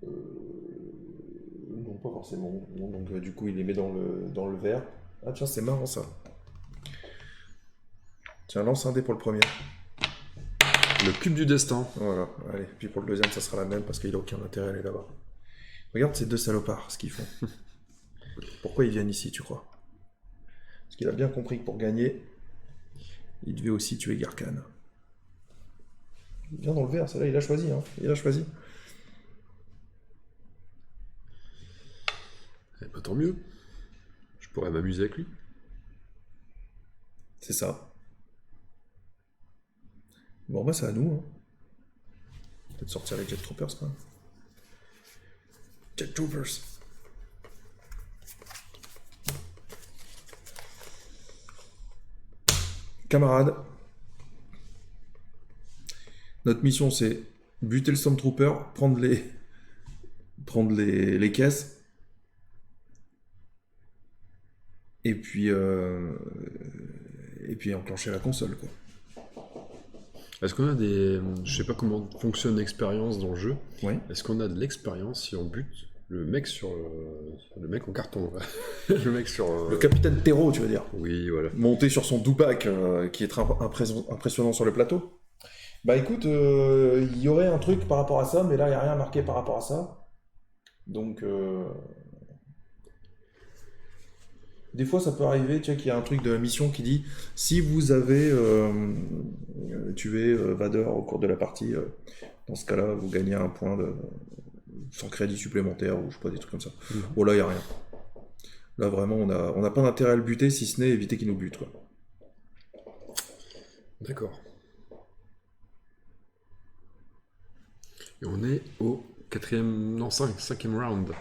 Non, pas forcément. Non, donc du coup, il les met dans le vert. Ah tiens, c'est marrant ça. Tiens, lance un dé pour le premier. Le cube du destin. Voilà, allez. Puis pour le deuxième, ça sera la même parce qu'il n'a aucun intérêt à aller là-bas. Regarde ces deux salopards, ce qu'ils font. Pourquoi ils viennent ici, tu crois? Parce qu'il a bien compris que pour gagner, il devait aussi tuer Garkan. Il vient dans le vert, celle-là, il a choisi. Hein. Il a choisi. Eh ben, tant mieux. Je pourrais m'amuser avec lui. C'est ça. Bon, bah, c'est à nous. Hein. Peut-être sortir les Jet Troopers, quand même. Jet Troopers. Camarades, notre mission c'est buter le Stormtrooper, prendre les caisses, et puis enclencher la console, quoi. Est-ce qu'on a des... Je sais pas comment fonctionne l'expérience dans le jeu. Ouais. Est-ce qu'on a de l'expérience si on bute le mec sur... Le mec en carton. Le mec sur... Le capitaine Tero, tu veux dire. Oui, voilà. Monté sur son Dupac, qui est très impressionnant sur le plateau. Bah écoute, il y aurait un truc par rapport à ça, mais là, il n'y a rien marqué par rapport à ça. Donc... Des fois, ça peut arriver, tu vois, qu'il y a un truc de la mission qui dit si vous avez tué Vader au cours de la partie, dans ce cas-là, vous gagnez un point de 100 crédits supplémentaires ou je sais pas, des trucs comme ça. Bon, là, il n'y a rien. Là, vraiment, on n'a pas d'intérêt à le buter si ce n'est éviter qu'il nous bute, quoi. D'accord. Et on est au cinquième round.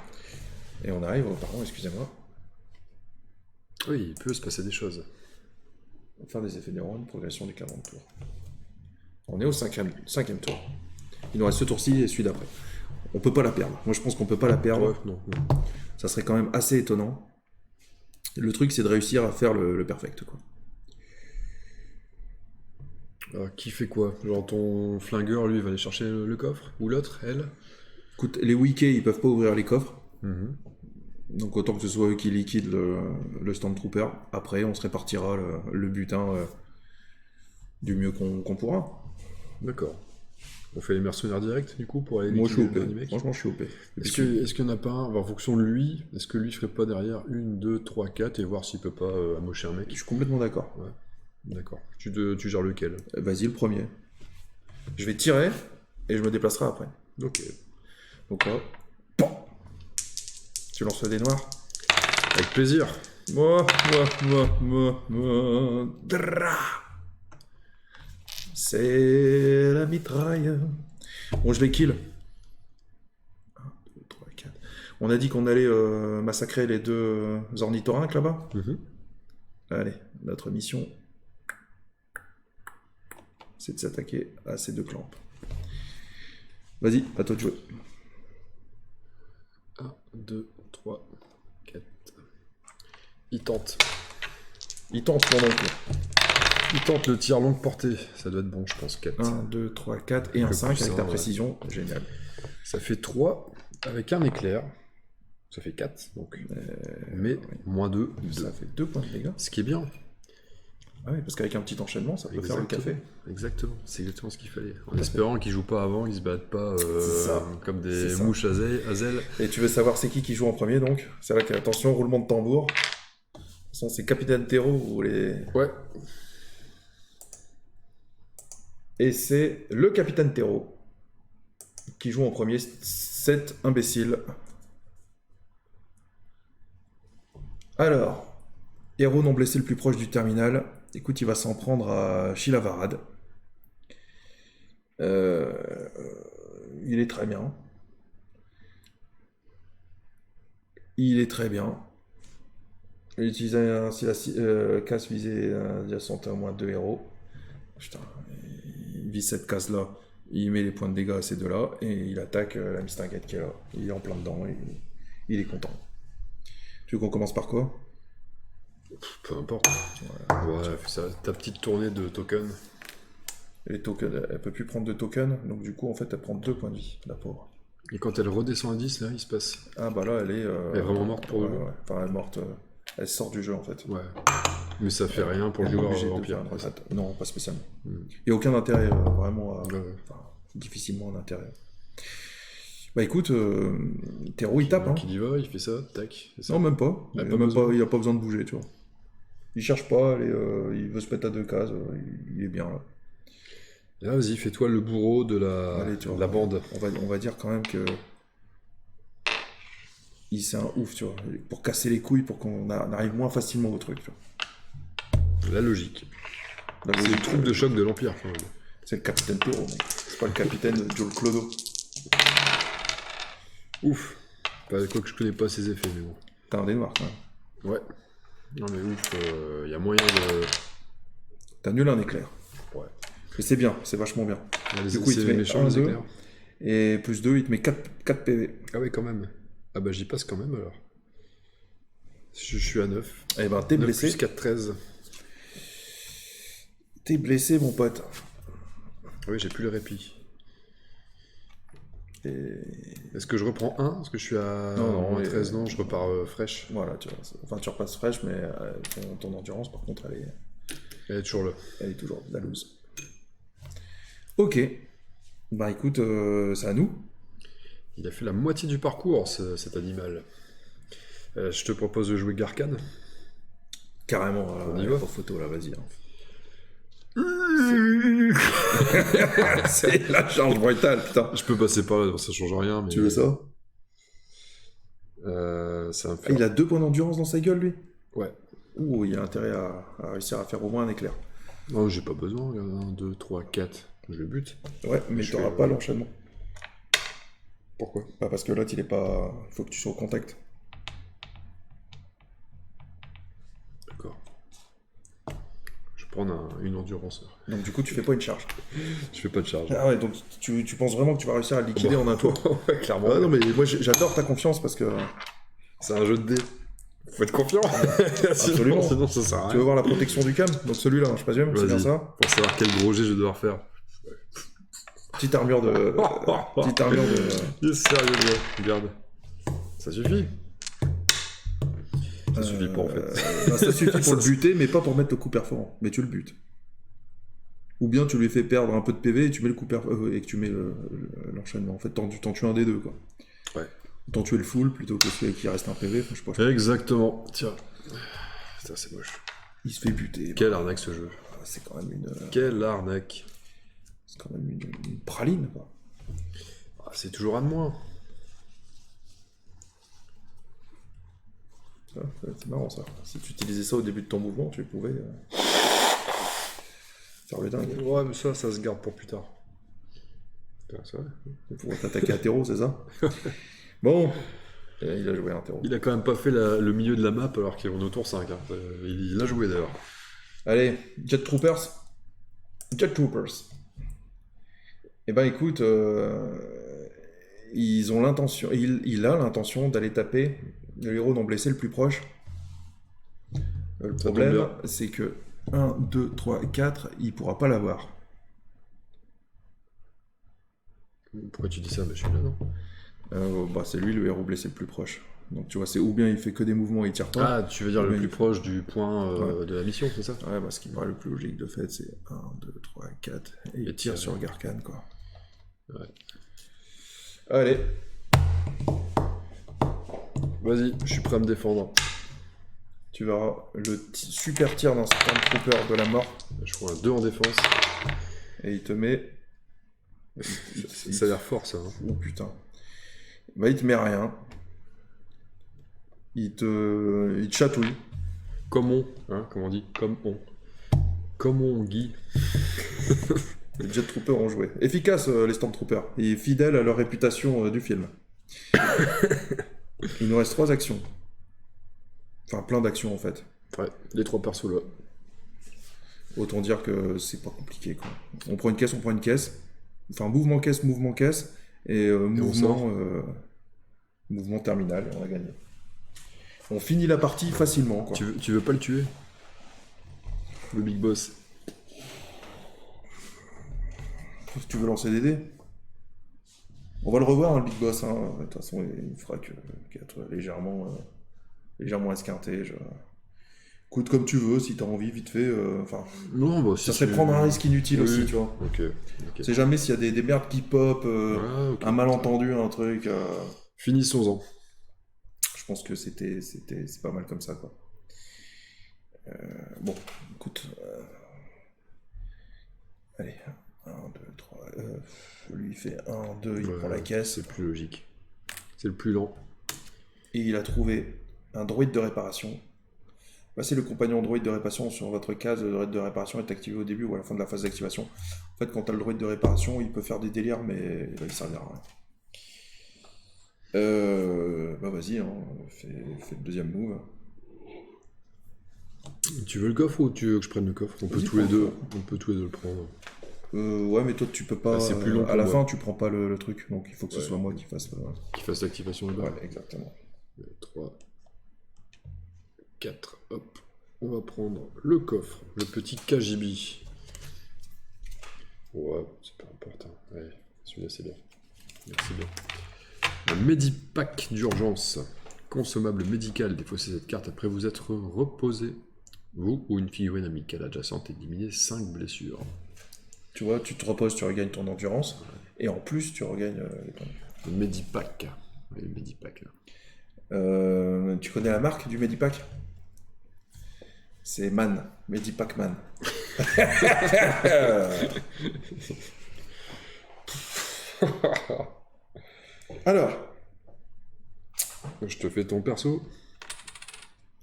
Et on arrive, pardon, excusez-moi. Oui, il peut se passer des choses. On va faire des effets de neurones, progression du 40 tours. On est au cinquième tour. Il nous reste ce tour-ci et celui d'après. On peut pas la perdre. Moi, je pense qu'on peut pas la perdre. Ouais, non. Ça serait quand même assez étonnant. Le truc, c'est de réussir à faire le perfect, quoi. Alors, qui fait quoi? Genre ton flingueur, lui, va aller chercher le coffre? Ou l'autre, elle? Écoute, les Wikis, ils peuvent pas ouvrir les coffres. Mhm. Donc autant que ce soit eux qui liquident le Stormtrooper. Après, on se répartira le butin du mieux qu'on pourra. D'accord. On fait les mercenaires directs, du coup, pour aller Moi, je suis liquider OP. le mec. Franchement, je suis OP. Est-ce qu'il n'y en a pas un, en fonction de lui, est-ce que lui ferait pas derrière 1, 2, 3, 4 et voir s'il peut pas amocher un mec? Je suis complètement d'accord. Ouais. D'accord. Tu gères lequel? Vas-y, le premier. Je vais tirer et je me déplacerai après. Ok. Donc là, PAM. Tu lances des noirs. Avec plaisir. Dra. C'est la mitraille. Bon, je vais kill. 1, 2, 3, 4. On a dit qu'on allait massacrer les deux ornithorynques là-bas. Allez, notre mission, c'est de s'attaquer à ces deux clampes. Vas-y, à toi de jouer. 1, 2, 3, 4. Il tente. Il tente, mon oncle. Il tente le tir longue portée. Ça doit être bon, je pense. 4. 1, 2, 3, 4 et un 5 avec ta précision. Génial. Ça fait 3 avec un éclair. Ça fait 4, donc. Mais moins 2. Ça fait 2 points de dégâts. Ce qui est bien. Ah oui, parce qu'avec un petit enchaînement, ça peut faire le café. Exactement, c'est exactement ce qu'il fallait. En espérant qu'ils jouent pas avant, qu'ils se battent pas comme des mouches à zèle. Et tu veux savoir c'est qui joue en premier, donc? C'est là que, attention, roulement de tambour. De toute façon, c'est Capitaine Tero ou les... Ouais. Et c'est le Capitaine Tero qui joue en premier, cet imbécile. Alors, héros non blessé le plus proche du terminal. Écoute, il va s'en prendre à Shilavarad. Il est très bien. Il est très bien. Il utilise ainsi la case visée adjacente à moins 2 héros. Putain, il vise cette case-là. Il met les points de dégâts à ces deux-là et il attaque la mistinguette qui est là. Il est en plein dedans et il est content. Tu veux qu'on commence par quoi? Peu importe. Ouais, ta petite tournée de tokens. Les tokens, elle peut plus prendre de tokens, donc du coup, en fait, elle prend 2 points de vie, la pauvre. Et quand elle redescend à 10, là, il se passe. Ah bah là, elle est vraiment morte pour le jeu. Ouais. Enfin, elle est morte. Elle sort du jeu, en fait. Ouais. Mais ça fait rien pour le joueur vampire. Non, pas spécialement. Il n'y a aucun intérêt, vraiment. Ouais. Enfin, difficilement un intérêt. Bah écoute, Tero, il tape. Il y va, il fait ça, tac. Non, même pas. Il n'a pas besoin de bouger, tu vois. Il cherche pas, il veut se mettre à 2 cases, il est bien là. Et là, vas-y, fais-toi le bourreau de la bande. On va dire quand même que c'est un ouf, tu vois, pour casser les couilles, pour qu'on arrive moins facilement au truc, tu vois. La logique. C'est le troupe de choc de l'Empire, quand même. C'est le capitaine Tero, mec. C'est pas le capitaine Joe Clodo. Ouf. Quoi que je connais pas ses effets, mais bon. T'as un dé noir, quand même. Ouais. Non mais ouf, y a moyen de... T'as nul un éclair. Ouais. Mais c'est bien, c'est vachement bien. Du coup, il te met méchant, les éclairs. Et plus 2, il te met 4 PV. Ah oui, quand même. Ah bah j'y passe quand même, alors. Je suis à 9. Eh ben, t'es 9 blessé. plus 4, 13. T'es blessé, mon pote. Oui, j'ai plus le répit. Et... Est-ce que je reprends 1 parce que je suis à non, 13, non, je repars fraîche. Voilà, tu repasses fraîche, mais ton endurance, par contre, Elle est toujours là. elle est toujours de la loose. Ok. Bah écoute, c'est à nous. Il a fait la moitié du parcours, cet animal. Je te propose de jouer Garcane. Carrément, on y va. Pour photo, là, vas-y. Hein. C'est la charge brutale, putain. Je peux passer par là, ça change rien. Mais... Tu veux ça ça me fait... il a 2 points d'endurance dans sa gueule, lui. Ouais. Ouh, il a intérêt à réussir à faire au moins un éclair. Non, j'ai pas besoin. 1, 2, 3, 4. Je le bute. Ouais, mais t'auras pas l'enchaînement. Pourquoi? Bah parce que l'autre, il est pas... Il faut que tu sois au contact. D'accord. Je vais prendre une endurance. Donc du coup, tu fais pas une charge. Je fais pas de charge. Ah ouais, donc tu penses vraiment que tu vas réussir à le liquider en un tour? Ouais, clairement. Ah non, mais moi, j'adore ta confiance parce que... C'est un jeu de dés. Faut être confiant. Absolument. Sinon, ça sert à rien. Tu veux voir la protection du cam? Donc celui-là, je présume, c'est bien ça? Pour savoir quel gros jet je vais devoir faire. Petite armure de... Petite armure de... Il est sérieux, là. Regarde. Ça suffit. Ça suffit pas, en fait. Non, ça suffit pour le buter, mais pas pour mettre le coup perforant. Mais tu le butes. Ou bien tu lui fais perdre un peu de PV et tu mets le coup et que tu mets l'enchaînement. En fait, t'en tues un des deux, quoi. Ouais. T'en tuer le full plutôt que celui qui reste un PV. Enfin, je sais pas. Exactement. Tiens. Putain, c'est moche. Il se fait buter. Quelle arnaque, ce jeu. C'est quand même une... Quelle arnaque. C'est quand même une praline, quoi. Ah, c'est toujours un de moins. C'est marrant, ça. Si tu utilisais ça au début de ton mouvement, tu pouvais... faire le dingue. Ouais, mais ça se garde pour plus tard. C'est vrai. Pour t'attaquer à terreau, c'est ça? Bon. Et il a joué un terreau. Il a quand même pas fait le milieu de la map alors qu'on est au tour 5. Hein. Il a joué d'ailleurs. Allez, Jet Troopers. Jet Troopers. Eh ben écoute, ils ont l'intention, il a l'intention d'aller taper le héros non blessé le plus proche. Le problème, c'est que 1, 2, 3, 4, il pourra pas l'avoir. Pourquoi tu dis ça? Je suis là, non? Bah, c'est lui le héros blessé le plus proche. Donc tu vois, c'est ou bien il fait que des mouvements et il tire pas. Ah, tu veux dire le plus proche du point de la mission, c'est ça? Ouais, bah, ce qui me paraît le plus logique de fait, c'est 1, 2, 3, 4, et il tire sur Garcane, quoi. Ouais. Allez. Vas-y, je suis prêt à me défendre. Tu verras le super tir d'un Stormtrooper de la mort. Je prends un 2 en défense. Et il te met... Ça a l'air fort, ça. Hein. Oh putain. Bah, il te met rien. Il te chatouille. Comme on, hein, comme on dit. Comme on, Guy. Les Jet Troopers ont joué. Efficace, les Stormtroopers. Et fidèles à leur réputation du film. Il nous reste 3 actions. Enfin, plein d'actions, en fait. Ouais, les 3 persos là. Autant dire que c'est pas compliqué, quoi. On prend une caisse, on prend une caisse. Enfin, mouvement caisse. Et mouvement terminal, et on a gagné. On finit la partie facilement, quoi. Tu veux pas le tuer? Le Big Boss. Si tu veux lancer des dés. On va le revoir, hein, le Big Boss. Hein. De toute façon, il fera qu'être légèrement esquinté. Écoute comme tu veux, si t'as envie, vite fait. Non, bah, si ça serait prendre un risque inutile aussi, tu vois. Ok. C'est jamais s'il y a des merdes qui pop, un malentendu, un truc. Finissons-en. Je pense que c'est pas mal comme ça, quoi. Bon, écoute. Allez, 1, 2, 3. Lui, il fait 1, 2, il prend la caisse. C'est plus logique. C'est le plus lent. Et il a trouvé un droïde de réparation. Passez le compagnon droïde de réparation sur votre case. Le droïde de réparation est activé au début ou à la fin de la phase d'activation. En fait, quand tu as le droïde de réparation, il peut faire des délires, mais il va y servir à rien. Bah vas-y, hein, fais le deuxième move. Tu veux le coffre ou tu veux que je prenne le coffre? On peut tous les deux le prendre. Ouais, mais toi tu peux pas. C'est plus long à la fin, tu prends pas le truc, donc il faut que ce Ouais. soit moi qui fasse le. Qui fasse l'activation là-bas. Ouais, exactement. 3, 4, hop. On va prendre le coffre, le petit KGB. Ouais, c'est pas important. Ouais, celui-là c'est bien. Merci bien. Le Medipack d'urgence. Consommable médical. Défaussez cette carte après vous être reposé. Vous ou une figurine amicale adjacente éliminez 5 blessures. Tu vois, tu te reposes, tu regagnes ton endurance, et en plus tu regagnes les points. Le Medipack. Ouais, le Medipack. Tu connais la marque du Medipack? C'est Man, Medipack Man. Alors, Je te fais ton perso.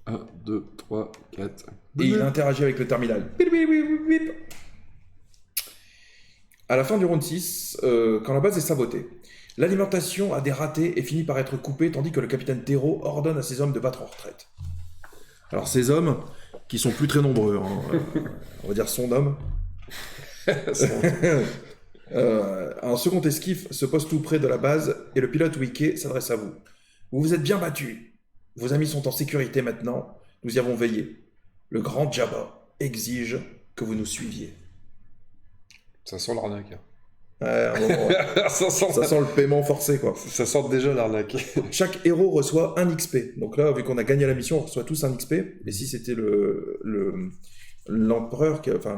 1, 2, 3, 4. et il interagit avec le terminal. Bip, bip, bip, bip. À la fin du round 6, quand la base est sabotée, l'alimentation a des ratés et finit par être coupée, tandis que le capitaine Tero ordonne à ses hommes de battre en retraite. Alors ces hommes, qui sont plus très nombreux, hein, on va dire son homme, un second esquif se pose tout près de la base et le pilote Wike s'adresse à vous. Vous vous êtes bien battus. Vos amis sont en sécurité maintenant. Nous y avons veillé. Le grand Jabba exige que vous nous suiviez. Ça sent l'arnaque. Ouais, à un moment, ça sent le paiement forcé, quoi. Ça sent déjà l'arnaque. Chaque héros reçoit un XP. Donc là, vu qu'on a gagné la mission, on reçoit tous un XP. Et si c'était l'empereur, enfin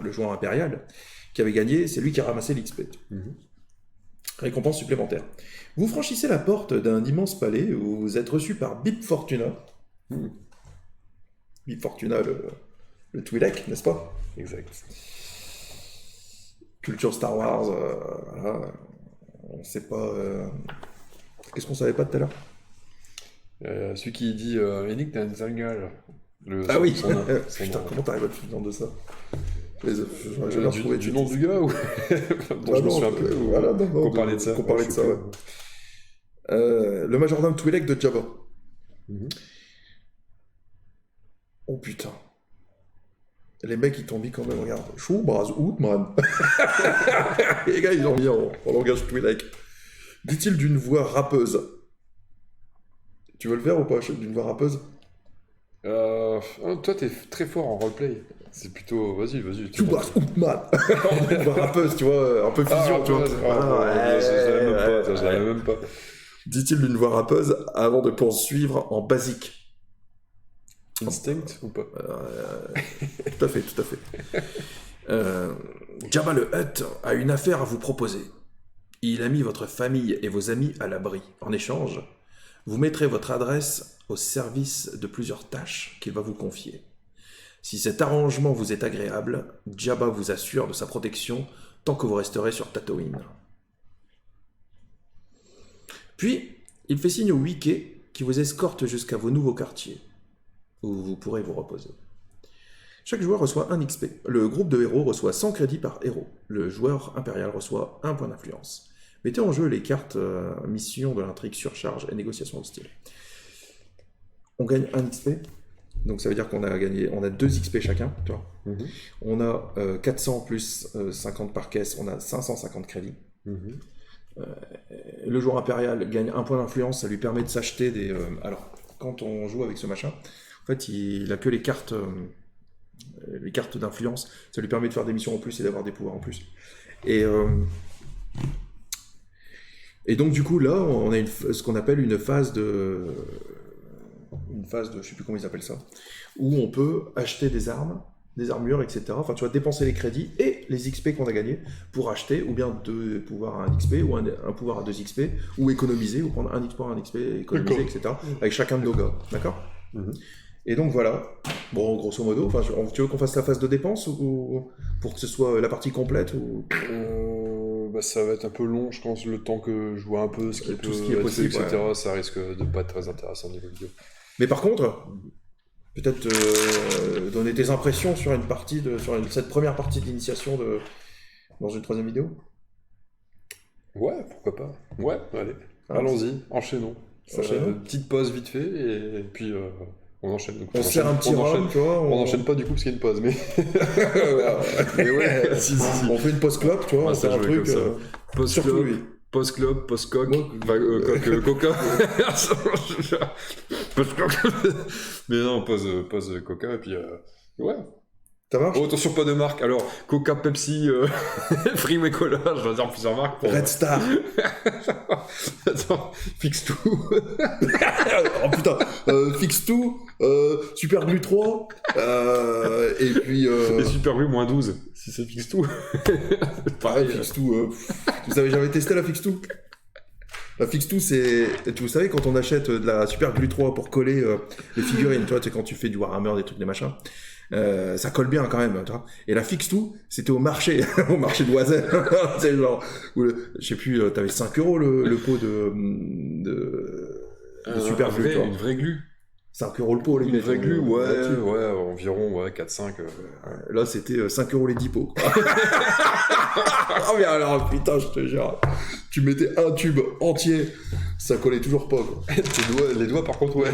le joueur impérial qui avait gagné, c'est lui qui a ramassé l'XP. Récompense supplémentaire. Vous franchissez la porte d'un immense palais où vous êtes reçu par Bib Fortuna. Bib Fortuna, le Twi'lek, n'est-ce pas? Exact. Culture Star Wars, voilà. On sait pas... Qu'est-ce qu'on savait pas tout à l'heure? Celui qui dit Yannick, t'as une sale gueule. Ah oui. Son nom. Putain, comment t'arrives à te souvenir de ça? Du nom du gars ou bon, je me souviens un peu. Voilà, qu'on parlait de ça. Qu'on parlait de ça, ouais. Le majordome Twi'lek de Jabba. Oh putain. Les mecs, ils t'ont mis quand même, regarde. Chou, bras, man. Les gars, ils ont mis en langage Twi'lek. Dit-il d'une voix rappeuse. Tu veux le faire ou pas, d'une voix rappeuse? Toi, t'es très fort en roleplay. C'est plutôt... Vas-y. Chou, bras, man. Une voix rappeuse, tu vois, un peu fusion, tu vois. Je l'avais même pas. Dit-il d'une voix rappeuse avant de poursuivre en basique. Instinct ou pas? Tout à fait. Jabba le Hutt a une affaire à vous proposer. Il a mis votre famille et vos amis à l'abri. En échange, vous mettrez votre adresse au service de plusieurs tâches qu'il va vous confier. Si cet arrangement vous est agréable, Jabba vous assure de sa protection tant que vous resterez sur Tatooine. Puis, il fait signe au Wike qui vous escorte jusqu'à vos nouveaux quartiers, où vous pourrez vous reposer. Chaque joueur reçoit un XP. Le groupe de héros reçoit 100 crédits par héros. Le joueur impérial reçoit 1 point d'influence. Mettez en jeu les cartes mission de l'intrigue, surcharge et négociation hostile. On gagne 1 XP. Donc ça veut dire qu'on a gagné, on a 2 XP chacun, tu vois. On a 400 plus 50 par caisse, on a 550 crédits. Le joueur impérial gagne 1 point d'influence, ça lui permet de s'acheter des... alors, quand on joue avec ce machin, en fait, il a que les cartes d'influence, ça lui permet de faire des missions en plus et d'avoir des pouvoirs en plus. Et donc du coup, là, on a ce qu'on appelle une phase de, je sais plus comment ils appellent ça, où on peut acheter des armes, des armures, etc. Enfin, tu vas dépenser les crédits et les XP qu'on a gagnés pour acheter, ou bien 2 pouvoirs à 1 XP, ou un pouvoir à 2 XP, ou économiser, ou prendre un XP à 1 XP, économiser, etc. Avec chacun de nos gars, d'accord? Et donc voilà, bon, grosso modo, enfin, tu veux qu'on fasse la phase de dépense ou pour que ce soit la partie complète ou... Ça va être un peu long, je pense, le temps que je vois un peu ce qui tout ce qui est possible, etc. Ouais. Ça risque de pas être très intéressant au niveau vidéo. Mais par contre, peut-être donner tes impressions sur cette première partie d'initiation dans une troisième vidéo. Ouais, pourquoi pas. Ouais, allez. Allons-y, enchaînons. Petite pause vite fait, et puis on enchaîne. Donc, on sert un petit rhum, tu vois. On enchaîne pas du coup parce qu'il y a une pause, mais... mais ouais, si. On fait une post-clope, tu vois, on fait un truc... Post-clope, post-clope, post-coque, coca. Post-coque. Mais non, pause coca, et puis... ouais. Ça marche. Oh, attention, pas de marque. Alors, Coca, Pepsi, Freeway Cola, je vais dire plusieurs marques. Red Star. Attends, Fix tout. Oh putain, Fix tout, Super Glue 3, et puis... Et Super Glue moins 12, si c'est Fix tout. Pareil, Fix tout. Vous avez jamais testé la Fix tout? La Fix tout, c'est... Vous savez, quand on achète de la Super Glue 3 pour coller les figurines, tu vois, c'est quand tu fais du Warhammer, des trucs, des machins, ça colle bien quand même, tu vois. Et la Fix tout, c'était au marché, au marché d'Oiselle. C'est genre, je sais plus, t'avais 5 € le pot de Super Glue, tu vois. Une vraie glue. 5 € le pot, les mecs. Une vraie glue, ouais, environ, 4-5. Là, c'était 5 € les 10 pots, quoi. Oh, mais alors, putain, je te jure. Tu mettais un tube entier, ça collait toujours pas, quoi. Les doigts, par contre, ouais.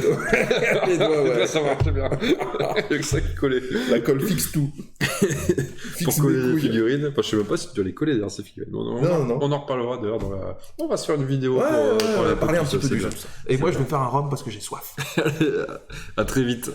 Les doigts, ça marchait bien. Il y a que ça qui collait. La colle fixe tout. Pour coller les figurines. Enfin, je sais même pas si tu dois les coller derrière ces figurines. Non. On en reparlera d'ailleurs dans la... On va se faire une vidéo pour parler un petit peu du jeu. Et moi, je vais faire un rhum parce que j'ai soif. À très vite.